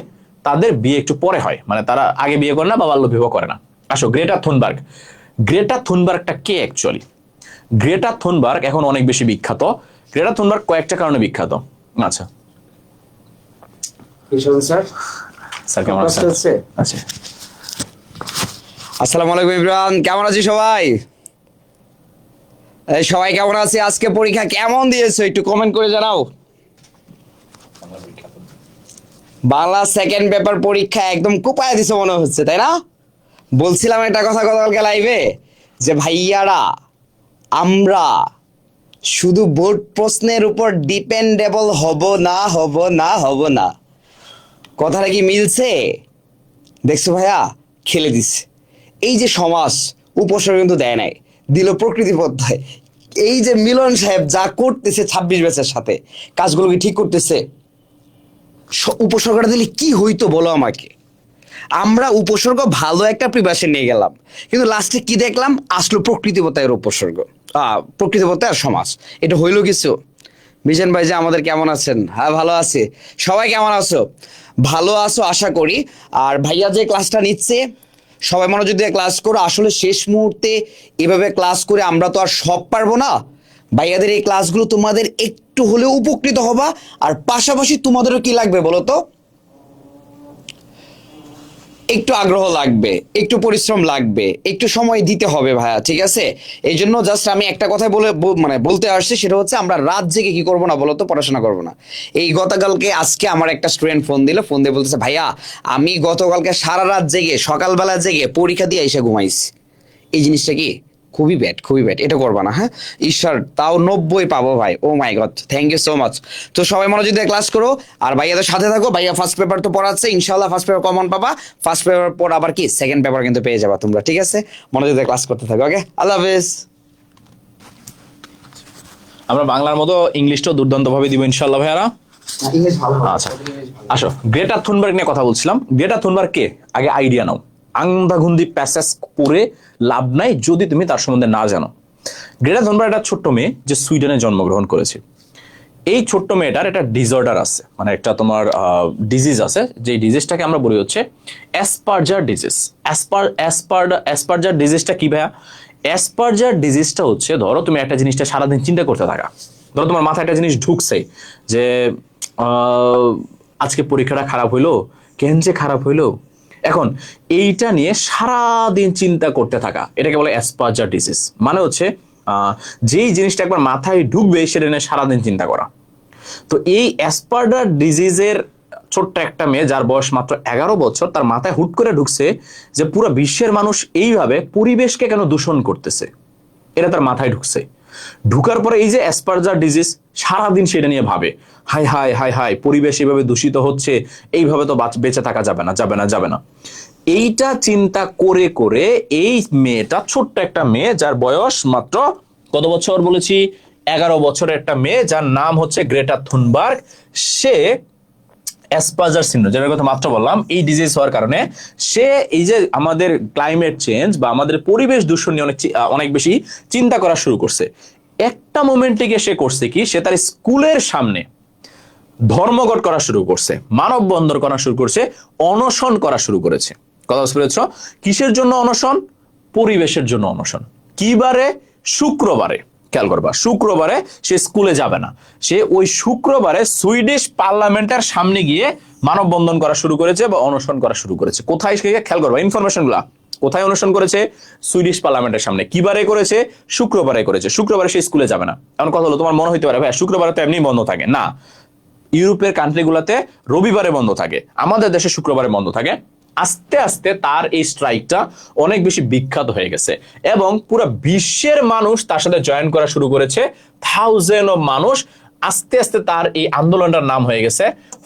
তাদের বিয়ে একটু পরে হয়, মানে তারা আগে বিয়ে করে না বা বাল্য বিবাহ করে না। আসো, গ্রেটা থুনবার্গ। গ্রেটা থুনবার্গটা কে অ্যাকচুয়ালি? গ্রেটা থুনবার্গ এখন অনেক বেশি বিখ্যাত। গ্রেটা থুনবার্গ কয়েকটা কারণে বিখ্যাত। আচ্ছা স্যার, স্যার কেমন কষ্ট আছেন? হচ্ছে? আচ্ছা, আসসালামু আলাইকুম ইমরান, কেমন আছি সবাই? এই সবাই কেমন আছে? আজকে পরীক্ষা কেমন দিয়েছো একটু কমেন্ট করে জানাও। বাংলা সেকেন্ড পেপার পরীক্ষা একদম কুপায় দিছো মনে হচ্ছে, তাই না? বলছিলাম একটা কথা গতকালকে লাইভে, যে ভাইয়ারা আমরা শুধু বোর্ড প্রশ্নের উপর ডিপেন্ডেবল হব না, হব না, হব না। কথাটা কি মিলছে? দেখছো ভাইয়া, খেলে দিচ্ছে। এই যে সমাজ উপসর্গ কিন্তু দেয় নাই, দিল প্রকৃতি পদ্মায়। এই যে মিলন সাহেব যা করতেছে 26 ব্যাচের সাথে, কাজগুলো কি ঠিক করতেছে? উপসর্গটা দিলে কি হইতো বলো আমাকে? আমরা উপসর্গ ভালো একটা প্রিপারেশন নিয়ে গেলাম, কিন্তু লাস্টে কি দেখলাম? আসলো প্রকৃতিবতায়ের উপসর্গ, প্রকৃতিবতায় আর সমাজ। এটা হইলো কিছু? বিজন ভাই যে আমাদের কেমন আছেন? হ্যাঁ ভালো আছে। সবাই কেমন আছো? ভালো আছো আশা করি। আর ভাইয়া যে ক্লাসটা নিচ্ছে, সবাই মনোযোগ দিয়ে ক্লাস করো। আসলে শেষ মুহূর্তে এভাবে ক্লাস করে আমরা তো আর সব পারবো না। ভাইয়াদের এই ক্লাসগুলো তোমাদের একটু হলেও উপকৃত হবা। আর পাশাপাশি তোমাদেরও কি লাগবে বলো তো? একটু আগ্রহ লাগবে, একটু পরিশ্রম লাগবে, একটু সময় দিতে হবে ভাইয়া, ঠিক আছে? এই জন্য জাস্ট আমি একটা কথাই মানে বলতে আসছি, সেটা হচ্ছে আমরা রাত জেগে কি করবো না বলো তো? পড়াশোনা করবো না। এই গতকালকে আজকে আমার একটা স্টুডেন্ট ফোন দিয়ে বলতেছে, ভাইয়া আমি গতকালকে সারা রাত জেগে সকালবেলা জেগে পরীক্ষা দিয়ে এসে ঘুমাইছি। এই জিনিসটা কি খুবই ব্যাড, খুবই ব্যাড। এটা করবা না, হ্যাঁ? ঈশ্বর, তাও 90 পাবো ভাই। Oh my god, thank you so much. তো সবাই মনোযোগ দিয়ে ক্লাস করো, আর ভাইয়াদের সাথে থাকো। ভাইয়া ফার্স্ট পেপার তো পড়াচ্ছে, ইনশাল্লাহ ফার্স্ট পেপার কমন পাবা। ফার্স্ট পেপার পর আবার কি সেকেন্ড পেপার কিন্তু পেয়ে যাবা তোমরা, ঠিক আছে? মনোযোগ দিয়ে ক্লাস করতে থাকো। ওকে, আল্লাহ হাফেজ। আমরা বাংলার মতো ইংলিশটাও দুর্দান্ত ভাবে দিব ইনশাআল্লাহ ভাইয়ারা। ইংলিশ ভালো হবে। আচ্ছা, ইংলিশ ভালো। আসো গ্রেটা থুনবার্গ নিয়ে কথা বলছিলাম। গ্রেটা থুনবার্গ কে আগে আইডিয়া নাও। আন্ধাঘুন্দি প্যাসেজ পড়ে লাভ নাই যদি তুমি তার সম্বন্ধে না জানো। গ্রেটা থুনবার্গ একটা ছোট্ট মেয়ে যে সুইডেনে জন্মগ্রহণ করেছে। এই ছোট্ট মেয়েটার একটা ডিসঅর্ডার আছে, মানে একটা তোমার ডিজিজ আছে, যে ডিজিজটাকে আমরা বলি হচ্ছে অ্যাসপারজার ডিজিজ। অ্যাসপারজার ডিজিজটা কি ভাইয়া? অ্যাসপারজার ডিজিজটা হচ্ছে, ধরো তুমি একটা জিনিসটা সারাদিন চিন্তা করতে থাকা। ধরো তোমার মাথায় একটা জিনিস ঢুকছে যে আজকে পরীক্ষাটা খারাপ হইলো, কেন যে খারাপ হইলো। এখন এইটা নিয়ে সারাদিন চিন্তা করতে থাকা, এটাকে বলে অ্যাসপারজার ডিজিজ। মানে হচ্ছে যেই জিনিসটা একবার মাথায় ঢুকবে সেটা নিয়ে সারাদিন চিন্তা করা। তো এই অ্যাসপারজার ডিজিজের ছোট্ট একটা মেয়ে, যার বয়স মাত্র 11 বছর, তার মাথায় হুট করে ঢুকছে যে পুরো বিশ্বের মানুষ এইভাবে পরিবেশকে কেন দূষণ করতেছে, এটা তার মাথায় ঢুকছে। ঢুকার পরে এই যে অ্যাসপারজার ডিজিজ, সারাদিন সেটা নিয়ে ভাবে, হাই হাই হাই হাই, পরিবেশ এইভাবে দূষিত হচ্ছে, এইভাবে তো বেঁচে থাকা যাবে না, যাবে না, যাবে না। এইটা চিন্তা করে করে এই মেয়েটা, ছোট্ট একটা মেয়ে যার বয়স মাত্র কত বছর বলেছি? 11 বছরের একটা মেয়ে, যার নাম হচ্ছে গ্রেটা থুনবার্গ। সে অ্যাসপারজার সিনড্রোম, যেটার কথা মাত্র বললাম, এই ডিজিজ হওয়ার কারণে সে এই যে আমাদের ক্লাইমেট চেঞ্জ বা আমাদের পরিবেশ দূষণ নিয়ে অনেক বেশি চিন্তা করা শুরু করছে। একটা মোমেন্টে গিয়ে সে করছে কি, সে তার স্কুলের সামনে ধর্মঘট করা শুরু করছে, মানববন্ধন করা শুরু করছে, অনশন করা শুরু করেছে। কথা বুঝতে পেরেছ? কিসের জন্য অনশন? পরিবেশের জন্য অনশন। কি বারে? শুক্রবারে। খেয়াল করবা, শুক্রবারে সে স্কুলে যাবে না। সে ওই শুক্রবারে সুইডিশ পার্লামেন্টের সামনে গিয়ে মানববন্ধন করা শুরু করেছে বা অনশন করা শুরু করেছে। কোথায়? খেয়াল করবা ইনফরমেশন গুলা। কোথায় অনশন করেছে? সুইডিশ পার্লামেন্টের সামনে। কিবারে করেছে? শুক্রবারে করেছে। শুক্রবারে সে স্কুলে যাবে না। এমন কথা হলো, তোমার মনে হইতে পারে ভাই শুক্রবারে তো এমনি বন্ধ থাকে না। ইউরোপের কান্ট্রিগুলোতে রবিবারে বন্ধ থাকে, আমাদের দেশে শুক্রবারে বন্ধ থাকে। আস্তে আস্তে তার এই স্ট্রাইকটা অনেক বেশি বিখ্যাত হয়ে গেছে এবং পুরো বিশ্বের মানুষ তার সাথে জয়েন করা শুরু করেছে। থাউজেন্ড অফ মানুষ। আস্তে আস্তে তার এই আন্দোলনটার নাম হয়ে গেছে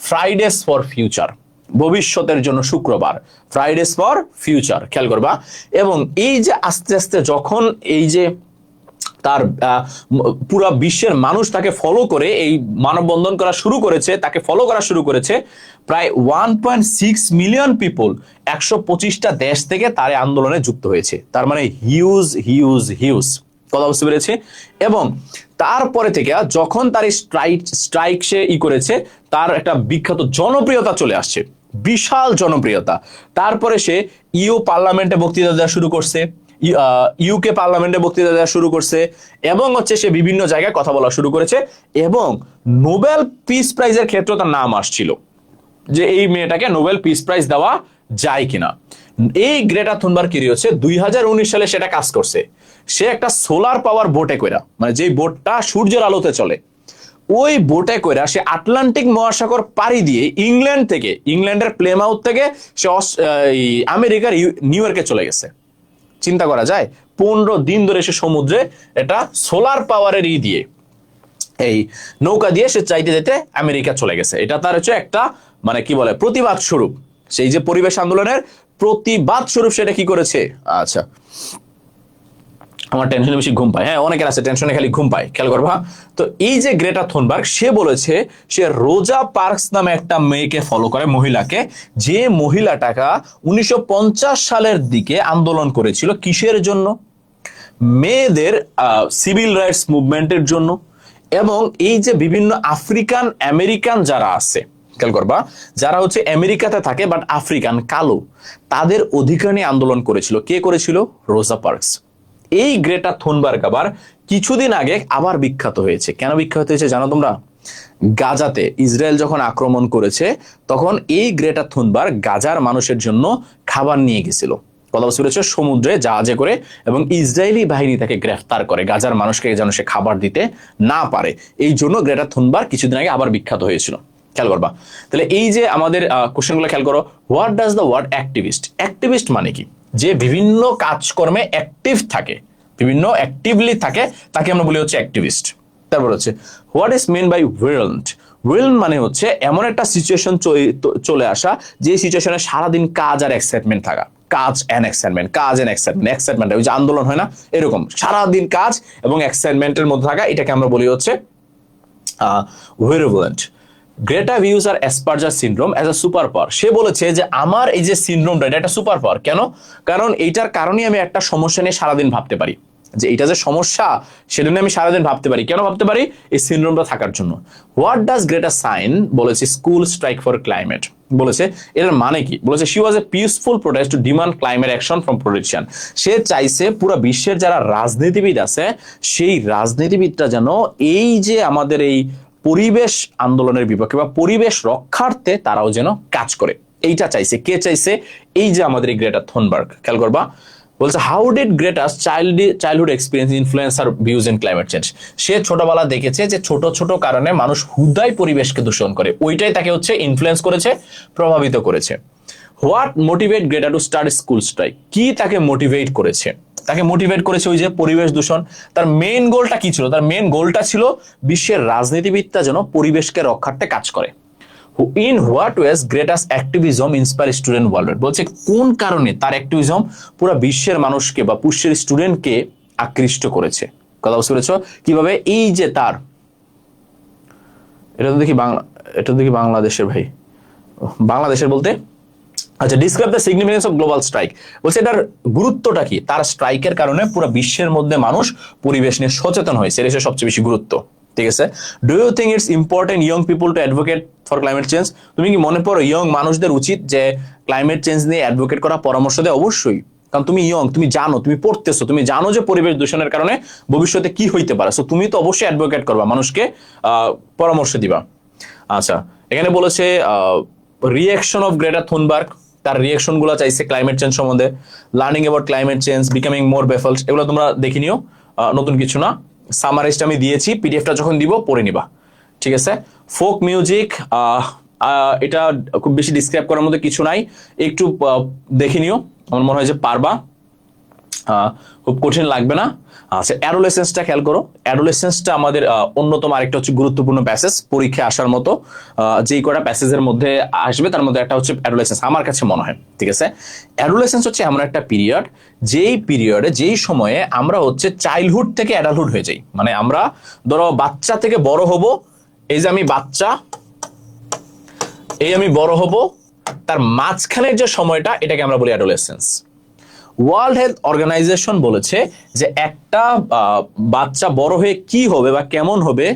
ফ্রাইডেজ ফর ফিউচার, ভবিষ্যতের জন্য শুক্রবার। ফ্রাইডেজ ফর ফিউচার, খেয়াল করবা। এবং এই যে আস্তে আস্তে যখন এই যে তার পুরা বিশ্বের মানুষ তাকে ফলো করে এই মানববন্ধন করা শুরু করেছে, তাকে ফলো করা শুরু করেছে, প্রায় 1.6 মিলিয়ন পিপল 125টা দেশ থেকে তার আন্দোলনে যুক্ত হয়েছে। তার মানে হিউজ হিউজ হিউজ। কথা বুঝতে পেরেছি? এবং তারপরে থেকে যখন তার স্ট্রাইক সে করেছে, তার একটা বিখ্যাত জনপ্রিয়তা চলে আসছে, বিশাল জনপ্রিয়তা। তারপরে সে ইউ পার্লামেন্টে বক্তৃতা দেওয়া শুরু করছে, ইউকে পার্লামেন্টে বক্তৃতা দেওয়া শুরু করছে, এবং হচ্ছে সে বিভিন্ন জায়গায় কথা বলা শুরু করেছে, এবং নোবেল পিস প্রাইজের ক্ষেত্রে তার নাম আসছিল। যে এই মেয়েটাকে নোবেল পিস প্রাইজ দেওয়া যায় কিনা। এই গ্রেটা থুনবার্গ কি হচ্ছে 2019 সালে সেটা কাজ করছে। সে একটা সোলার পাওয়ার বোটে কইরা, মানে যে বোটটা সূর্যের আলোতে চলে, ওই বোটে কইরা সে আটলান্টিক মহাসাগর পাড়ি দিয়ে ইংল্যান্ডের প্লেমাউথ থেকে সে আমেরিকার নিউ ইয়র্কে চলে গেছে। চিন্তা করা যায়, 15 দিন ধরে সে সমুদ্রে এটা সোলার পাওয়ারের দিয়ে এই নৌকা দিয়ে সে চাইতে যেতে আমেরিকা চলে গেছে। এটা তার হচ্ছে একটা মানে কি বলে প্রতিবাদ স্বরূপ, সেই যে পরিবেশ আন্দোলনের প্রতিবাদ স্বরূপ সেটা কি করেছে। আচ্ছা, আমার টেনশনে বেশি ঘুম পায়, হ্যাঁ অনেকের আছে টেনশনে খালি ঘুম পায়, খেয়াল করবা। তো এই যে গ্রেটা থুনবার্গ সে বলেছে সে রোজা পার্কস নামে একটা মেয়েকে ফলো করে, মহিলাকে, যে মহিলাটাকা 1950 সালের দিকে আন্দোলন করেছিল কিসের জন্য, মেয়েদের সিভিল রাইটস মুভমেন্টের জন্য। এবং এই যে বিভিন্ন আফ্রিকান আমেরিকান যারা আছে, খেয়াল করবা, যারা হচ্ছে আমেরিকাতে থাকে বাট আফ্রিকান কালো, তাদের অধিকার নিয়ে আন্দোলন করেছিল। কে করেছিল? রোজা পার্কস। এই গ্রেটা থুনবার্গ আবার কিছুদিন আগে আবার বিখ্যাত হয়েছে। কেন বিখ্যাত হয়েছে জানো তোমরা? গাজাতে ইসরায়েল যখন আক্রমণ করেছে তখন এই গ্রেটা থুনবার্গ গাজার মানুষের জন্য খাবার নিয়ে গেছিল। কথা বলতে পেরেছে, সমুদ্রে জাহাজে করে, এবং ইসরায়েলি বাহিনী তাকে গ্রেফতার করে গাজার মানুষকে যেন সে খাবার দিতে না পারে। এই জন্য গ্রেটা থুনবার্গ কিছুদিন আগে আবার বিখ্যাত হয়েছিল। খেয়াল করবা। তাহলে এই যে আমাদের কোশ্চেনগুলো খেয়াল করো। What does the word activist? Activist মানে কি? যে বিভিন্ন কাজকর্মে অ্যাক্টিভ থাকে, বিভিন্ন অ্যাক্টিভলি থাকে, তাকে আমরা বলি হচ্ছে অ্যাক্টিভিস্ট। তারপর হচ্ছে হোয়াট ইজ মিন বাই উইলড? উইলড মানে হচ্ছে এমন একটা সিচুয়েশন চলে আসা যে সিচুয়েশনে সারাদিন কাজ আর এক্সাইটমেন্ট থাকা। কাজ এন্ড এক্সাইটমেন্ট, কাজ এন্ড এক্সাইটমেন্ট, এক্সাইটমেন্ট ওই যে আন্দোলন হয় না, এরকম সারাদিন কাজ এবং এক্সাইটমেন্টের মধ্যে থাকা, এটাকে আমরা বলি হচ্ছে willed. Greta views her Asperger syndrome as a superpower. সে বলেছে যে আমার এই যে সিনড্রোমটা এটা একটা সুপার পাওয়ার। কেন? কারণ এইটার কারণেই আমি একটা সমস্যা নিয়ে সারাদিন ভাবতে পারি, যে এটা যে সমস্যা সেটা নিয়ে আমি সারাদিন ভাবতে পারি। কেন ভাবতে পারি? এই সিনড্রোমটা থাকার জন্য। হোয়াট ডাজ গ্রেটা সাইন বলেছে স্কুল স্ট্রাইক ফর ক্লাইমেট? বলেছে এটার মানে কি? বলেছে she was a peaceful protest to demand climate action from politician. সে চাইছে পুরো বিশ্বের যারা রাজনীতিবিদ আছে সেই রাজনীতিবিদরা যেন এই যে আমাদের এই পরিবেশ আন্দোলনের বিপক্ষে বা পরিবেশ রক্ষার্থে তারাও যেন কাজ করে, এইটা চাইছে। কে চাইছে? এই যে আমাদের এই গ্রেটা থুনবার্গ। খেয়াল করবা, বলছে how did Greta's childhood experience influence her views in climate change? সে ছোটবেলা দেখেছে যে ছোট ছোট কারণে মানুষ হুদাই পরিবেশকে দূষণ করে, ওইটাই তাকে হচ্ছে ইনফ্লুয়েন্স করেছে, প্রভাবিত করেছে। What motivate Greta to start school strike? কি তাকে মোটিভেট করেছে? তাকে মোটিভেট করেছে ওই যে পরিবেশ দূষণ। তার মেইন গোলটা কি ছিল? তার মেইন গোলটা ছিল বিশ্বের রাজনীতিবিদরা যেন পরিবেশকে রক্ষার্থে কাজ করে। In what ways Greta's activism inspire student world? বলছে কোন কারণে তার অ্যাক্টিভিজম পুরো বিশ্বের মানুষকে বা বিশ্বের স্টুডেন্টকে আকৃষ্ট করেছে। কথা বুঝতে পেরেছ? কিভাবে? এই যে তার এটা তো দেখি বাংলাদেশের, ভাই বাংলাদেশের বলতে, আচ্ছা, describe the significance of global strike. বলছে এটার গুরুত্বটা কি? তার স্ট্রাইকের কারণে পুরো বিশ্বের মধ্যে মানুষ পরিবেশ নিয়ে সচেতন হয়েছে, এটা সবচেয়ে বেশি গুরুত্ব। ঠিক আছে। Do you think it's important young people to advocate for climate change? তুমি কি মনে করো ইয়ং মানুষদের উচিত যে ক্লাইমেট চেঞ্জ নিয়ে অ্যাডভোকেট করা, পরামর্শ দেয়? অবশ্যই, কারণ তুমি ইয়ং, তুমি জানো, তুমি পড়তেছো, তুমি জানো যে পরিবেশ দূষণের কারণে ভবিষ্যতে কি হইতে পারে। সো তুমি তো অবশ্যই অ্যাডভোকেট করবা, মানুষকে পরামর্শ দিবা। আচ্ছা, এখানে বলেছে রিঅ্যাকশন অফ গ্রেটা থুনবার্গ, তার রিঅ্যাকশন গুলো চাইছে ক্লাইমেট চেঞ্জ সম্বন্ধে। Learning about climate change, becoming more baffled, এগুলো তোমরা দেখে নিও, নতুন কিছু না। সামারাইজটা আমি দিয়েছি, পিডিএফটা যখন দিব পড়ে নিবা। ঠিক আছে। ফোক মিউজিক, এটা খুব বেশি ডিসক্রাইব করার মধ্যে কিছু নাই, একটু দেখে নিও, আমার মনে হয় যে পারবা, খুব কঠিন লাগবে না। আচ্ছা, অ্যাডোলেসেন্সটা খেয়াল করো। অ্যাডোলেসেন্সটা আমাদের অন্যতম আরেকটা হচ্ছে গুরুত্বপূর্ণ প্যাসেজ, পরীক্ষায় আসার মতো যেই কটা প্যাসেজের মধ্যে আসবে তার মধ্যে একটা হচ্ছে অ্যাডোলেসেন্স, আমার কাছে মনে হয়। ঠিক আছে। অ্যাডোলেসেন্স হচ্ছে এমন একটা পিরিয়ড, যেই পিরিয়ডে, যেই সময়ে আমরা হচ্ছে চাইল্ডহুড থেকে অ্যাডাল্টহুড হয়ে যাই। মানে আমরা ধরো বাচ্চা থেকে বড় হব, এই যে আমি বাচ্চা, এই আমি বড় হব, তার মাঝখানের যে সময়টা, এটাকে আমরা বলি অ্যাডোলেসেন্স। ওয়ার্ল্ড হেলথ অর্গানাইজেশন বলেছে যে একটা বাচ্চা বড় হয়ে কি হবে বা কেমন হবে,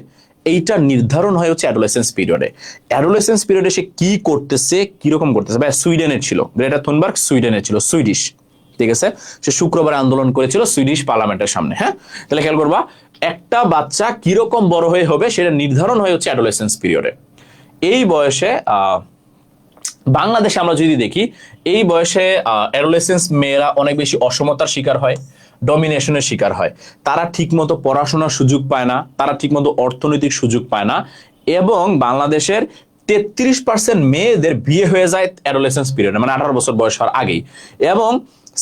এইটা নির্ধারণ হয় হচ্ছে অ্যাডোলেসেন্স পিরিয়ডে। অ্যাডোলেসেন্স পিরিয়ডে সে কি করতেছে, কিরকম করতেছে। ভাই সুইডেনের ছিল, গ্রেটা থুনবার্গ সুইডেনের ছিল, সুইডিশ। ঠিক আছে। সে শুক্রবার আন্দোলন করেছিল সুইডিশ পার্লামেন্টের সামনে। হ্যাঁ, তাহলে খেয়াল করবা, একটা বাচ্চা কিরকম বড় হয়ে হবে সেটা নির্ধারণ হয় হচ্ছে অ্যাডোলেসেন্স পিরিয়ডে। এই বয়সে বাংলাদেশে আমরা যদি দেখি এই বয়সে অ্যাডোলেসেন্স মেয়েরা অনেক বেশি অসমতার শিকার হয়, ডমিনেশনের শিকার হয়। তারা ঠিকমতো পড়াশোনার সুযোগ পায় না, তারা ঠিকমতো অর্থনৈতিক সুযোগ পায় না, এবং বাংলাদেশের 33% মেয়েদের বিয়ে হয়ে যায় অ্যাডোলেসেন্স পিরিয়ডে, মানে 18 বছর বয়স হওয়ার আগেই, এবং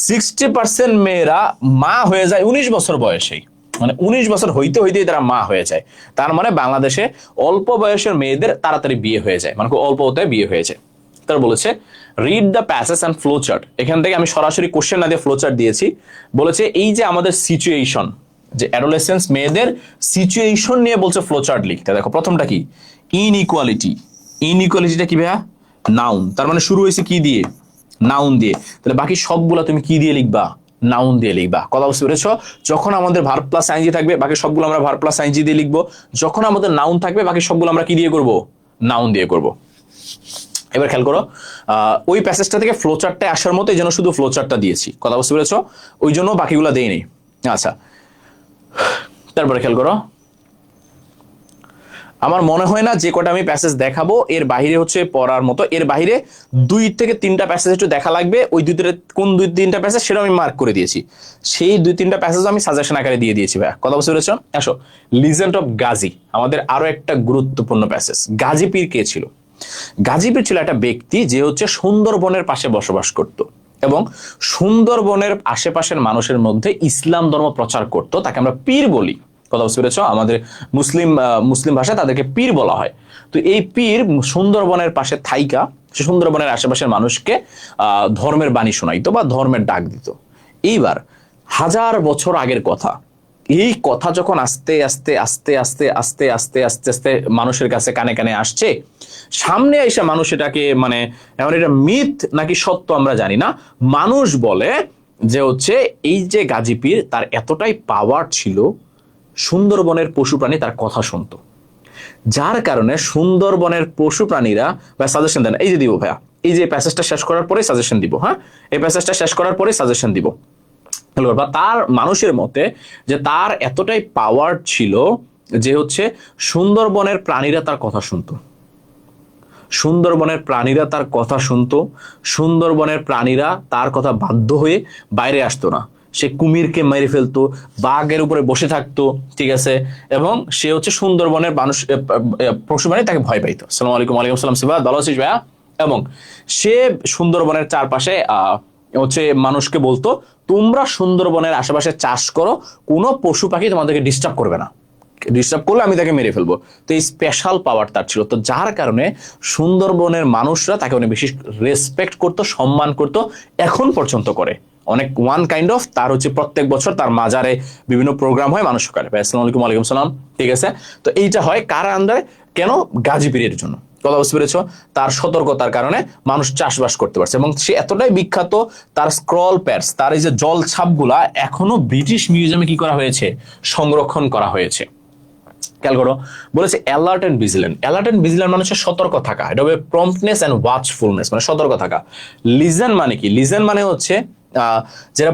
60% মেয়েরা মা হয়ে যায় 19 বছর বয়সেই, মানে 19 বছর হইতে হইতেই তারা মা হয়ে যায়। তার মানে বাংলাদেশে অল্প বয়সের মেয়েদের তাড়াতাড়ি বিয়ে হয়ে যায়, মানে খুব অল্প হতে বিয়ে হয়ে যায়। তারা বলেছে read the passage and flow chart. এখান থেকে আমি সরাসরি কোশ্চেন না দিয়ে ফ্লো চার্ট দিয়েছি। বলেছে এই যে আমাদের সিচুয়েশন, যে অ্যাডোলেসেন্স মেয়েদের সিচুয়েশন নিয়ে বলছে ফ্লো চার্ট লিখতে। দেখো প্রথমটা কি, ইনইকুয়ালিটি। ইনইকুয়ালিটিটা কি ভাইয়া? নাউন। তার মানে শুরু হয়েছে কি দিয়ে? নাউন দিয়ে। তাহলে বাকি সবগুলা তুমি কি দিয়ে লিখবা? নাউন দিয়ে লিখবা। কথা বুঝতে পেরেছো? যখন আমাদের ভার্ব প্লাস আইএনজি থাকবে বাকি সবগুলো আমরা ভার্ব প্লাস আইএনজি দিয়ে লিখবো। যখন আমাদের নাউন থাকবে বাকি সবগুলো আমরা কি দিয়ে করব? নাউন দিয়ে করব। এবার খেয়াল করো, ওই প্যাসেজটা থেকে ফ্লো চার্টটা আসার মতো এই জন্য শুধু ফ্লো চার্টটা দিয়েছি। কথা বুঝতে পেরেছো? ওই জন্য বাকিগুলো দেইনি। আচ্ছা, তারপরে খেয়াল করো, আমার মনে হয় না যে কটা আমি প্যাসেজ দেখাবো এর বাইরে হচ্ছে পড়ার মতো। এর বাইরে 2 থেকে 3টা প্যাসেজ একটু দেখা লাগবে। ওই কোন 2-3টা প্যাসেজ সেটা আমি মার্ক করে দিয়েছি। সেই 2-3টা প্যাসেজ আমি সাজেশন আকারে দিয়ে দিয়েছি ভাইয়া। কথা বুঝতে পেরেছো? আসো, লিজেন্ড অফ গাজী, আমাদের আরো একটা গুরুত্বপূর্ণ প্যাসেজ। গাজী পীর কে ছিল? গাজী পীর ছিল একটা ব্যক্তি যে হচ্ছে সুন্দরবনের পাশে বসবাস করত এবং সুন্দরবনের আশেপাশের মানুষের মধ্যে ইসলাম ধর্ম প্রচার করত। তাকে আমরা পীর বলি। কথা বুঝতে পেরেছ? আমাদের মুসলিম ভাষায় তাদেরকে পীর বলা হয়। তো এই পীর সুন্দরবনের পাশে থাইকা সে সুন্দরবনের আশেপাশের মানুষকে ধর্মের বাণী শোনাইতো বা ধর্মের ডাক দিত। এইবার 1000 বছর আগের কথা, এই কথা যখন আস্তে আস্তে আস্তে আস্তে আস্তে আস্তে আস্তে আস্তে মানুষের কাছে কানে কানে আসছে, সামনে এসে মানুষ এটাকে মানে এমন এটা মিথ নাকি সত্য আমরা জানি না, মানুষ বলে যে হচ্ছে এই যে গাজী পীর তার এতটাই পাওয়ার ছিল, সুন্দরবনের পশু প্রাণী তার কথা শুনতো, যার কারণে সুন্দরবনের পশু প্রাণীরা সাজেশন দেন। এই যে দিব ভাইয়া, এই যে প্যাসেজটা শেষ করার পরে সাজেশন দিব। হ্যাঁ, এই প্যাসেজটা শেষ করার পরে সাজেশন দিব। তার মানুষের মতে যে তার এতটাই পাওয়ার ছিল যে হচ্ছে সুন্দরবনের প্রাণীরা তার কথা শুনতো, সুন্দরবনের প্রাণীরা তার কথা শুনতো, সুন্দরবনের প্রাণীরা তার কথা বাধ্য হয়ে বাইরে আসতো না। সে কুমিরকে মেরে ফেলতো, বাঘের উপরে বসে থাকতো, ঠিক আছে, এবং সে হচ্ছে সুন্দরবনের মানুষ পশু প্রাণী তাকে ভয় পাইতো। আসসালামু আলাইকুম। ওয়ালাইকুম আসসালাম। সিবা, ভালো আছিস ভাইয়া? এবং সে সুন্দরবনের চারপাশে হচ্ছে মানুষকে বলতো তোমরা সুন্দরবনের আশেপাশে চাষ করো, কোনো পশু পাখি তোমাদেরকে ডিস্টার্ব করবে না, ডিস্টার্ব করলে আমি তাকে মেরে ফেলবো। তো এই স্পেশাল পাওয়ার তার ছিল। তো যার কারণে সুন্দরবনের মানুষরা তাকে অনেক বেশি রেসপেক্ট করতো, সম্মান করতো, এখন পর্যন্ত করে। অনেক ওয়ান কাইন্ড অফ তার হচ্ছে প্রত্যেক বছর তার মাজারে বিভিন্ন প্রোগ্রাম হয়, মানুষ করে। আসসালামু আলাইকুম। ওয়ালাইকুম সালাম। ঠিক আছে, তো এইটা হয় কার আন্ডারে? কেন? গাজী পীরের জন্য। কথা বুঝতে পেরেছ? তার সতর্কতার কারণে মানুষ চাষবাস করতে পারছে এবং সে এতটাই বিখ্যাত, তার স্ক্রল প্যাডস, তার এই যে জল ছাপগুলা এখনো ব্রিটিশ মিউজিয়ামে কি করা হয়েছে? সংরক্ষণ করা হয়েছে। খেয়াল করো, বলেছে alert and vigilant. Alert and vigilant মানে হচ্ছে সতর্ক থাকা, এটা হবে প্রম্পটনেস এন্ড ওয়াচফুলনেস, মানে সতর্ক থাকা। লিজেন মানে কি? লিজেন মানে হচ্ছে যেটা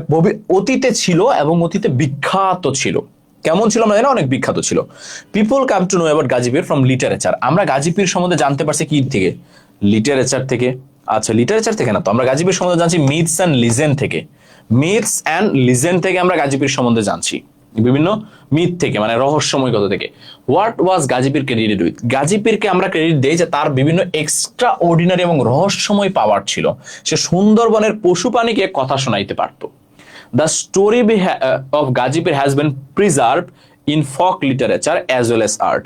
অতীতে ছিল এবং অতীতে বিখ্যাত ছিল। কেমন ছিল আমরা জানি না, অনেক বিখ্যাত ছিল। People come to know about Gazi Pir from literature. আমরা গাজী পীর সম্বন্ধে জানতে পারছি কি থেকে? লিটারেচার থেকে। আচ্ছা, লিটারেচার থেকে না তো, আমরা গাজী পীর সম্বন্ধে জানছি মিথস অ্যান্ড লিজেন্ড থেকে। মিথস অ্যান্ড লিজেন্ড থেকে আমরা গাজী পীর সম্বন্ধে জানছি, বিভিন্ন মিথ থেকে, মানে রহস্যময় কথা থেকে। হোয়াট ওয়াজ গাজী পীর ক্রেডিটেড উইথ? গাজী পীরকে আমরা ক্রেডিট দেই যে তার বিভিন্ন এক্সট্রা অর্ডিনারি এবং রহস্যময় পাওয়ার ছিল। সে সুন্দরবনের পশু প্রাণীকে কথা শোনাইতে পারত। The story of Gazi Pir has been preserved in folk literature as well as art.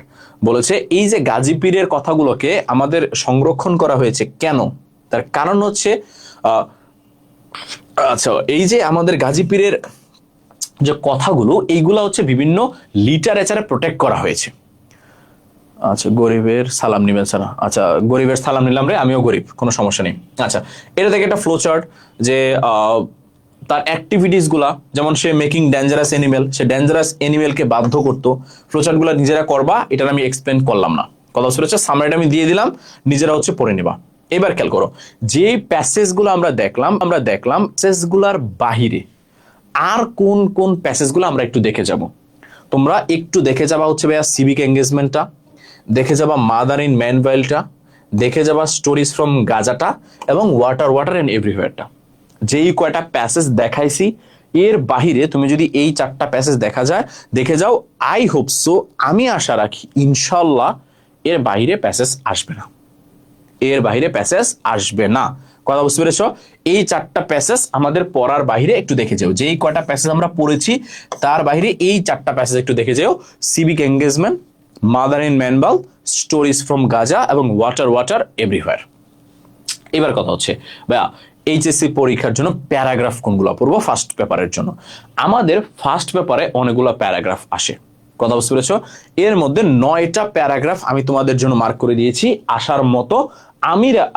বলেছে এই যে গাজী পীরের কথাগুলোকে আমাদের সংরক্ষণ করা হয়েছে কেন? তার কারণ হচ্ছে আচ্ছা, এই যে আমাদের গাজী পীরের যে কথাগুলো, এইগুলা হচ্ছে বিভিন্ন লিটারেচারে প্রোটেক্ট করা হয়েছে। আচ্ছা, গরিবের সালাম নিবেন স্যার। আচ্ছা, গরিবের সালাম নিলাম রে, আমিও গরিব, কোনো সমস্যা নেই। আচ্ছা, এটা থেকে একটা ফ্লো চার্ট যে তার অ্যাক্টিভিটিস গুলা, যেমন সে মেকিং ডেঞ্জারাস এনিমেল, সে ডেঞ্জারাস এনিমেলকে বাধ্য করতো। ফ্লো চার্ট গুলা নিজেরা করবা, এটা আমি এক্সপ্লেন করলাম না। কথা হচ্ছে সামারিটা আমি দিয়ে দিলাম, নিজেরা হচ্ছে পড়ে নিবা। এবার খেয়াল করো, যে প্যাসেজ গুলো আমরা দেখলাম প্যাসেজ গুলার বাহিরে আর কোন কোন প্যাসেজগুলো আমরা একটু দেখে যাব। তোমরা একটু দেখে যাবা হচ্ছে ভাইয়া সিভিক এঙ্গেজমেন্টটা, দেখে যাবা মাদার ইন ম্যানভেলটা, দেখে যাবা স্টোরিজ ফ্রম গাজাটা এবং ওয়াটার ওয়াটার এন্ড এভরিওয়্যারটা। যেই কয়টা প্যাসেজ দেখাইছি এর বাহিরে তুমি যদি এই 4টা প্যাসেজ দেখে যাও, আই হোপ সো, আমি আশা রাখি ইনশাল্লাহ এর বাহিরে প্যাসেজ আসবে না, এর বাহিরে প্যাসেজ আসবে না। কথা বুঝতে পেরেছ? এই 4টা প্যাসেজ আমাদের পড়ার বাহিরে একটু দেখে যাও, যেই কয়টা প্যাসেজ আমরা পড়েছি তার বাহিরে এই 4টা প্যাসেজ একটু দেখে যাও। Civic engagement, mother in Mannville, stories from Gaza এবং ওয়াটার ওয়াটার এভরিওয়্যার। এবার কথা হচ্ছে ভাইয়া এইচএসসি পরীক্ষার জন্য প্যারাগ্রাফ কোনগুলো পড়বো ফার্স্ট পেপারের জন্য? আমাদের ফার্স্ট পেপারে অনেকগুলো প্যারাগ্রাফ আসে। কথা বুঝতে পেরেছ? এর মধ্যে 9টা প্যারাগ্রাফ আমি তোমাদের জন্য মার্ক করে দিয়েছি আসার মতো।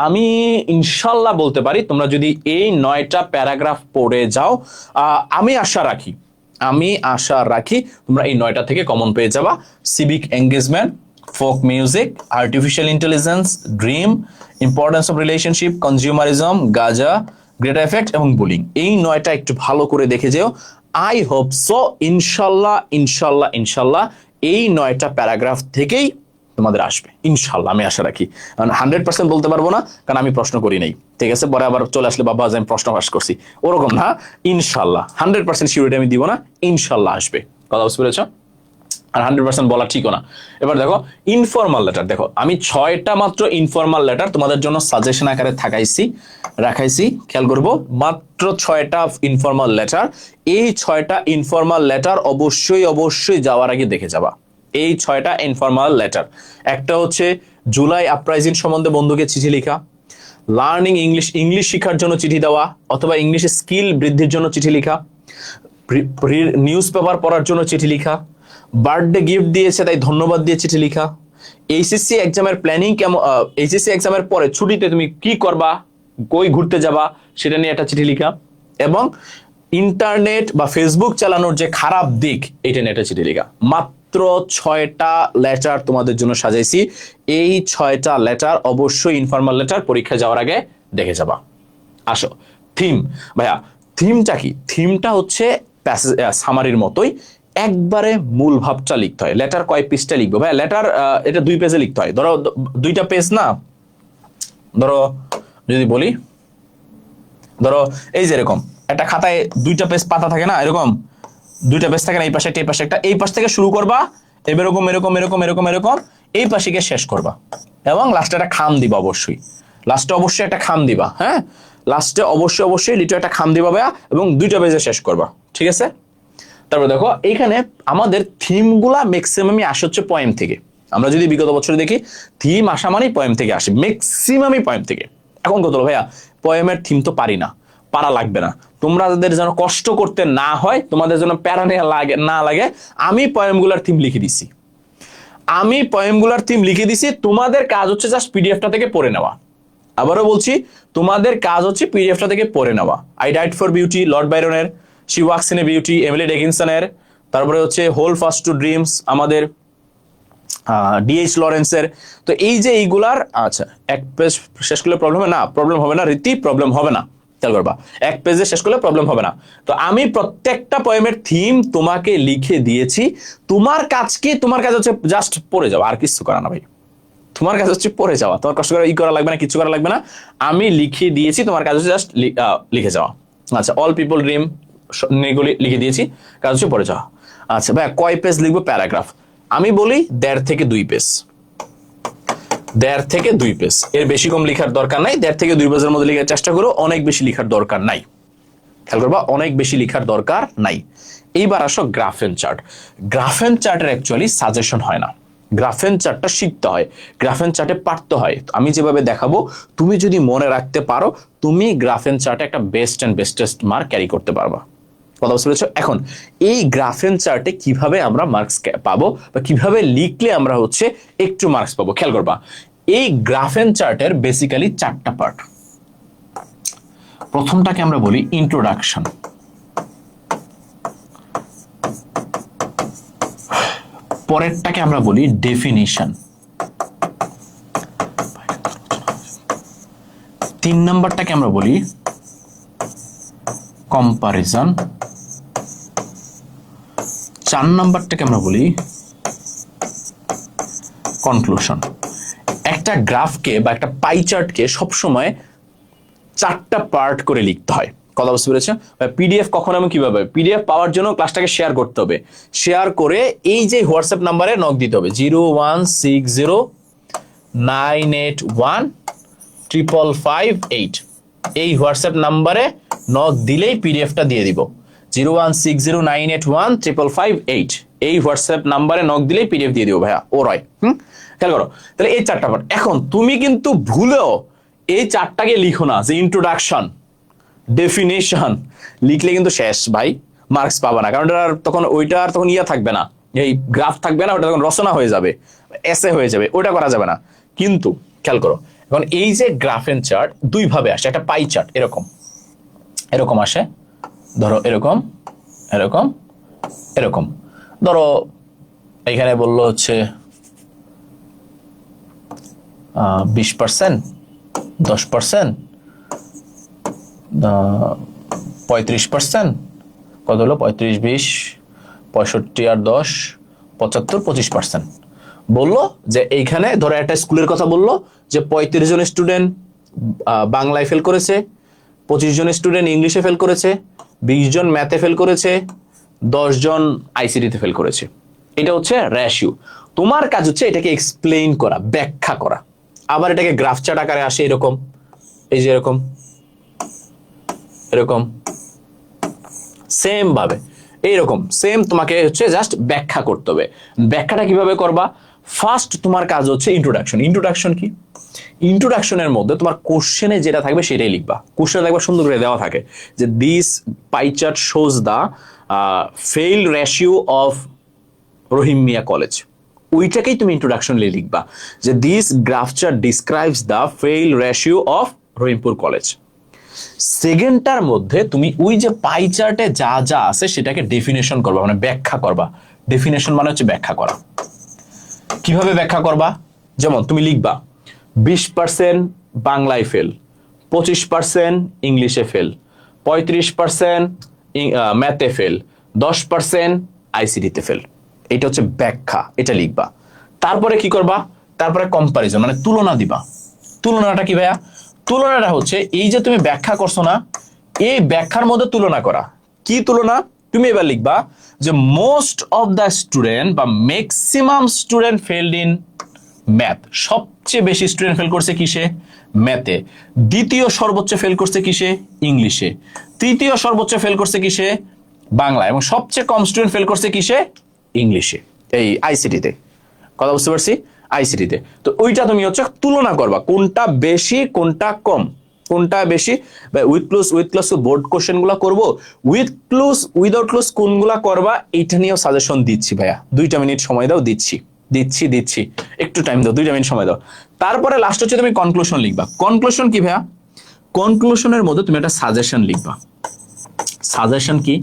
আমি ইনশাল্লাহ বলতে পারি তোমরা যদি এই 9টা প্যারাগ্রাফ পড়ে যাও, আমি আশা রাখি তোমরা এই 9টা থেকে কমন পেয়ে যাবা। Civic engagement, folk music, artificial intelligence, dream, importance of relationship, consumerism, Gaza, greater effect এবং বুলিং। এই 9টা একটু ভালো করে দেখে যেও। আই হোপ সো ইনশাল্লাহ এই 9টা প্যারাগ্রাফ থেকেই তোমাদের আসবে ইনশাল্লাহ, আমি আশা রাখি। 100% বলতে পারবো না, কারণ আমি প্রশ্ন করি নাই, ঠিক আছে? পরে আবার চলে আসলে বাবা আমি প্রশ্ন পাস করছি, ওরকম না। ইনশাল্লাহ 100% সিউরিটি আমি দিব না, ইনশাল্লাহ আসবে। কথা বুঝতে পেরেছ? আর 100% বলা ঠিকও না। এবার দেখো ইনফর্মাল লেটার, দেখো আমি 6টা মাত্র ইনফর্মাল লেটার তোমাদের জন্য সাজেশন আকারে রাখাইছি, খেয়াল করবো মাত্র 6টা ইনফর্মাল লেটার। এই 6টা ইনফর্মাল লেটার অবশ্যই যাওয়ার আগে দেখে যাবা। এই 6টা ইনফর্মাল লেটার, একটা হচ্ছে জুলাই আপরাইজিং সম্বন্ধে বন্ধুকে চিঠি লেখা, লার্নিং ইংলিশ শিখার জন্য চিঠি দেওয়া অথবা ইংলিশে স্কিল বৃদ্ধির জন্য চিঠি লেখা, নিউজ পেপার পড়ার জন্য চিঠি লেখা, বার্থডে গিফট দিয়েছে তাই ধন্যবাদ দিয়ে চিঠি লেখা, এইচএসসি এক্সামের প্ল্যানিং কেমন, এইচএসসি এক্সামের পরে ছুটিতে তুমি কি করবা, কই ঘুরতে যাবা সেটা নিয়ে একটা চিঠি লেখা, এবং ইন্টারনেট বা ফেসবুক চালানোর যে খারাপ দিক এটা নিয়ে একটা চিঠি লেখা। মাত্র 6টা লেটার তোমাদের জন্য সাজাইছি। এই 6টা লেটার অবশ্যই ইনফর্মাল লেটার, পরীক্ষা যাওয়ার আগে দেখে যাবা। আসো থিম, ভাইয়া থিমটা কি? থিমটা হচ্ছে সামারির মতোই, একবারে মূল ভাবটা লিখতে হয়। লেটার কয় পেজটা লিখবো ভাই? লেটার এটা 2 পেজে লিখতে হয়। ধরো 2টা পেজ না, ধরো যদি বলি, ধরো এই যে এরকম একটা খাতায় 2টা পেজ পাতা থাকে না, এরকম 2টা পেজ থাকে না, এই পাশে একটা এই পাশে একটা, এই পাশ থেকে শুরু করবা, এরকম এই পাশে গিয়ে শেষ করবা এবং লাস্টে একটা খাম দিবা। অবশ্যই একটা খাম দিবা। হ্যাঁ, লাস্টে অবশ্যই লিটার একটা খাম দিবা ভাইয়া, এবং 2টা পেজে শেষ করবা, ঠিক আছে? তারপর দেখো এইখানে আমাদের থিমগুলা ম্যাক্সিমামই আসে হচ্ছে পয়েম থেকে। আমরা যদি বিগত বছরে দেখি থিম আসা মানেই পয়েম থেকে আসে, ম্যাক্সিমামই পয়েম থেকে। এখন কত ভাইয়া পয়েমের থিম তো পারা লাগবে না, তোমরা যাদের যেন কষ্ট করতে না হয়, তোমাদের যেন প্যারা না লাগে, আমি পয়েমগুলার থিম লিখে দিছি। তোমাদের কাজ হচ্ছে জাস্ট পিডিএফটা থেকে পড়ে নেওয়া। আবারও বলছি, তোমাদের কাজ হচ্ছে পিডিএফটা থেকে পড়ে নেওয়া। I died for beauty Lord বাইরনের, she walks in a beauty Emily ডেকিনসনের, তারপরে হচ্ছে হোল ফাস্ট টু ড্রিমস আমাদের ডিএইচ লরেন্সের। তো এই যে এইগুলার, আচ্ছা এক পেজ শেষ করলে প্রবলেম হবে না রীতি, প্রবলেম হবে না, খেয়াল করবা, এক পেজে শেষ করলে প্রবলেম হবে না। তো আমি প্রত্যেকটা পয়েমের থিম তোমাকে লিখে দিয়েছি। তোমার কাজ কি? তোমার কাজ হচ্ছে জাস্ট পড়ে যাওয়া, আর কিছু করা না ভাই। তোমার কাজ হচ্ছে পড়ে যাওয়া, তোমার কষ্ট করে করা লাগবে না, কিছু করা লাগবে না, আমি লিখে দিয়েছি। তোমার কাজ হচ্ছে জাস্ট লিখে যাওয়া। আচ্ছা অল পিপল ড্রিম এগুলি লিখে দিয়েছি, কাজ হচ্ছে পড়ে যাওয়া। আচ্ছা ভাই কয় পেজ লিখবো প্যারাগ্রাফ? আমি বলি 1.5 থেকে 2 পেজ। 1.5 থেকে 2 পেজ, এর বেশি কম লিখার দরকার নাই। 1.5 থেকে 2 পেজের মধ্যে লিখার চেষ্টা করো, অনেক বেশি লিখার দরকার নাই। খেয়াল করবা, অনেক বেশি লিখার দরকার নাই। এইবার আসো graph and chart. Graph and চার্টের অ্যাকচুয়ালি সাজেশন হয় না, গ্রাফ এন্ড চার্টটা শিখতে হয়, গ্রাফ এন্ড চার্টে পারতে হয়। আমি যেভাবে দেখাবো তুমি যদি মনে রাখতে পারো, তুমি গ্রাফ এন্ড চার্টে একটা বেস্টেস্ট মার্ক ক্যারি করতে পারবা। কথা বুঝতে পেরেছো? এখন এই গ্রাফ এন্ড চার্টে কিভাবে আমরা মার্কস পাবো বা কিভাবে লিখলে আমরা হচ্ছে একটু মার্কস পাবো, খেয়াল করবা। এই গ্রাফ এন্ড চার্টের বেসিক্যালি 4টা পার্ট। প্রথমটাকে আমরা বলি ইন্ট্রোডাকশন, পরেরটাকে আমরা বলি ডেফিনিশন, 3 নম্বরটাকে আমরা বলি কম্পারিজন, 4 নম্বরটাকে আমরা বলি কনক্লুশন। একটা একটা গ্রাফকে বা একটা পাই চার্টকে সবসময় 4টা পার্ট করে লিখতে হয়। কথা বুঝতে পেরেছো? পিডিএফ কখন আমি কিভাবে পিডিএফ পাওয়ার জন্য ক্লাসটাকে শেয়ার করতে হবে, শেয়ার করে এই যে হোয়াটসঅ্যাপ নাম্বারে নক দিতে হবে 01609815558। এই হোয়াটসঅ্যাপ নাম্বারে নক দিলেই পিডিএফটা দিয়ে দিব। 01609815558 এই হোয়াটসঅ্যাপ নাম্বারে নক দিলেই পিডিএফ দিয়ে দিব ভাইয়া। ও রয় খেয়াল করো। তাহলে এই 4টা পার্ট। এখন তুমি কিন্তু ভুলেও এই 4টাকে লিখো না, যে ইন্ট্রোডাকশন, ডেফিনেশন লিখলে কিন্তু শেষ ভাই, মার্কস পাবা না। কারণ ওইটা আর তখন ইয়া থাকবে না, এই গ্রাফ থাকবে না, ওটা তখন রচনা হয়ে যাবে, এসে হয়ে যাবে, ওটা করা যাবে না। কিন্তু খেয়াল করো, এখন এই যে গ্রাফ এন্ড চার্ট দুই ভাবে আসে। একটা পাই চার্ট এরকম এরকম আসে, ধরো এরকম এরকম এরকম। ধরো এখানে বললো হচ্ছে 20%, 10%, 35%, কত হলো 35, 20, 65 আর 10, 75, 25%। বললো যে এইখানে ধরো একটা স্কুলের কথা বললো যে 35 জন স্টুডেন্ট বাংলায় ফেল করেছে, 25 জন স্টুডেন্ট ইংলিশে ফেল করেছে, 20 জন ম্যাথে ফেল করেছে, 10 জন আইসিটিতে ফেল করেছে। এটা হচ্ছে রেশিও। তোমার কাজ হচ্ছে এটাকে এক্সপ্লেইন করা, ব্যাখ্যা করা। আবার এটাকে গ্রাফ চার্ট আকারে আসে এরকম, এই যে এরকম এরকম সেম ভাবে, এইরকম সেম তোমাকে হচ্ছে জাস্ট ব্যাখ্যা করতে হবে। ব্যাখ্যাটা কিভাবে করবা? ফার্স্ট তোমার কাজ হচ্ছে ইন্ট্রোডাকশন। ইন্ট্রোডাকশন কি? ইন্ট্রোডাকশনের মধ্যে তোমার কোশ্চেনে যেটা থাকবে সেটাই লিখবা। কোশ্চেনে দেখবা সুন্দর করে দেওয়া থাকে যে this pie chart shows the fail ratio of Rahim Mia College. ওইটাকেই তুমি ইন্ট্রোডাকশনে লিখবা যে this graph chart describes the fail ratio of Rahimpur College. সেকেন্ডটার মধ্যে তুমি ওই যে পাই চার্টে যা যা আছে সেটাকে ডেফিনেশন করবা, মানে ব্যাখ্যা করবা। ডেফিনেশন মানে হচ্ছে ব্যাখ্যা করা। কিভাবে ব্যাখ্যা করবা? যেমন তুমি লিখবা 20% বাংলায় ফেল, 25% ইংলিশে ফেল, 35% ম্যাথে ফেল, 10% আইসিটিতে ফেল। এটা হচ্ছে ব্যাখ্যা, এটা লিখবা। তারপরে কি করবা? তারপরে কম্পারিজন মানে তুলনা দিবা। তুলনাটা কি ভাইয়া? তুলনাটা হচ্ছে এই যে তুমি ব্যাখ্যা করছো না, এই ব্যাখ্যার মধ্যে তুলনা করা। কি তুলনা? তুমি এবার লিখবা যে মোস্ট অফ দ্য স্টুডেন্ট বা maximum student failed in math. সবচেয়ে বেশি স্টুডেন্ট ফেল করছে কিসে? ম্যাথে। দ্বিতীয় সর্বোচ্চ ফেল করছে কিসে? ইংলিশে। তৃতীয় সর্বোচ্চ ফেল করছে কিসে? বাংলা। এবং সবচেয়ে কম স্টুডেন্ট ফেল করছে কিসে? ইংলিশে, এই আইসিটিতে। কথা বুঝতে পারছি? আইসিটিতে। তো ওইটা তুমি হচ্ছে তুলনা করবা, কোনটা বেশি কোনটা কম, কোনটা বেশি। উইথ ক্লুজ বোর্ড কোশ্চেন গুলা করবো, উইথ ক্লুজ উইদাউট ক্লুজ কোনগুলা করবা এটা নিয়েও সাজেশন দিচ্ছি ভাইয়া। 2টা মিনিট সময় দাও, দিচ্ছি একটু টাইম দাও, 2টা মিনিট সময় দাও। তারপরে লাস্ট হচ্ছে তুমি কনক্লুশন লিখবা। কনক্লুশন কি ভাইয়া? কনক্লুশনের মধ্যে তুমি একটা সাজেশন লিখবা। সাজেশন কি?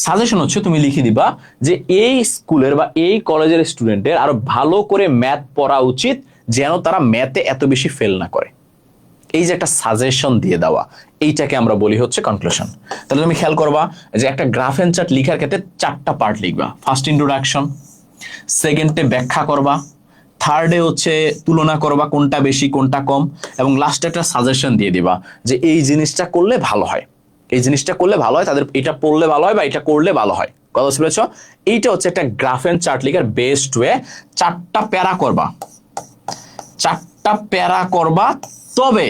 সাজেশন হচ্ছে তুমি লিখে দিবা যে এই স্কুলের বা এই কলেজের স্টুডেন্টের আরো ভালো করে ম্যাথ পড়া উচিত, যেন তারা ম্যাথে এত বেশি ফেল না করে। এই যে একটা সাজেশন দিয়ে দেওয়া, এইটাকে আমরা বলি হচ্ছে কনক্লুশন। তাহলে তুমি খেয়াল করবা যে একটা গ্রাফ এন্ড চার্ট লিখার ক্ষেত্রে 4টা পার্ট লিখবা। ফার্স্ট ইন্ট্রোডাকশন, সেকেন্ডে ব্যাখ্যা করবা, থার্ডে হচ্ছে তুলনা করবা কোনটা বেশি কোনটা কম, এবং লাস্টে একটা সাজেশন দিয়ে দিবা যে এই জিনিসটা করলে ভালো হয়, এই জিনিসটা করলে ভালো হয়, তাদের এটা পড়লে ভালো হয় বা এটা করলে ভালো হয়। কথা বুঝতে পেরেছো? এইটা হচ্ছে একটা গ্রাফ এন্ড চার্ট লিখার বেস্ট ওয়ে। 4টা প্যারা করবা, 4টা প্যারা করবা। তবে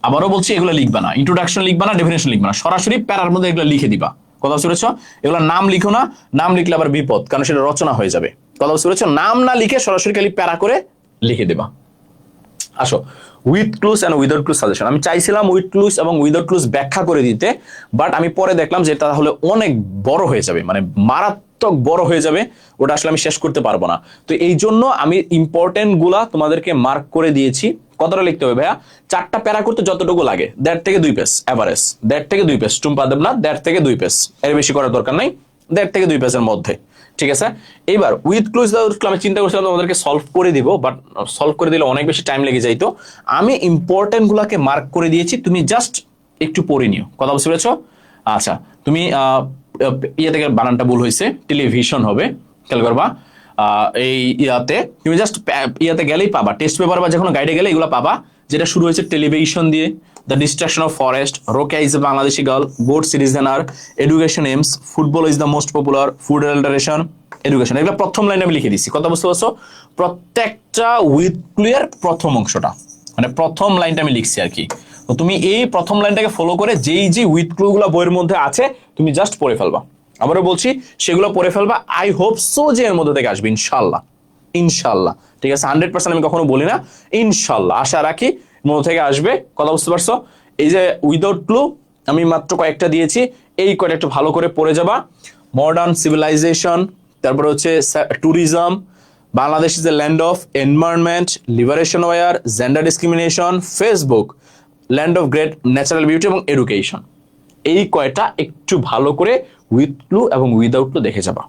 আবারও বলছি, এগুলো লিখবা না, ইন্ট্রোডাকশন লিখবা না, ডেফিনেশন লিখবা না, সরাসরি প্যারার মধ্যে এগুলো লিখে দিবা। কথা বুঝতে পেরেছো? এগুলো নাম লিখো না, নাম লিখলে আবার বিপদ, কারণ সেটা রচনা হয়ে যাবে। কথা বুঝতে পেরেছো? নাম না লিখে সরাসরি খালি প্যারা করে লিখে দেবা। আসো, with clues and without clues suggestion. আমি চাইছিলাম উইথ ক্লুজ এবং উইদাউট ক্লুজ ব্যাখ্যা করে দিতে, বাট আমি পরে দেখলাম যে এটা তাহলে অনেক বড় হয়ে যাবে, মানে মারাত্মক বড় হয়ে যাবে, ওটা আসলে আমি শেষ করতে পারবো না। তো এই জন্য আমি ইম্পর্টেন্ট গুলা তোমাদেরকে মার্ক করে দিয়েছি। কতটা লিখতে হবে ভাইয়া? 4টা প্যারা করতে যতটুকু লাগে 1.5 থেকে 2 পেজ এভারেজ, 1.5 থেকে 2 পেজ, টুম্পা দেব না, 1.5 থেকে 2 পেজ, এর বেশি করার দরকার নাই, 1.5 থেকে 2 পেজের মধ্যে। ঠিক আছে? এইবার উইথ ক্লুজ আমি চিন্তা করছিলাম তোমাদেরকে সলভ করে দিব, বাট সলভ করে দিলে অনেক বেশি টাইম লেগে যাইতো। আমি ইম্পর্টেন্ট গুলাকে মার্ক করে দিয়েছি, তুমি জাস্ট একটু পড়ে নিও। কথা বুঝতে পেরেছো? আচ্ছা, তুমি ইয়ে থেকে বানানটা ভুল হয়েছে, টেলিভিশন হবে, খেয়াল করবা। এই ইয়াতে তুমি জাস্ট ইয়াতে গেলেই পাবা, টেস্ট পেপার বা যে কোনো গাইডে গেলে এগুলো পাবা। যেটা শুরু হয়েছে টেলিভিশন দিয়ে, the destruction of forest, Rokeya is a Bangladeshi girl, good সিটিজেনার, education aims, football is the most popular, food adulteration, education. এগুলো প্রথম লাইনে আমি লিখে দিচ্ছি, কথা বুঝতে পারছো? প্রত্যেকটা উইথ ক্লিয়ার প্রথম অংশটা, মানে প্রথম লাইনটা আমি লিখছি আর কি। তো তুমি এই প্রথম লাইনটাকে ফলো করে যেই যে উইথ ক্লু গুলো বইয়ের মধ্যে আছে তুমি জাস্ট পড়ে ফেলবা। আবারও বলছি, সেগুলো পড়ে ফেলবা। আই হোপ সো যে এর মধ্যে থেকে আসবে ইনশাল্লাহ, ইনশাল্লাহ, ঠিক আছে? 100% আমি কখনো বলি না, ইনশাল্লাহ আশা রাখি মধ্যে থেকে আসবে, কথা বুঝতে পারছো? এই যে উইদাউট ক্লু আমি মাত্র কয়েকটা দিয়েছি, এই কয়েকটা একটু ভালো করে পড়ে যাবা। মডার্ন সিভিলাইজেশন, তারপরে হচ্ছে tourism, Bangladesh is a land of environment, liberation war, gender discrimination, Facebook, land of great natural beauty এবং এডুকেশন। এই কয়টা একটু ভালো করে উইথ ক্লু এবং উইদাউট ক্লু দেখে যাবা।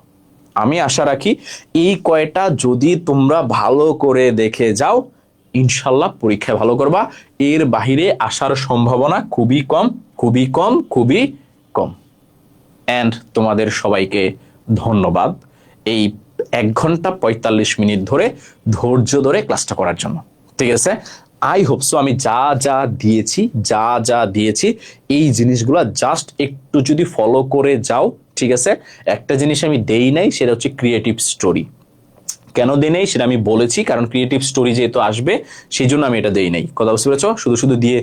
আমি আশা রাখি এই কয়টা যদি তোমরা ভালো করে দেখে যাও ইনশাল্লাহ পরীক্ষায় ভালো করবা। এর বাহিরে আসার সম্ভাবনা খুবই কম, খুবই কম, খুবই কম। অ্যান্ড তোমাদের সবাইকে ধন্যবাদ এই 1 ঘন্টা 45 মিনিট ধরে ধৈর্য ধরে ক্লাসটা করার জন্য, ঠিক আছে? আই হোপ সো আমি যা যা দিয়েছি এই জিনিসগুলো জাস্ট একটু যদি ফলো করে যাও, ঠিক আছে? একটা জিনিস আমি দেই নাই, সেটা হচ্ছে ক্রিয়েটিভ স্টোরি। কেন দেই নাই সেটা আমি বলেছি, কারণ ক্রিয়েটিভ স্টোরি যেহেতু আসবে সেই জন্য আমি এটা দেই নাই, কথা বুঝতে পেরেছো? শুধু শুধু দিয়ে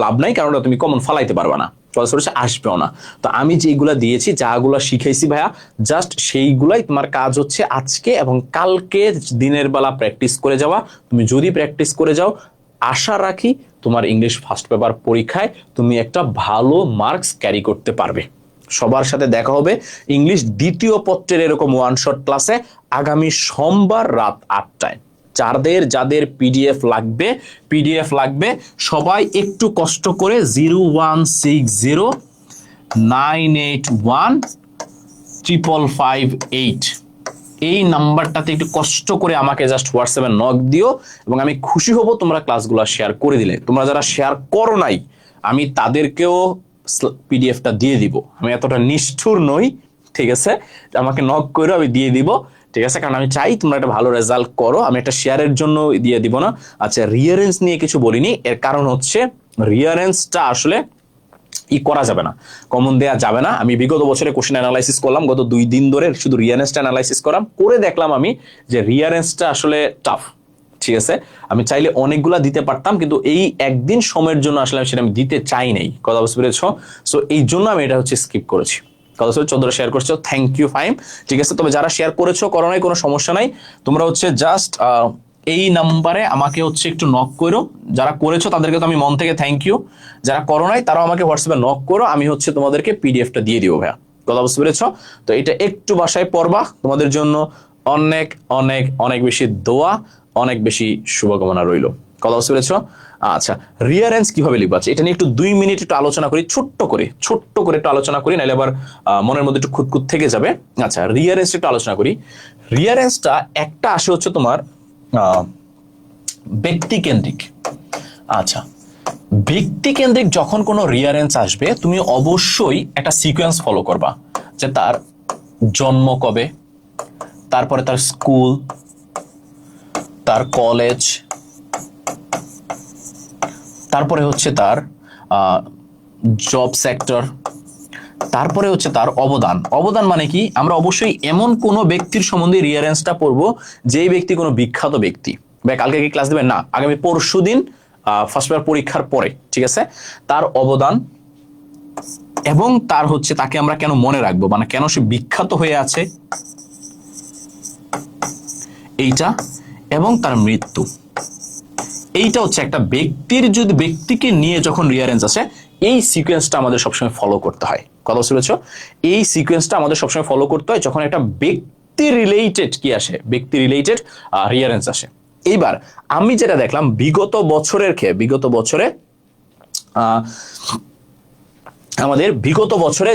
লাভ নাই, কারণ ওটা তুমি কমন ফালাইতে পারবে না, কথা বুঝতে আসবেও না। তো আমি যেগুলা দিয়েছি, যাগুলো শিখাইছি ভাইয়া, জাস্ট সেইগুলাই তোমার কাজ হচ্ছে আজকে এবং কালকে দিনের বেলা প্র্যাকটিস করে যাওয়া। তুমি যদি প্র্যাকটিস করে যাও আশা রাখি তোমার ইংলিশ ফার্স্ট পেপার পরীক্ষায় তুমি একটা ভালো মার্কস ক্যারি করতে পারবে। সবার সাথে দেখা হবে ইংলিশ দ্বিতীয় পত্রের এরকম ওয়ান শট ক্লাসে আগামী সোমবার রাত 8টায়। যাদের পিডিএফ লাগবে সবাই একটু কষ্ট করে 01609815558 এই নাম্বারটাতে একটু কষ্ট করে আমাকে জাস্ট হোয়াটসঅ্যাপে নক দিও এবং আমি খুশি হব তোমরা ক্লাসগুলো শেয়ার করে দিলে। তোমরা যারা শেয়ার করো নাই আমি তাদেরকেও পিডিএফটা দিয়ে দিব। আমি এতটা নিষ্ঠুর নই, ঠিক আছে? আমাকে নক করে আমি দিয়ে দিব, ঠিক আছে? কারণ আমি চাই তোমরা একটা ভালো রেজাল্ট করো। আমি একটা শেয়ারের জন্য দিয়ে দিব না। আচ্ছা, রিয়ারেন্স নিয়ে কিছু বলিনি, এর কারণ হচ্ছে রিয়ারেন্সটা আসলে করা যাবে না, কমন দেয়া যাবে না। আমি বিগত বছরে কোশ্চেন অ্যানালাইসিস করলাম, গত 2 দিন ধরে শুধু রিয়ারেন্সটা অ্যানালাইসিস করলাম, করে দেখলাম আমি যে রিয়ারেন্সটা আসলে টাফ, ঠিক আছে? আমি চাইলে অনেকগুলা দিতে পারতাম, কিন্তু এই একদিন সময়ের জন্য আসলে সেটা আমি দিতে চাই নাই, কথা বুঝতে পেরেছ? সো এই জন্য আমি এটা হচ্ছে স্কিপ করেছি। কথা হচ্ছে 14 শেয়ার করছো, থ্যাংক ইউ ফাইম, ঠিক আছে? তবে যারা শেয়ার করেছো করো নাই কোনো সমস্যা নাই, তোমরা হচ্ছে জাস্ট এই নাম্বারে আমাকে হচ্ছে একটু নক করো। যারা করেছো তাদেরকে তো আমি মন থেকে থ্যাংক ইউ, যারা করো নাই তারাও আমাকে হোয়াটসঅ্যাপে নক করো, আমি হচ্ছে তোমাদেরকে পিডিএফটা দিয়ে দিব ভাইয়া, কথা বুঝতে পেরেছ? তো এটা একটু বাসায় পড়বা, তোমাদের জন্য অনেক অনেক অনেক বেশি দোয়া, অনেক বেশি শুভকামনা রইল, কথা বুঝতে পেরেছ? আচ্ছা, রিয়ারেন্স কিভাবে লিখবো আছে এটা নিয়ে একটু 2 মিনিট একটু আলোচনা করি, ছোট্ট করে একটু আলোচনা করি, নাহলে আবার মনের মধ্যে একটু খুঁতখুত থেকে যাবে। আচ্ছা, রিয়ারেন্স একটু আলোচনা করি। রিয়ারেন্সটা একটা আসে হচ্ছে তোমার ব্যক্তিকেন্দ্রিক। আচ্ছা, ব্যক্তিকেন্দ্রিক যখন কোনো রিয়ারেন্স আসবে তুমি অবশ্যই একটা সিকোয়েন্স ফলো করবা, যে তার জন্ম কবে, তারপরে তার স্কুল, তার কলেজ, তারপরে হচ্ছে তার জব সেক্টর, তারপরে হচ্ছে তার অবদান মানে কি? আমরা অবশ্যই এমন কোনো ব্যক্তির সম্বন্ধে রিয়ারেন্সটা পড়বো যেই ব্যক্তি কোনো বিখ্যাত ব্যক্তি। ভাই কালকে কি ক্লাস দেবেন? না, আগামী পরশুদিন ফার্স্ট পেপার পরীক্ষার পরে, ঠিক আছে? তার অবদান এবং তার হচ্ছে তাকে আমরা কেন মনে রাখবো, মানে কেন সে বিখ্যাত হয়ে আছে এইটা, এবং তার মৃত্যু। এইটা হচ্ছে একটা ব্যক্তিকে নিয়ে যখন রিয়ারেন্স আসে এই সিকোয়েন্সটা আমাদের সবসময় ফলো করতে হয়, কথা বুঝতে পেরেছো? এই সিকোয়েন্সটা আমাদের সবসময় ফলো করতে হয় যখন একটা ব্যক্তি রিলেটেড রিয়ারেন্স আসে। এইবার আমি যেটা দেখলাম বিগত বছরে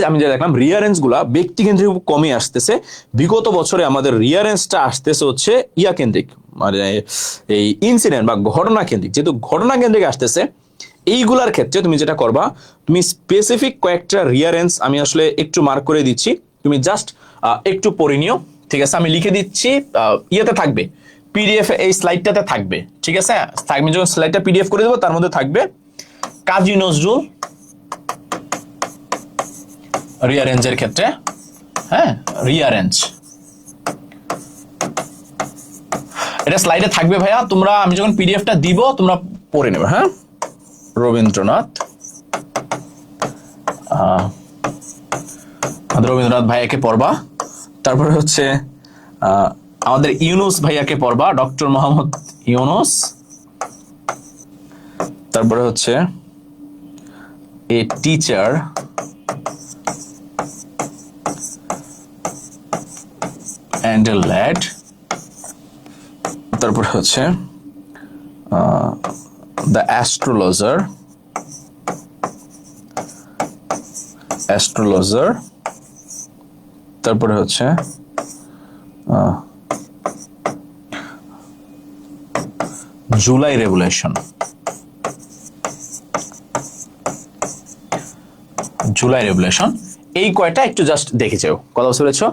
আমি যেটা দেখলাম রিয়ারেন্স গুলা ব্যক্তি কেন্দ্রিক কমে আসতেছে। বিগত বছরে আমাদের রিয়ারেন্সটা আসতেছে হচ্ছে কেন্দ্রিক, মানে এই ইনসিডেন্ট বা ঘটনা কেন্দ্রিক। যেহেতু ঘটনা কেন্দ্রিক আসতেছে, এইগুলার ক্ষেত্রে তুমি যেটা করবা, তুমি স্পেসিফিক কয়েকটা রিয়ারেন্স আমি আসলে একটু মার্ক করে দিচ্ছি, তুমি জাস্ট একটু পড়ে নিও, ঠিক আছে, আমি লিখে দিচ্ছি, ইয়েতে থাকবে, পিডিএফ এই স্লাইডটাতে থাকবে, ঠিক আছে। আমি যখন স্লাইডটা পিডিএফ করে দেবো তার মধ্যে থাকবে কাজী নজরুল রিঅ্যারেঞ্জের ক্ষেত্রে, হ্যাঁ, রিঅ্যারেঞ্জ, এটা স্লাইডে থাকবে ভাইয়া। তোমরা আমি যখন পিডিএফটা দিব তোমরা পড়ে নেবে, হ্যাঁ। রবীন্দ্রনাথ, রবীন্দ্রনাথ ভাইয়াকে পড়বা। তারপরে হচ্ছে আমাদের ইউনুস ভাইয়াকে পড়বা, ডক্টর মোহাম্মদ ইউনুস। তারপরে হচ্ছে a teacher and a lad। তারপরে হচ্ছে দ্য অ্যাস্ট্রোলজার, তারপরে হচ্ছে জুলাই রেভলিউশন, এই কয়টা একটু জাস্ট দেখে যাও, কথা বুঝতে পেরেছো?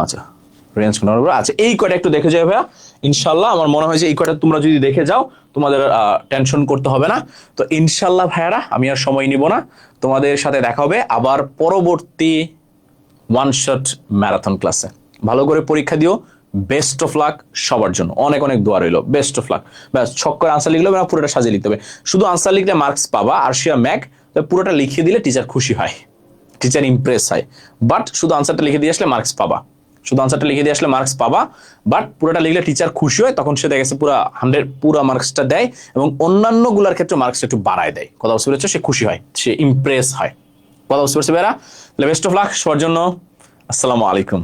আচ্ছা, রেঞ্জ আচ্ছা, এই কয়টা একটু দেখে যাও ভাইয়া, ইনশাল্লাহ আমার মনে হয় যে এই কয়টা তোমরা যদি দেখে যাও তোমাদের টেনশন করতে হবে না। তো ইনশাল্লাহ ভাইয়ারা, আমি আর সময় নিব না, তোমাদের সাথে দেখা হবে আবার পরবর্তী ওয়ান শট ম্যারাথন ক্লাসে। ভালো করে পরীক্ষা দিও, বেস্ট অফ লাক সবার জন্য, অনেক অনেক দোয়া রইলো, বেস্ট অফ লাক। ব্যাস ছক করে আনসার লিখলে না, পুরোটা সাজিয়ে লিখতে হবে। শুধু আনসার লিখলে মার্কস পাবা, আরশিয়া ম্যাক পুরোটা লিখে দিলে টিচার খুশি হয়, টিচার ইমপ্রেস হয়। বাট শুধু আনসারটা লিখে দিয়ে আসলে মার্কস পাবা, বাট পুরোটা লিখলে টিচার খুশি হয়, তখন সে দেখে পুরো 100 পুরো মার্কসটা দেয়, এবং অন্যান্য গুলার ক্ষেত্রে মার্কসটা একটু বাড়ায় দেয়। কথা বুঝতে পেরেছো? সে খুশি হয়, সে ইমপ্রেস হয়। কথা বুঝতে পেরেছো ভাইরা? বেস্ট অফ লাক সবার জন্য। আসসালামু আলাইকুম।